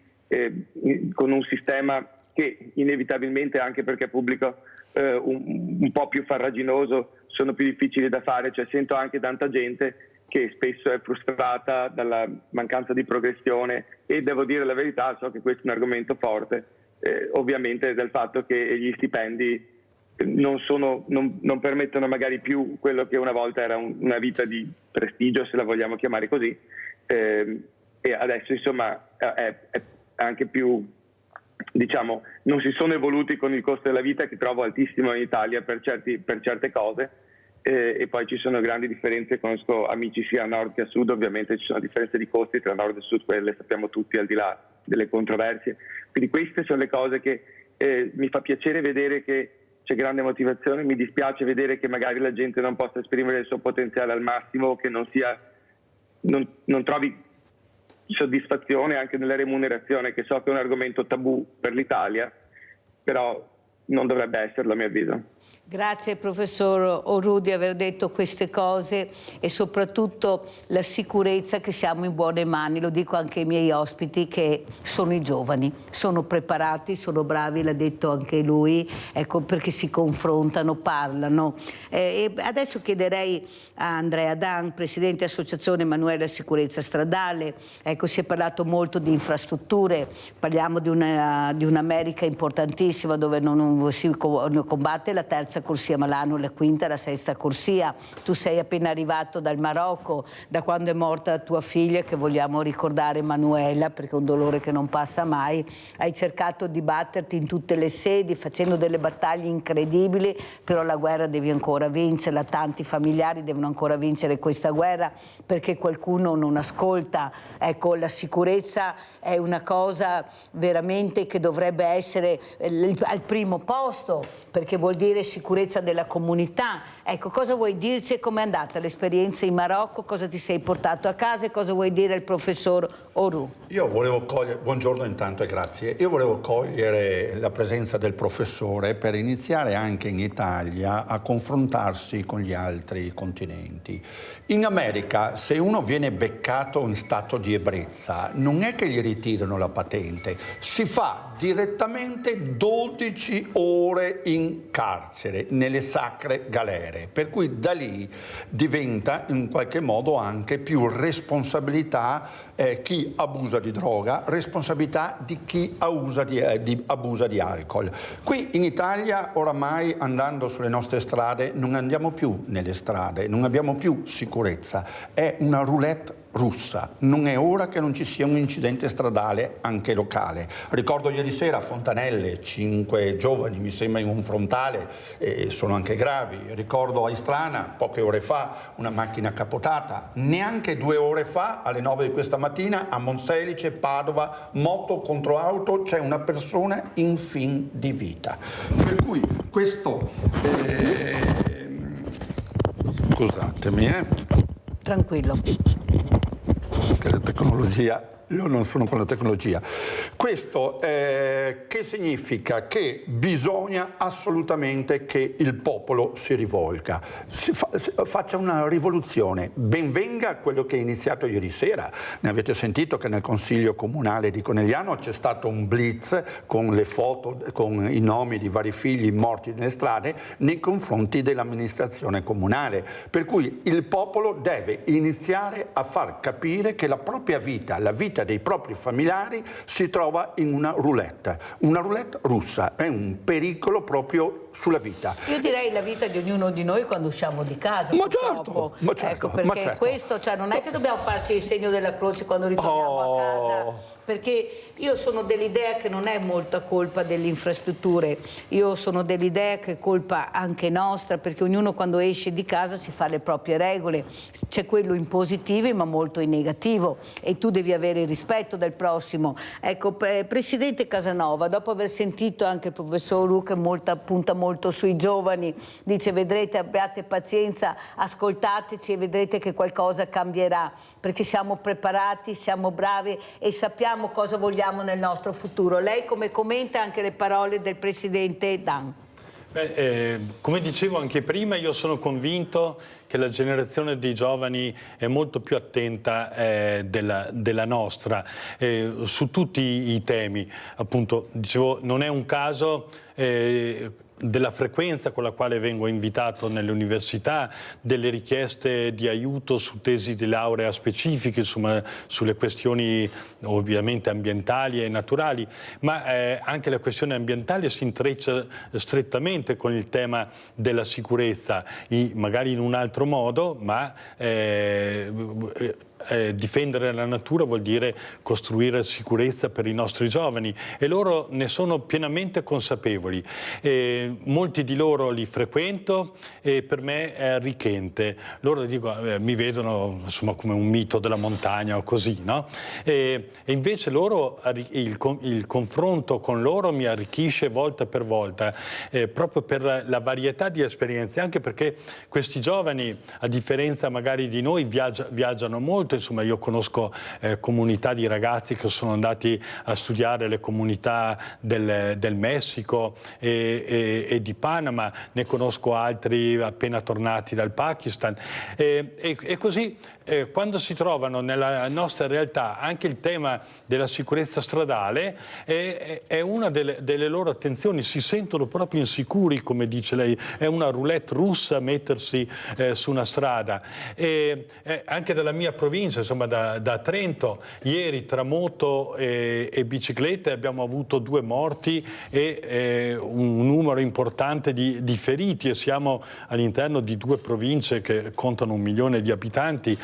con un sistema che inevitabilmente, anche perché è pubblico, un po' più farraginoso, sono più difficili da fare. Cioè, sento anche tanta gente che spesso è frustrata dalla mancanza di progressione, e devo dire la verità, so che questo è un argomento forte, ovviamente del fatto che gli stipendi non permettono magari più quello che una volta era una vita di prestigio, se la vogliamo chiamare così, e adesso insomma è anche più, diciamo, non si sono evoluti con il costo della vita, che trovo altissimo in Italia per certe cose, e poi ci sono grandi differenze. Conosco amici sia a nord che a sud, ovviamente ci sono differenze di costi tra nord e sud, quelle sappiamo tutti, al di là delle controversie. Quindi queste sono le cose che mi fa piacere vedere che c'è grande motivazione. Mi dispiace vedere che magari la gente non possa esprimere il suo potenziale al massimo, che non trovi soddisfazione anche nella remunerazione, che so che è un argomento tabù per l'Italia, però non dovrebbe esserlo a mio avviso. Grazie professor Orù di aver detto queste cose, e soprattutto la sicurezza che siamo in buone mani. Lo dico anche ai miei ospiti, che sono i giovani, sono preparati, sono bravi, l'ha detto anche lui, ecco, perché si confrontano, parlano. E adesso chiederei a Andrea Dan, presidente Associazione Emanuele Sicurezza Stradale. Ecco, si è parlato molto di infrastrutture, parliamo di un'America importantissima, dove non si combatte la terza corsia Malano, la quinta e la sesta corsia. Tu sei appena arrivato dal Marocco, da quando è morta tua figlia, che vogliamo ricordare, Manuela, perché è un dolore che non passa mai. Hai cercato di batterti in tutte le sedi, facendo delle battaglie incredibili, però la guerra devi ancora vincerla, tanti familiari devono ancora vincere questa guerra, perché qualcuno non ascolta. Ecco, la sicurezza è una cosa veramente che dovrebbe essere al primo posto, perché vuol dire sicurezza della comunità. Ecco, cosa vuoi dirci e com'è andata l'esperienza in Marocco? Cosa ti sei portato a casa e cosa vuoi dire al professor Orù? Io volevo cogliere, buongiorno intanto e grazie, io volevo cogliere la presenza del professore per iniziare anche in Italia a confrontarsi con gli altri continenti. In America, se uno viene beccato in stato di ebbrezza, non è che gli ritirano la patente, si fa direttamente 12 ore in carcere, nelle sacre galere, per cui da lì diventa in qualche modo anche più responsabilità chi abusa di droga, responsabilità di chi abusa di alcol. Qui in Italia oramai, andando sulle nostre strade, non andiamo più nelle strade, non abbiamo più sicurezza, è una roulette russa. Non è ora che non ci sia un incidente stradale anche locale. Ricordo ieri sera a Fontanelle 5 giovani, mi sembra, in un frontale, sono anche gravi. Ricordo a Istrana poche ore fa una macchina capotata. Neanche 2 ore fa, alle 9 di questa mattina, a Monselice, Padova, moto contro auto, c'è una persona in fin di vita. Per cui questo scusatemi, tranquillo, che la tecnologia, io non sono con la tecnologia. Questo che significa che bisogna assolutamente che il popolo si rivolga, faccia una rivoluzione. Ben venga quello che è iniziato ieri sera. Ne avete sentito che nel Consiglio Comunale di Conegliano c'è stato un blitz con le foto, con i nomi di vari figli morti nelle strade nei confronti dell'amministrazione comunale. Per cui il popolo deve iniziare a far capire che la propria vita, la vita dei propri familiari, si trova in una roulette russa, è un pericolo proprio sulla vita. Io direi la vita di ognuno di noi quando usciamo di casa. Ma certo, ecco, perché questo, cioè, non è che dobbiamo farci il segno della croce quando ritorniamo a casa, perché io sono dell'idea che non è molta colpa delle infrastrutture, io sono dell'idea che è colpa anche nostra, perché ognuno quando esce di casa si fa le proprie regole, c'è quello in positivo ma molto in negativo, e tu devi avere il rispetto del prossimo. Ecco, Presidente Casanova, dopo aver sentito anche il professor Orù, che punta molto sui giovani, dice: vedrete, abbiate pazienza, ascoltateci e vedrete che qualcosa cambierà, perché siamo preparati, siamo bravi e sappiamo cosa vogliamo nel nostro futuro. Lei come commenta anche le parole del Presidente Dan? Come dicevo anche prima, io sono convinto che la generazione di giovani è molto più attenta della nostra su tutti i temi. Appunto, dicevo, non è un caso della frequenza con la quale vengo invitato nelle università, delle richieste di aiuto su tesi di laurea specifiche, insomma, sulle questioni ovviamente ambientali e naturali, ma anche la questione ambientale si intreccia strettamente con il tema della sicurezza, magari in un altro modo, ma difendere la natura vuol dire costruire sicurezza per i nostri giovani e loro ne sono pienamente consapevoli. Molti di loro li frequento e per me è arricchente. Loro dico, mi vedono insomma come un mito della montagna o così, no? E invece loro, il confronto con loro mi arricchisce volta per volta, proprio per la varietà di esperienze, anche perché questi giovani, a differenza magari di noi, viaggiano molto. Insomma, io conosco comunità di ragazzi che sono andati a studiare le comunità del Messico e di Panama, ne conosco altri appena tornati dal Pakistan e così quando si trovano nella nostra realtà anche il tema della sicurezza stradale è una delle loro attenzioni, si sentono proprio insicuri, come dice lei, è una roulette russa mettersi su una strada. Anche dalla mia provincia, insomma da Trento, ieri tra moto e biciclette abbiamo avuto 2 morti e un numero importante di feriti, e siamo all'interno di 2 province che contano 1 milione di abitanti.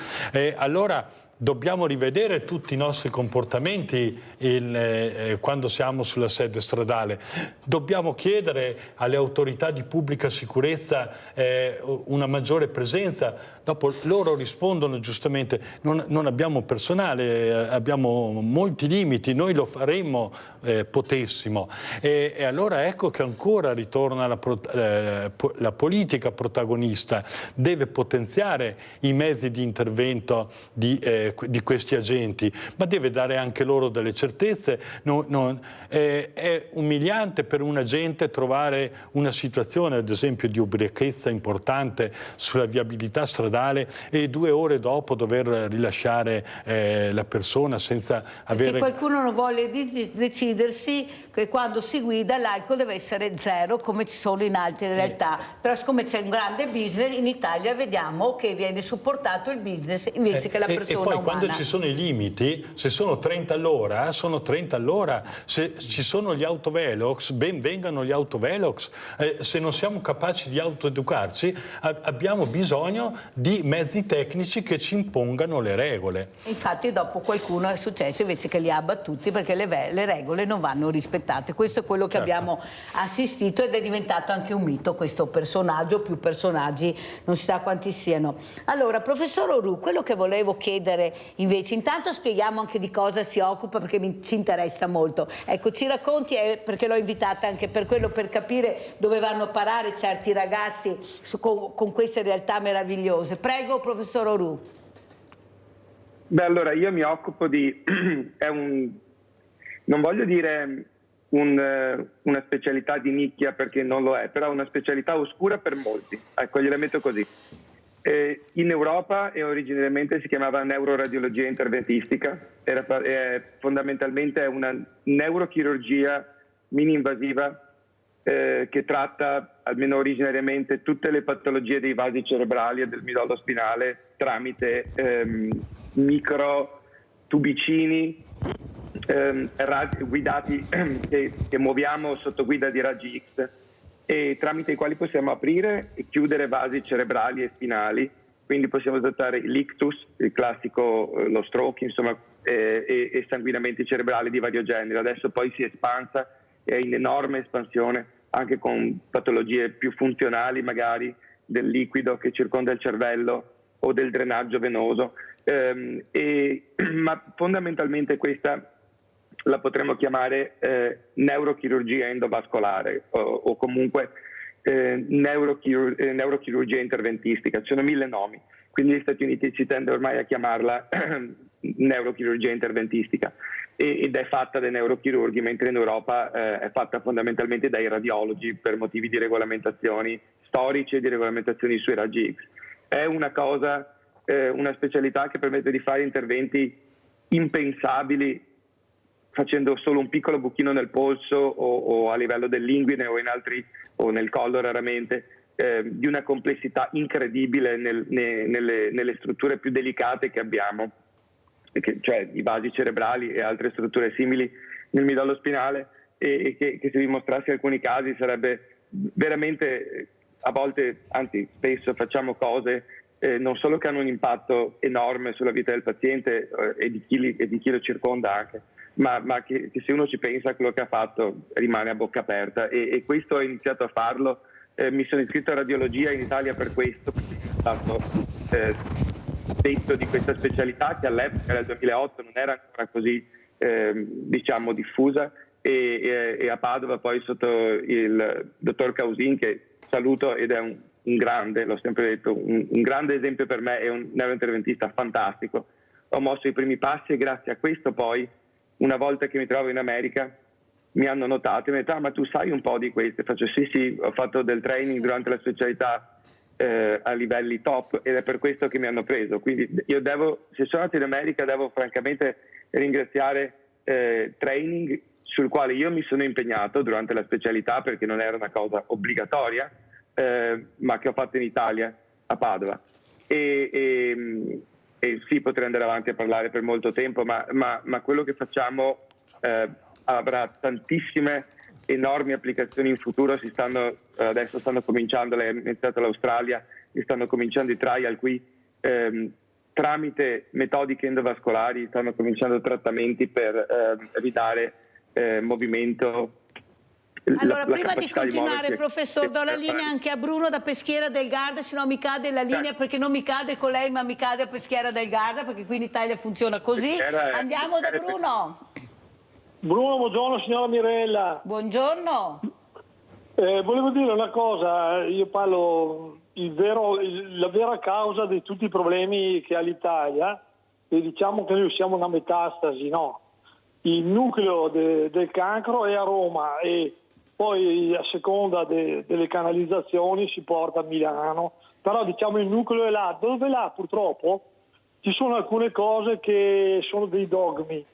Allora dobbiamo rivedere tutti i nostri comportamenti quando siamo sulla sede stradale. Dobbiamo chiedere alle autorità di pubblica sicurezza una maggiore presenza. Dopo loro rispondono giustamente, non abbiamo personale, abbiamo molti limiti, noi lo faremmo potessimo. E allora ecco che ancora ritorna la politica protagonista, deve potenziare i mezzi di intervento di questi agenti, ma deve dare anche loro delle certezze. È umiliante per un agente trovare una situazione, ad esempio, di ubriachezza importante sulla viabilità stradale e 2 ore dopo dover rilasciare la persona senza avere... Perché qualcuno non vuole decidersi che quando si guida l'alcol deve essere 0, come ci sono in altre realtà. Però siccome c'è un grande business, in Italia vediamo che viene supportato il business invece che la persona umana. E poi umana. quando ci sono i limiti, se sono 30 all'ora, sono 30 all'ora. Se ci sono gli autovelox, ben vengano gli autovelox. Se non siamo capaci di autoeducarci, abbiamo bisogno di mezzi tecnici che ci impongano le regole. Infatti dopo qualcuno è successo invece che li ha abbattuti perché le regole non vanno rispettate. Questo è quello che abbiamo assistito ed è diventato anche un mito questo personaggio, più personaggi, non si sa quanti siano. Allora, professor Orù, quello che volevo chiedere invece, intanto spieghiamo anche di cosa si occupa perché ci interessa molto. Ecco, ci racconti, perché l'ho invitata anche per quello, per capire dove vanno a parare certi ragazzi con queste realtà meravigliose. Prego, professor Orù. Beh, allora io mi occupo di, non voglio dire una specialità di nicchia perché non lo è, però una specialità oscura per molti, ecco, gliela metto così. In Europa originariamente si chiamava neuroradiologia interventistica, fondamentalmente è una neurochirurgia mini-invasiva che tratta, almeno originariamente, tutte le patologie dei vasi cerebrali e del midollo spinale tramite micro tubicini guidati che muoviamo sotto guida di raggi X e tramite i quali possiamo aprire e chiudere vasi cerebrali e spinali, quindi possiamo trattare l'ictus, il classico, lo stroke, insomma, e sanguinamenti cerebrali di vario genere. Adesso poi si è espansa, è in enorme espansione, anche con patologie più funzionali magari del liquido che circonda il cervello o del drenaggio venoso, ma fondamentalmente questa la potremmo chiamare neurochirurgia endovascolare o comunque neurochirurgia interventistica. Ci sono 1000 nomi, quindi negli Stati Uniti si tende ormai a chiamarla neurochirurgia interventistica ed è fatta dai neurochirurghi, mentre in Europa è fatta fondamentalmente dai radiologi per motivi di regolamentazioni storici e di regolamentazioni sui raggi X. È una cosa, una specialità che permette di fare interventi impensabili facendo solo un piccolo buchino nel polso o a livello dell'inguine o nel collo raramente, di una complessità incredibile nelle strutture più delicate che abbiamo, cioè i vasi cerebrali e altre strutture simili nel midollo spinale, e che se dimostrasse in alcuni casi sarebbe veramente, a volte, anzi spesso facciamo cose non solo che hanno un impatto enorme sulla vita del paziente e di chi lo circonda anche, ma che se uno ci pensa a quello che ha fatto rimane a bocca aperta, e questo ho iniziato a farlo. Mi sono iscritto a radiologia in Italia per questo, perché è stato detto di questa specialità che all'epoca, nel 2008, non era ancora così diciamo diffusa, e a Padova poi sotto il dottor Causin, che saluto ed è un grande, l'ho sempre detto, un grande esempio per me, è un neurointerventista fantastico. Ho mosso i primi passi e grazie a questo poi, una volta che mi trovo in America, mi hanno notato e mi hanno detto: ma tu sai un po' di questo? E faccio sì, ho fatto del training durante la specialità a livelli top, ed è per questo che mi hanno preso. Quindi io se sono andato in America, devo francamente ringraziare training sul quale io mi sono impegnato durante la specialità, perché non era una cosa obbligatoria, ma che ho fatto in Italia, a Padova. E sì, potrei andare avanti a parlare per molto tempo, ma quello che facciamo avrà tantissime enormi applicazioni in futuro. Adesso stanno cominciando, lei ha iniziato l'Australia, e stanno cominciando i trial qui, tramite metodiche endovascolari stanno cominciando trattamenti per ridare movimento. Allora, prima di continuare, professor, do la linea anche a Bruno da Peschiera del Garda, se no mi cade la linea, perché non mi cade con lei, ma mi cade a Peschiera del Garda, perché qui in Italia funziona così. Andiamo da Bruno. Bruno, buongiorno signora Mirella. Buongiorno. Volevo dire una cosa, io parlo la vera causa di tutti i problemi che ha l'Italia, e diciamo che noi siamo una metastasi, no? Il nucleo del cancro è a Roma, e poi a seconda delle canalizzazioni si porta a Milano, però diciamo il nucleo è là, dove là purtroppo ci sono alcune cose che sono dei dogmi.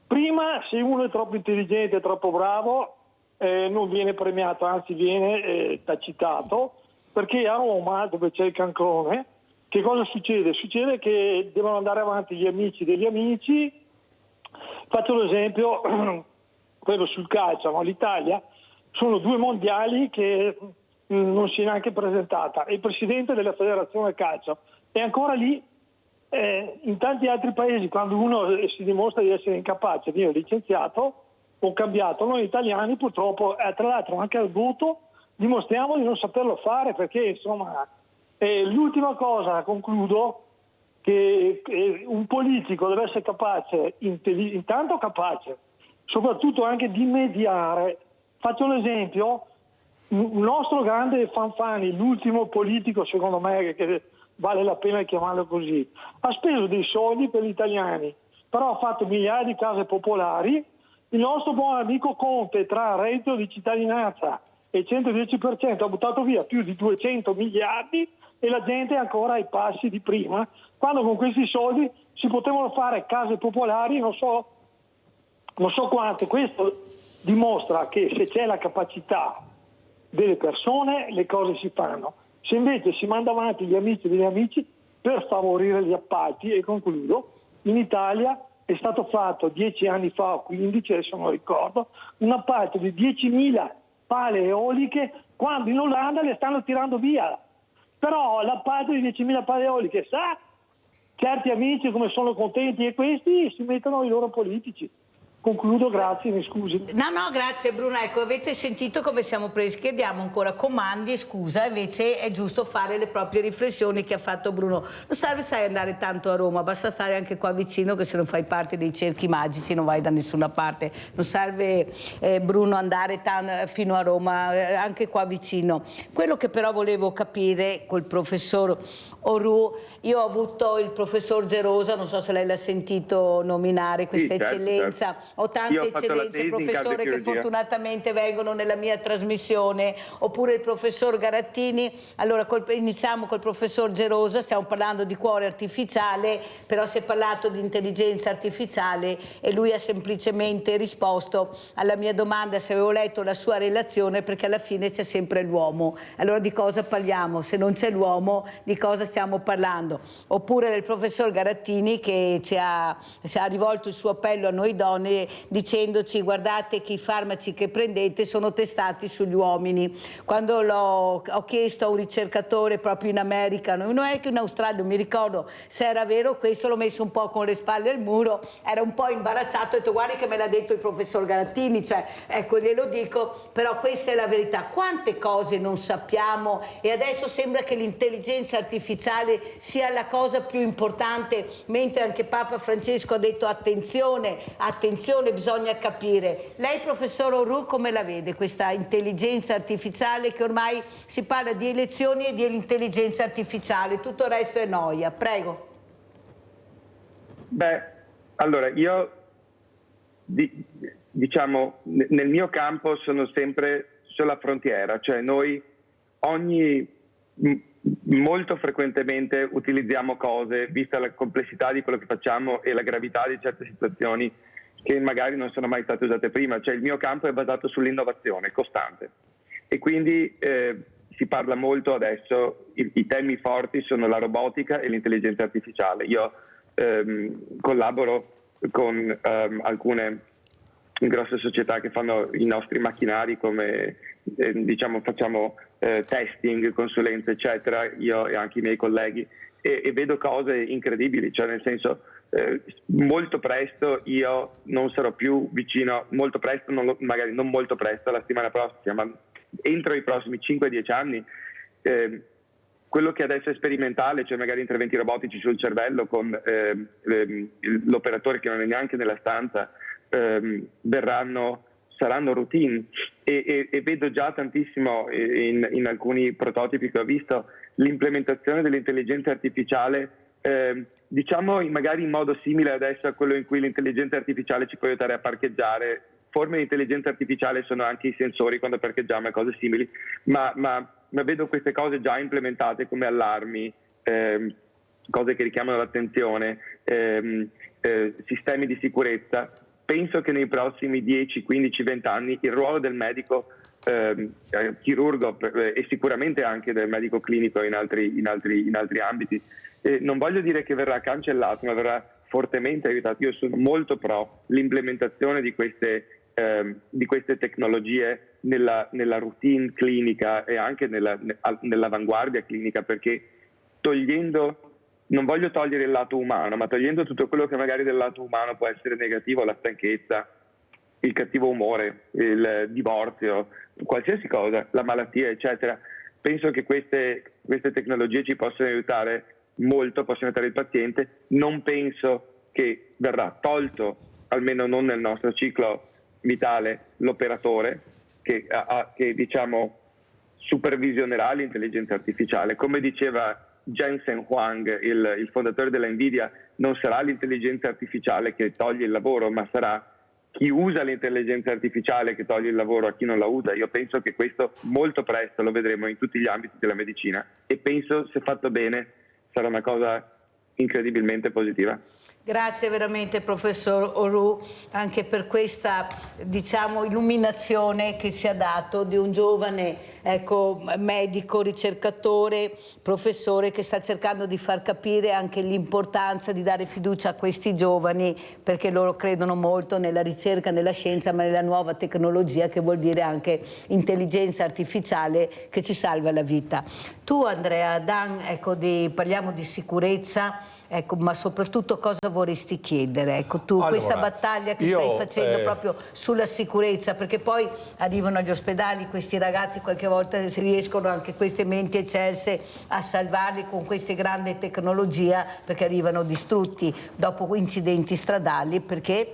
Prima, se uno è troppo intelligente e troppo bravo, non viene premiato, anzi viene tacitato, perché a Roma, dove c'è il cancrone, che cosa succede? Succede che devono andare avanti gli amici degli amici. Faccio l'esempio, quello sul calcio, no? L'Italia sono 2 mondiali che non si è neanche presentata, e il presidente della federazione calcio è ancora lì. In tanti altri paesi, quando uno si dimostra di essere incapace, viene licenziato o cambiato. Noi italiani purtroppo, tra l'altro anche al voto, dimostriamo di non saperlo fare, perché insomma, l'ultima cosa, concludo, che un politico deve essere capace, intanto capace, soprattutto anche di mediare. Faccio l'esempio, il nostro grande Fanfani, l'ultimo politico secondo me che vale la pena chiamarlo così, ha speso dei soldi per gli italiani, però ha fatto migliaia di case popolari. Il nostro buon amico Conte, tra reddito di cittadinanza e il 110%, ha buttato via più di 200 miliardi e la gente è ancora ai passi di prima, quando con questi soldi si potevano fare case popolari non so quante. Questo dimostra che se c'è la capacità delle persone le cose si fanno. Se invece si manda avanti gli amici degli amici per favorire gli appalti, e concludo, in Italia è stato fatto 10 anni fa o 15, adesso non ricordo, un appalto di 10.000 pale eoliche, quando in Olanda le stanno tirando via. Però l'appalto di 10.000 pale eoliche, sa, certi amici come sono contenti, e questi si mettono i loro politici. Concludo, grazie, mi scusi. No, grazie Bruno. Ecco, avete sentito come siamo presi, che diamo ancora comandi e scusa, invece è giusto fare le proprie riflessioni che ha fatto Bruno. Non serve, sai, andare tanto a Roma, basta stare anche qua vicino, che se non fai parte dei cerchi magici non vai da nessuna parte. Non serve, Bruno, andare fino a Roma, anche qua vicino. Quello che però volevo capire col professor Auroux, io ho avuto il professor Gerosa, non so se lei l'ha sentito nominare, questa eccellenza. Certo. ho tante Io ho fatto la eccellenze, tesi in professore, che cardiochirurgia. fortunatamente vengono nella mia trasmissione, oppure il professor Garattini. Allora iniziamo col professor Gerosa, stiamo parlando di cuore artificiale, però si è parlato di intelligenza artificiale e lui ha semplicemente risposto alla mia domanda se avevo letto la sua relazione, perché alla fine c'è sempre l'uomo. Allora di cosa parliamo? Se non c'è l'uomo, di cosa stiamo parlando? Oppure del professor Garattini che ci ha rivolto il suo appello a noi donne dicendoci: guardate che i farmaci che prendete sono testati sugli uomini. Quando ho chiesto a un ricercatore proprio in America, non è che in Australia, non mi ricordo se era vero questo, l'ho messo un po' con le spalle al muro, era un po' imbarazzato, ho detto: guardi che me l'ha detto il professor Garattini, cioè ecco, glielo dico, però questa è la verità. Quante cose non sappiamo e adesso sembra che l'intelligenza artificiale sia la cosa più importante, mentre anche Papa Francesco ha detto attenzione, attenzione, bisogna capire. Lei, professor Auroux, come la vede questa intelligenza artificiale, che ormai si parla di elezioni e di intelligenza artificiale, tutto il resto è noia? Prego. Beh, allora io diciamo nel mio campo sono sempre sulla frontiera, cioè noi molto frequentemente utilizziamo cose, vista la complessità di quello che facciamo e la gravità di certe situazioni che magari non sono mai state usate prima, cioè il mio campo è basato sull'innovazione costante e quindi si parla molto adesso, i temi forti sono la robotica e l'intelligenza artificiale. Io collaboro con alcune grosse società che fanno i nostri macchinari, come diciamo facciamo testing, consulenze eccetera, io e anche i miei colleghi, e vedo cose incredibili, cioè nel senso molto presto io non sarò più vicino, molto presto, magari non molto presto, la settimana prossima, ma entro i prossimi 5-10 anni quello che adesso è sperimentale, cioè magari interventi robotici sul cervello con l'operatore che non è neanche nella stanza, saranno routine e vedo già tantissimo in alcuni prototipi che ho visto l'implementazione dell'intelligenza artificiale, diciamo magari in modo simile adesso a quello in cui l'intelligenza artificiale ci può aiutare a parcheggiare. Forme di intelligenza artificiale sono anche i sensori quando parcheggiamo e cose simili, ma vedo queste cose già implementate come allarmi, cose che richiamano l'attenzione, sistemi di sicurezza. Penso che nei prossimi 10, 15, 20 anni il ruolo del medico chirurgo e sicuramente anche del medico clinico in altri ambiti, non voglio dire che verrà cancellato, ma verrà fortemente aiutato. Io sono molto pro l'implementazione di queste tecnologie nella routine clinica e anche nell'avanguardia clinica, perché non voglio togliere il lato umano, ma togliendo tutto quello che magari del lato umano può essere negativo, la stanchezza, il cattivo umore, il divorzio, qualsiasi cosa, la malattia, eccetera. Penso che queste tecnologie ci possono aiutare molto, possono aiutare il paziente. Non penso che verrà tolto, almeno non nel nostro ciclo vitale, l'operatore che diciamo supervisionerà l'intelligenza artificiale. Come diceva Jensen Huang, il fondatore della Nvidia, non sarà l'intelligenza artificiale che toglie il lavoro, ma sarà chi usa l'intelligenza artificiale che toglie il lavoro a chi non la usa. Io penso che questo molto presto lo vedremo in tutti gli ambiti della medicina e penso, se fatto bene, sarà una cosa incredibilmente positiva. Grazie veramente professor Auroux anche per questa illuminazione che ci ha dato di un giovane medico, ricercatore, professore che sta cercando di far capire anche l'importanza di dare fiducia a questi giovani, perché loro credono molto nella ricerca, nella scienza, ma nella nuova tecnologia, che vuol dire anche intelligenza artificiale che ci salva la vita. Tu Andrea Dan, parliamo di sicurezza, ma soprattutto cosa vorresti chiedere? Allora, questa battaglia che stai facendo proprio sulla sicurezza, perché poi arrivano agli ospedali questi ragazzi qualche volta si riescono anche queste menti eccelse a salvarli con questa grande tecnologia, perché arrivano distrutti dopo incidenti stradali. Perché?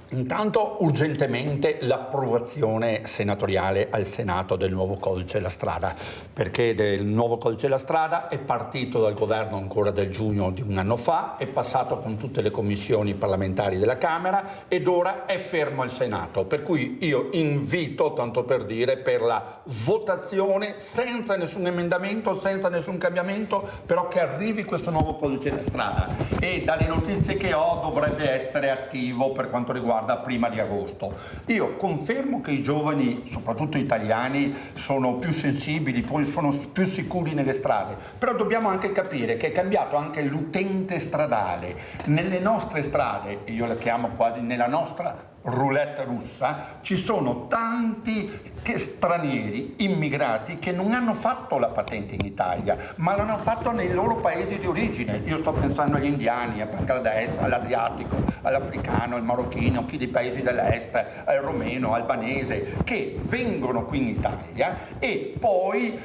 Intanto urgentemente l'approvazione senatoriale al Senato del nuovo codice della strada, perché del nuovo codice della strada è partito dal governo ancora del giugno di un anno fa, è passato con tutte le commissioni parlamentari della Camera ed ora è fermo al Senato, per cui io invito, tanto per dire, per la votazione senza nessun emendamento, senza nessun cambiamento, però che arrivi questo nuovo codice della strada, e dalle notizie che ho dovrebbe essere attivo per quanto riguarda prima di agosto. Io confermo che i giovani, soprattutto italiani, sono più sensibili, poi sono più sicuri nelle strade, però dobbiamo anche capire che è cambiato anche l'utente stradale. Nelle nostre strade, io le chiamo quasi nella nostra roulette russa, ci sono tanti stranieri, immigrati, che non hanno fatto la patente in Italia, ma l'hanno fatto nei loro paesi di origine. Io sto pensando agli indiani, a Bangladesh, all'asiatico, all'africano, al marocchino, chi dei paesi dell'est, al romeno, albanese, che vengono qui in Italia e poi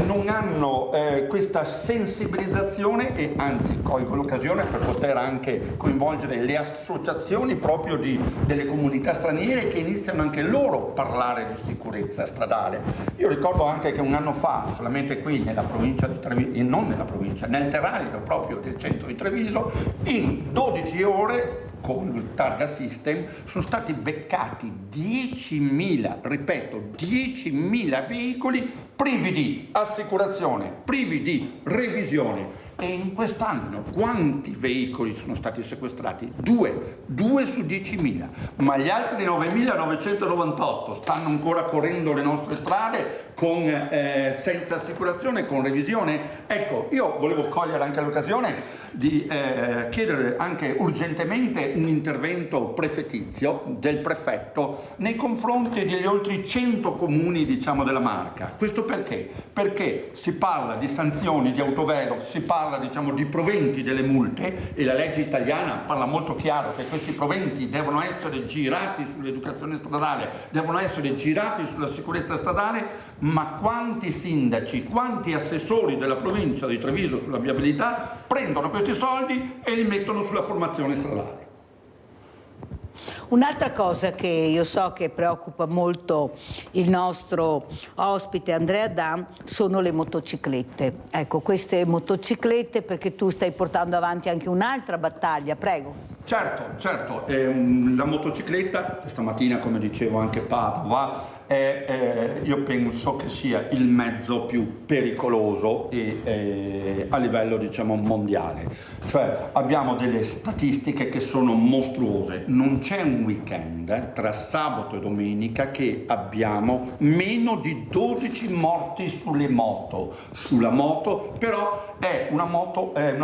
non hanno questa sensibilizzazione, e anzi colgo l'occasione per poter anche coinvolgere le associazioni proprio delle comunità straniere, che iniziano anche loro a parlare di sicurezza stradale. Io ricordo anche che un anno fa, solamente qui nella provincia di Treviso, non nella provincia, nel terrario proprio del centro di Treviso, in 12 ore con il Targa System sono stati beccati 10.000, ripeto, 10.000 veicoli privi di assicurazione, privi di revisione. E in quest'anno quanti veicoli sono stati sequestrati? 2 su 10.000, ma gli altri 9.998 stanno ancora correndo le nostre strade senza assicurazione, con revisione. Ecco, io volevo cogliere anche l'occasione di chiedere anche urgentemente un intervento prefettizio del prefetto nei confronti degli oltre 100 comuni, diciamo, della Marca. Questo perché? Perché si parla di sanzioni di autovelo, si parla, diciamo, di proventi delle multe, e la legge italiana parla molto chiaro che questi proventi devono essere girati sull'educazione stradale, devono essere girati sulla sicurezza stradale, ma quanti sindaci, quanti assessori della provincia di Treviso sulla viabilità prendono questi soldi e li mettono sulla formazione stradale? Un'altra cosa che io so che preoccupa molto il nostro ospite Andrea Dam sono le motociclette. Ecco, queste motociclette, perché tu stai portando avanti anche un'altra battaglia, prego. Certo, la motocicletta, questa mattina, come dicevo anche Padova, io penso che sia il mezzo più pericoloso a livello, diciamo, mondiale. Cioè abbiamo delle statistiche che sono mostruose. Non c'è un weekend tra sabato e domenica che abbiamo meno di 12 morti sulla moto, però è una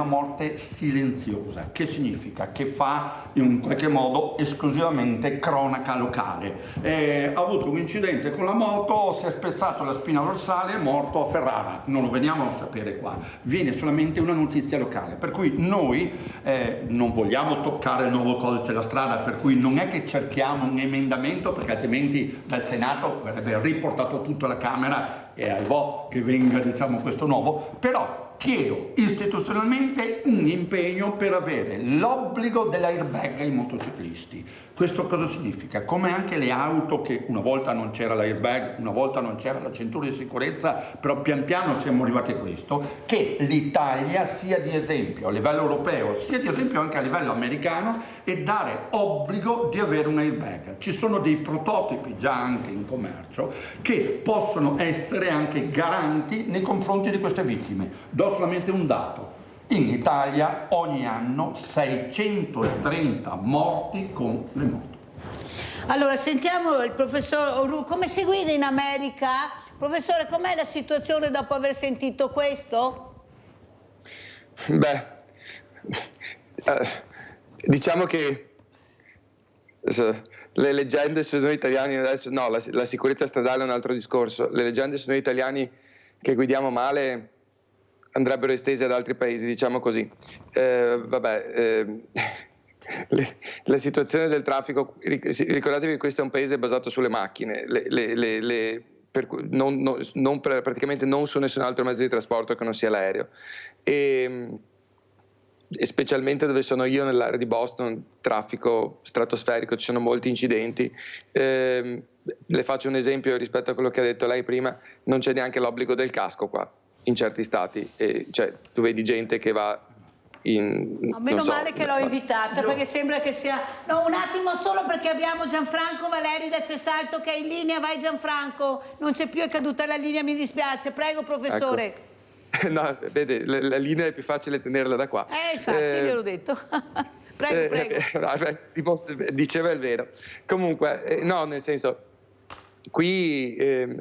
morte silenziosa. Che significa? Che fa in qualche modo esclusivamente cronaca locale. Ha avuto un incidente con la moto, si è spezzato la spina dorsale, è morto a Ferrara. Non lo veniamo a sapere qua, viene solamente una notizia locale. Per cui noi non vogliamo toccare il nuovo codice della strada, per cui non è che cerchiamo un emendamento, perché altrimenti dal Senato verrebbe riportato tutto alla Camera e ahimè che venga, diciamo, questo nuovo. Però chiedo istituzionalmente un impegno per avere l'obbligo dell'airbag ai motociclisti. Questo cosa significa? Come anche le auto, che una volta non c'era l'airbag, una volta non c'era la cintura di sicurezza, però pian piano siamo arrivati a questo, che l'Italia sia di esempio a livello europeo, sia di esempio anche a livello americano, e dare obbligo di avere un airbag. Ci sono dei prototipi già anche in commercio che possono essere anche garanti nei confronti di queste vittime. Do solamente un dato. In Italia ogni anno 630 morti con le moto. Allora sentiamo il professor Oru, come si guida in America? Professore, com'è la situazione dopo aver sentito questo? Beh, diciamo che le leggende su noi italiani adesso, no, la sicurezza stradale è un altro discorso. Le leggende su noi italiani che guidiamo male andrebbero estese ad altri paesi, diciamo così. La situazione del traffico, ricordatevi che questo è un paese basato sulle macchine, praticamente non su nessun altro mezzo di trasporto che non sia l'aereo. E specialmente dove sono io, nell'area di Boston, traffico stratosferico, ci sono molti incidenti. Le faccio un esempio rispetto a quello che ha detto lei prima: non c'è neanche l'obbligo del casco qua in certi stati, cioè tu vedi gente che va meno male che l'ho invitata, perché sembra che sia... No, un attimo solo, perché abbiamo Gianfranco Valeri da Cesalto che è in linea. Vai Gianfranco, non c'è più, è caduta la linea, mi dispiace. Prego professore. Ecco. No, vede, la linea è più facile tenerla da qua. Infatti, gliel'ho detto. Prego. Diceva il vero. Comunque, no, nel senso, qui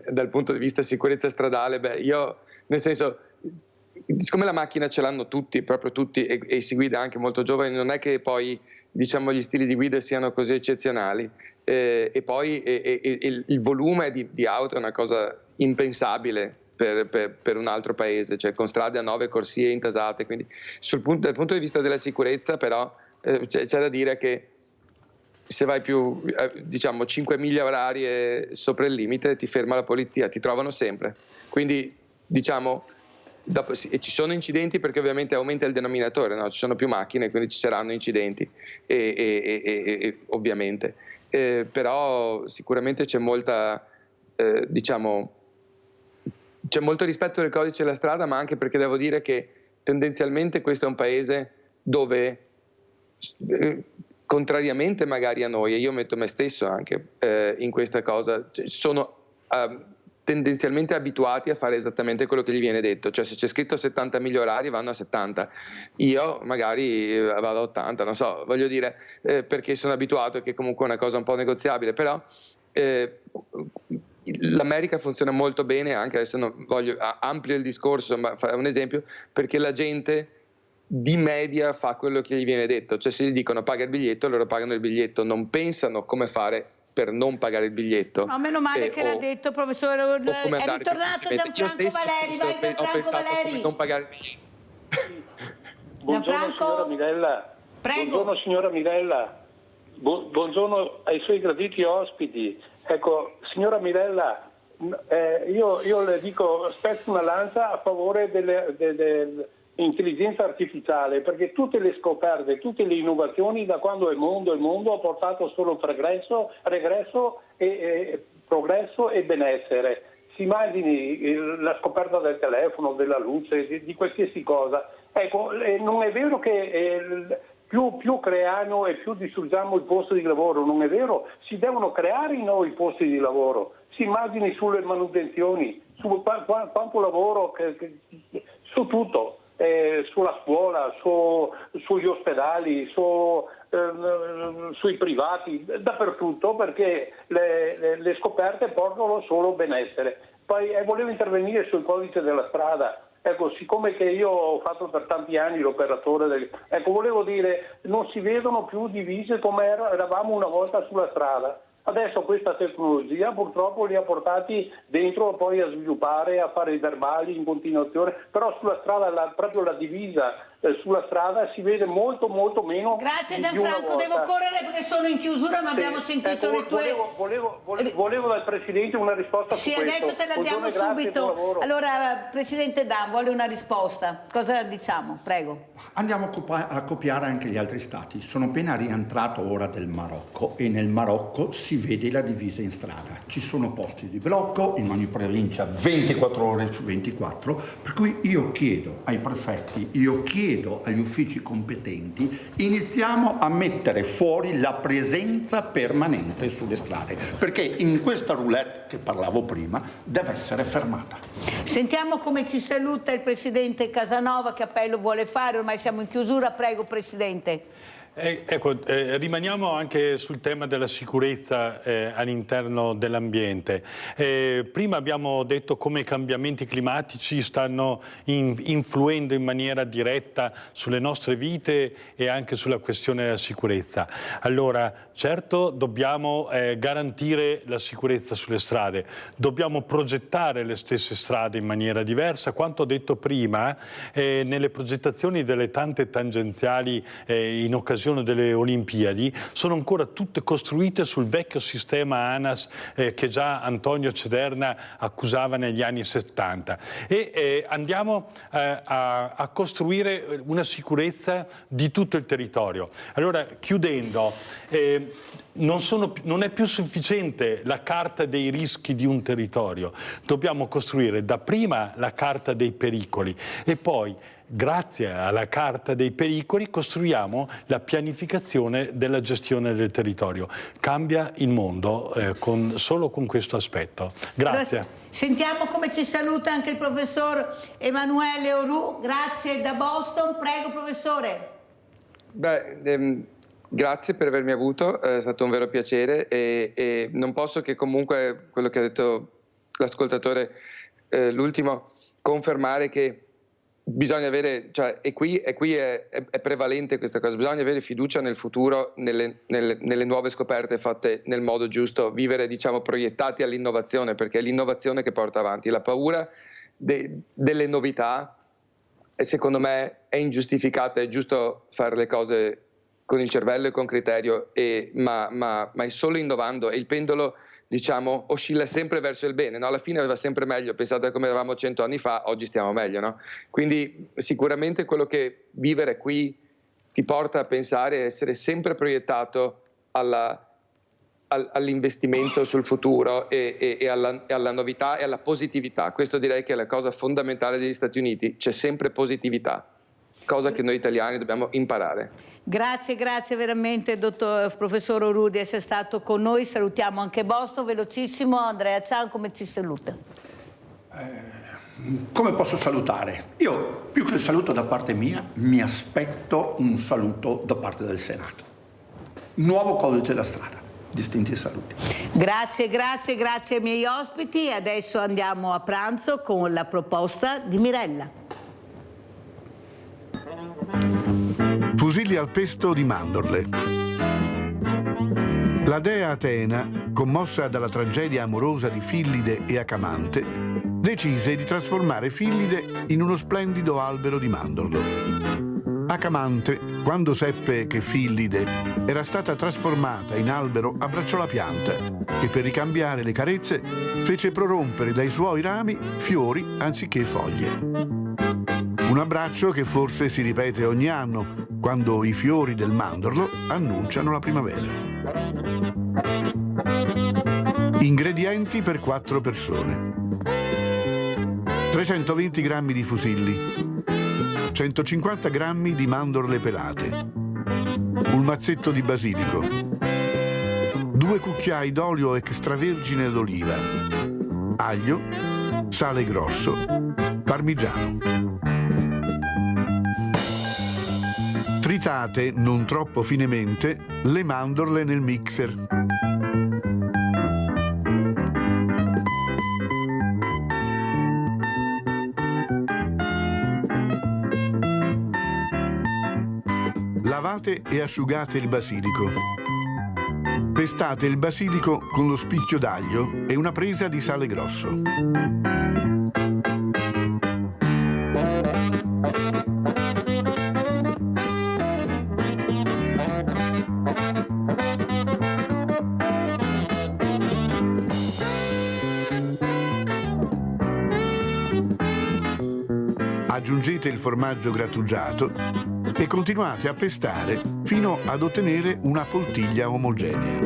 dal punto di vista sicurezza stradale, io, nel senso, siccome la macchina ce l'hanno tutti, proprio tutti, e si guida anche molto giovani, non è che poi, diciamo, gli stili di guida siano così eccezionali, e poi il volume di auto è una cosa impensabile per un altro paese, cioè con strade a 9 corsie intasate. Quindi dal punto di vista della sicurezza, però, c'è da dire che se vai più, diciamo, 5 miglia orarie sopra il limite, ti ferma la polizia, ti trovano sempre. Quindi, diciamo, ci sono incidenti perché ovviamente aumenta il denominatore, no? Ci sono più macchine, quindi ci saranno incidenti, ovviamente. Però sicuramente c'è molta, diciamo, c'è molto rispetto del codice della strada, ma anche perché devo dire che tendenzialmente questo è un paese dove, contrariamente magari a noi, e io metto me stesso anche in questa cosa, sono tendenzialmente abituati a fare esattamente quello che gli viene detto, cioè se c'è scritto 70 miglia orarie vanno a 70, io magari vado a 80, non so, voglio dire, perché sono abituato, che comunque è una cosa un po' negoziabile, però l'America funziona molto bene, anche adesso amplio il discorso, ma fa un esempio, perché la gente di media fa quello che gli viene detto, cioè se gli dicono paga il biglietto, loro pagano il biglietto, non pensano come fare per non pagare il biglietto. No, meno male che l'ha detto, professore. È ritornato Gianfranco Valeri. Vai Gianfranco Valeri. Non pagare il biglietto. Buongiorno signora Mirella. Prego. Buongiorno signora Mirella. Buongiorno ai suoi graditi ospiti. Ecco, signora Mirella, io le dico, spezzo una lancia a favore dell'intelligenza artificiale, perché tutte le scoperte, tutte le innovazioni da quando il mondo ha portato solo regresso e benessere. Si immagini la scoperta del telefono, della luce, di qualsiasi cosa. Ecco, non è vero che più creiamo e più distruggiamo il posto di lavoro, non è vero, si devono creare i nuovi posti di lavoro. Si immagini sulle manutenzioni, su quanto lavoro, su tutto, sulla scuola, sugli ospedali, sui privati, dappertutto, perché le scoperte portano solo benessere. Poi volevo intervenire sul codice della strada. Ecco, siccome che io ho fatto per tanti anni l'operatore ecco, volevo dire, non si vedono più divise come eravamo una volta sulla strada. Adesso questa tecnologia purtroppo li ha portati dentro poi a sviluppare, a fare i verbali in continuazione, però sulla strada, proprio la divisa sulla strada si vede molto meno. Grazie Gianfranco, devo correre perché sono in chiusura, ma abbiamo sentito le tue... Volevo dal Presidente una risposta su questo. Sì, adesso te la diamo subito. Allora, Presidente Dan vuole una risposta. Cosa diciamo? Prego. Andiamo a copiare anche gli altri stati. Sono appena rientrato ora del Marocco e nel Marocco si vede la divisa in strada. Ci sono posti di blocco in ogni provincia 24 ore su 24, per cui io chiedo ai prefetti, io chiedo agli uffici competenti, iniziamo a mettere fuori la presenza permanente sulle strade, perché in questa roulette che parlavo prima deve essere fermata. Sentiamo come ci saluta il Presidente Casanova, che appello vuole fare, ormai siamo in chiusura, prego Presidente. Ecco, rimaniamo anche sul tema della sicurezza all'interno dell'ambiente. Prima abbiamo detto come i cambiamenti climatici stanno influendo in maniera diretta sulle nostre vite e anche sulla questione della sicurezza. Allora, certo dobbiamo garantire la sicurezza sulle strade, dobbiamo progettare le stesse strade in maniera diversa. Quanto ho detto prima, nelle progettazioni delle tante tangenziali in occasione occasione delle Olimpiadi sono ancora tutte costruite sul vecchio sistema ANAS che già Antonio Cederna accusava negli anni 70 e andiamo a costruire una sicurezza di tutto il territorio. Allora, chiudendo, non è più sufficiente la carta dei rischi di un territorio, dobbiamo costruire dapprima la carta dei pericoli e poi, grazie alla carta dei pericoli, costruiamo la pianificazione della gestione del territorio. Cambia il mondo solo con questo aspetto. Grazie. Sentiamo come ci saluta anche il professor Emanuele Orù. Grazie da Boston. Prego, professore. Grazie per avermi avuto, è stato un vero piacere e non posso che comunque quello che ha detto l'ascoltatore, l'ultimo, confermare che bisogna avere, cioè, e qui è prevalente questa cosa, bisogna avere fiducia nel futuro, nelle nuove scoperte fatte nel modo giusto, vivere, diciamo, proiettati all'innovazione, perché è l'innovazione che porta avanti. La paura delle novità, secondo me, è ingiustificata, è giusto fare le cose con il cervello e con criterio, ma è solo innovando, e il pendolo, diciamo, oscilla sempre verso il bene, no? Alla fine va sempre meglio, pensate a come eravamo 100 anni fa, oggi stiamo meglio, no? Quindi sicuramente quello che vivere qui ti porta a pensare e essere sempre proiettato all'investimento sul futuro e alla novità e alla positività. Questo direi che è la cosa fondamentale degli Stati Uniti, c'è sempre positività, cosa che noi italiani dobbiamo imparare. Grazie veramente professor Orù di essere stato con noi, salutiamo anche Boston, velocissimo Andrea Chan, come ci saluta? Come posso salutare? Io, più che il saluto da parte mia, mi aspetto un saluto da parte del Senato. Nuovo codice della strada, distinti saluti. Grazie ai miei ospiti, adesso andiamo a pranzo con la proposta di Mirella. Fusilli al pesto di mandorle. La dea Atena, commossa dalla tragedia amorosa di Fillide e Acamante, decise di trasformare Fillide in uno splendido albero di mandorlo. Acamante, quando seppe che Fillide era stata trasformata in albero, abbracciò la pianta e per ricambiare le carezze fece prorompere dai suoi rami fiori anziché foglie. Un abbraccio che forse si ripete ogni anno, quando i fiori del mandorlo annunciano la primavera. Ingredienti per 4 persone. 320 grammi di fusilli, 150 grammi di mandorle pelate, un mazzetto di basilico, 2 cucchiai d'olio extravergine d'oliva, aglio, sale grosso, parmigiano. Tritate non troppo finemente le mandorle nel mixer. Lavate e asciugate il basilico. Pestate il basilico con lo spicchio d'aglio e una presa di sale grosso. Aggiungete il formaggio grattugiato e continuate a pestare fino ad ottenere una poltiglia omogenea.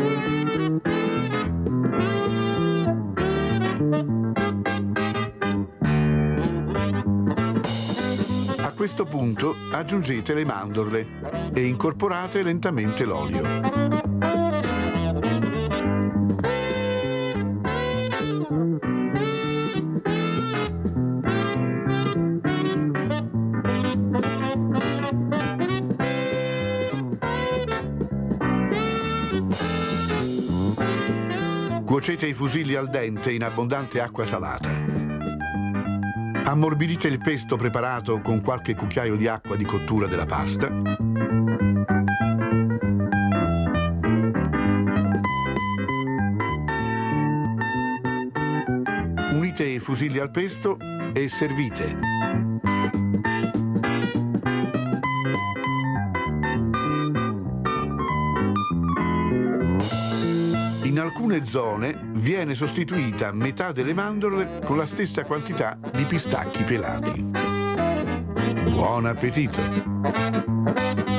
A questo punto aggiungete le mandorle e incorporate lentamente l'olio. Cuocete i fusilli al dente in abbondante acqua salata. Ammorbidite il pesto preparato con qualche cucchiaio di acqua di cottura della pasta. Unite i fusilli al pesto e servite. alcune zone viene sostituita metà delle mandorle con la stessa quantità di pistacchi pelati. Buon appetito!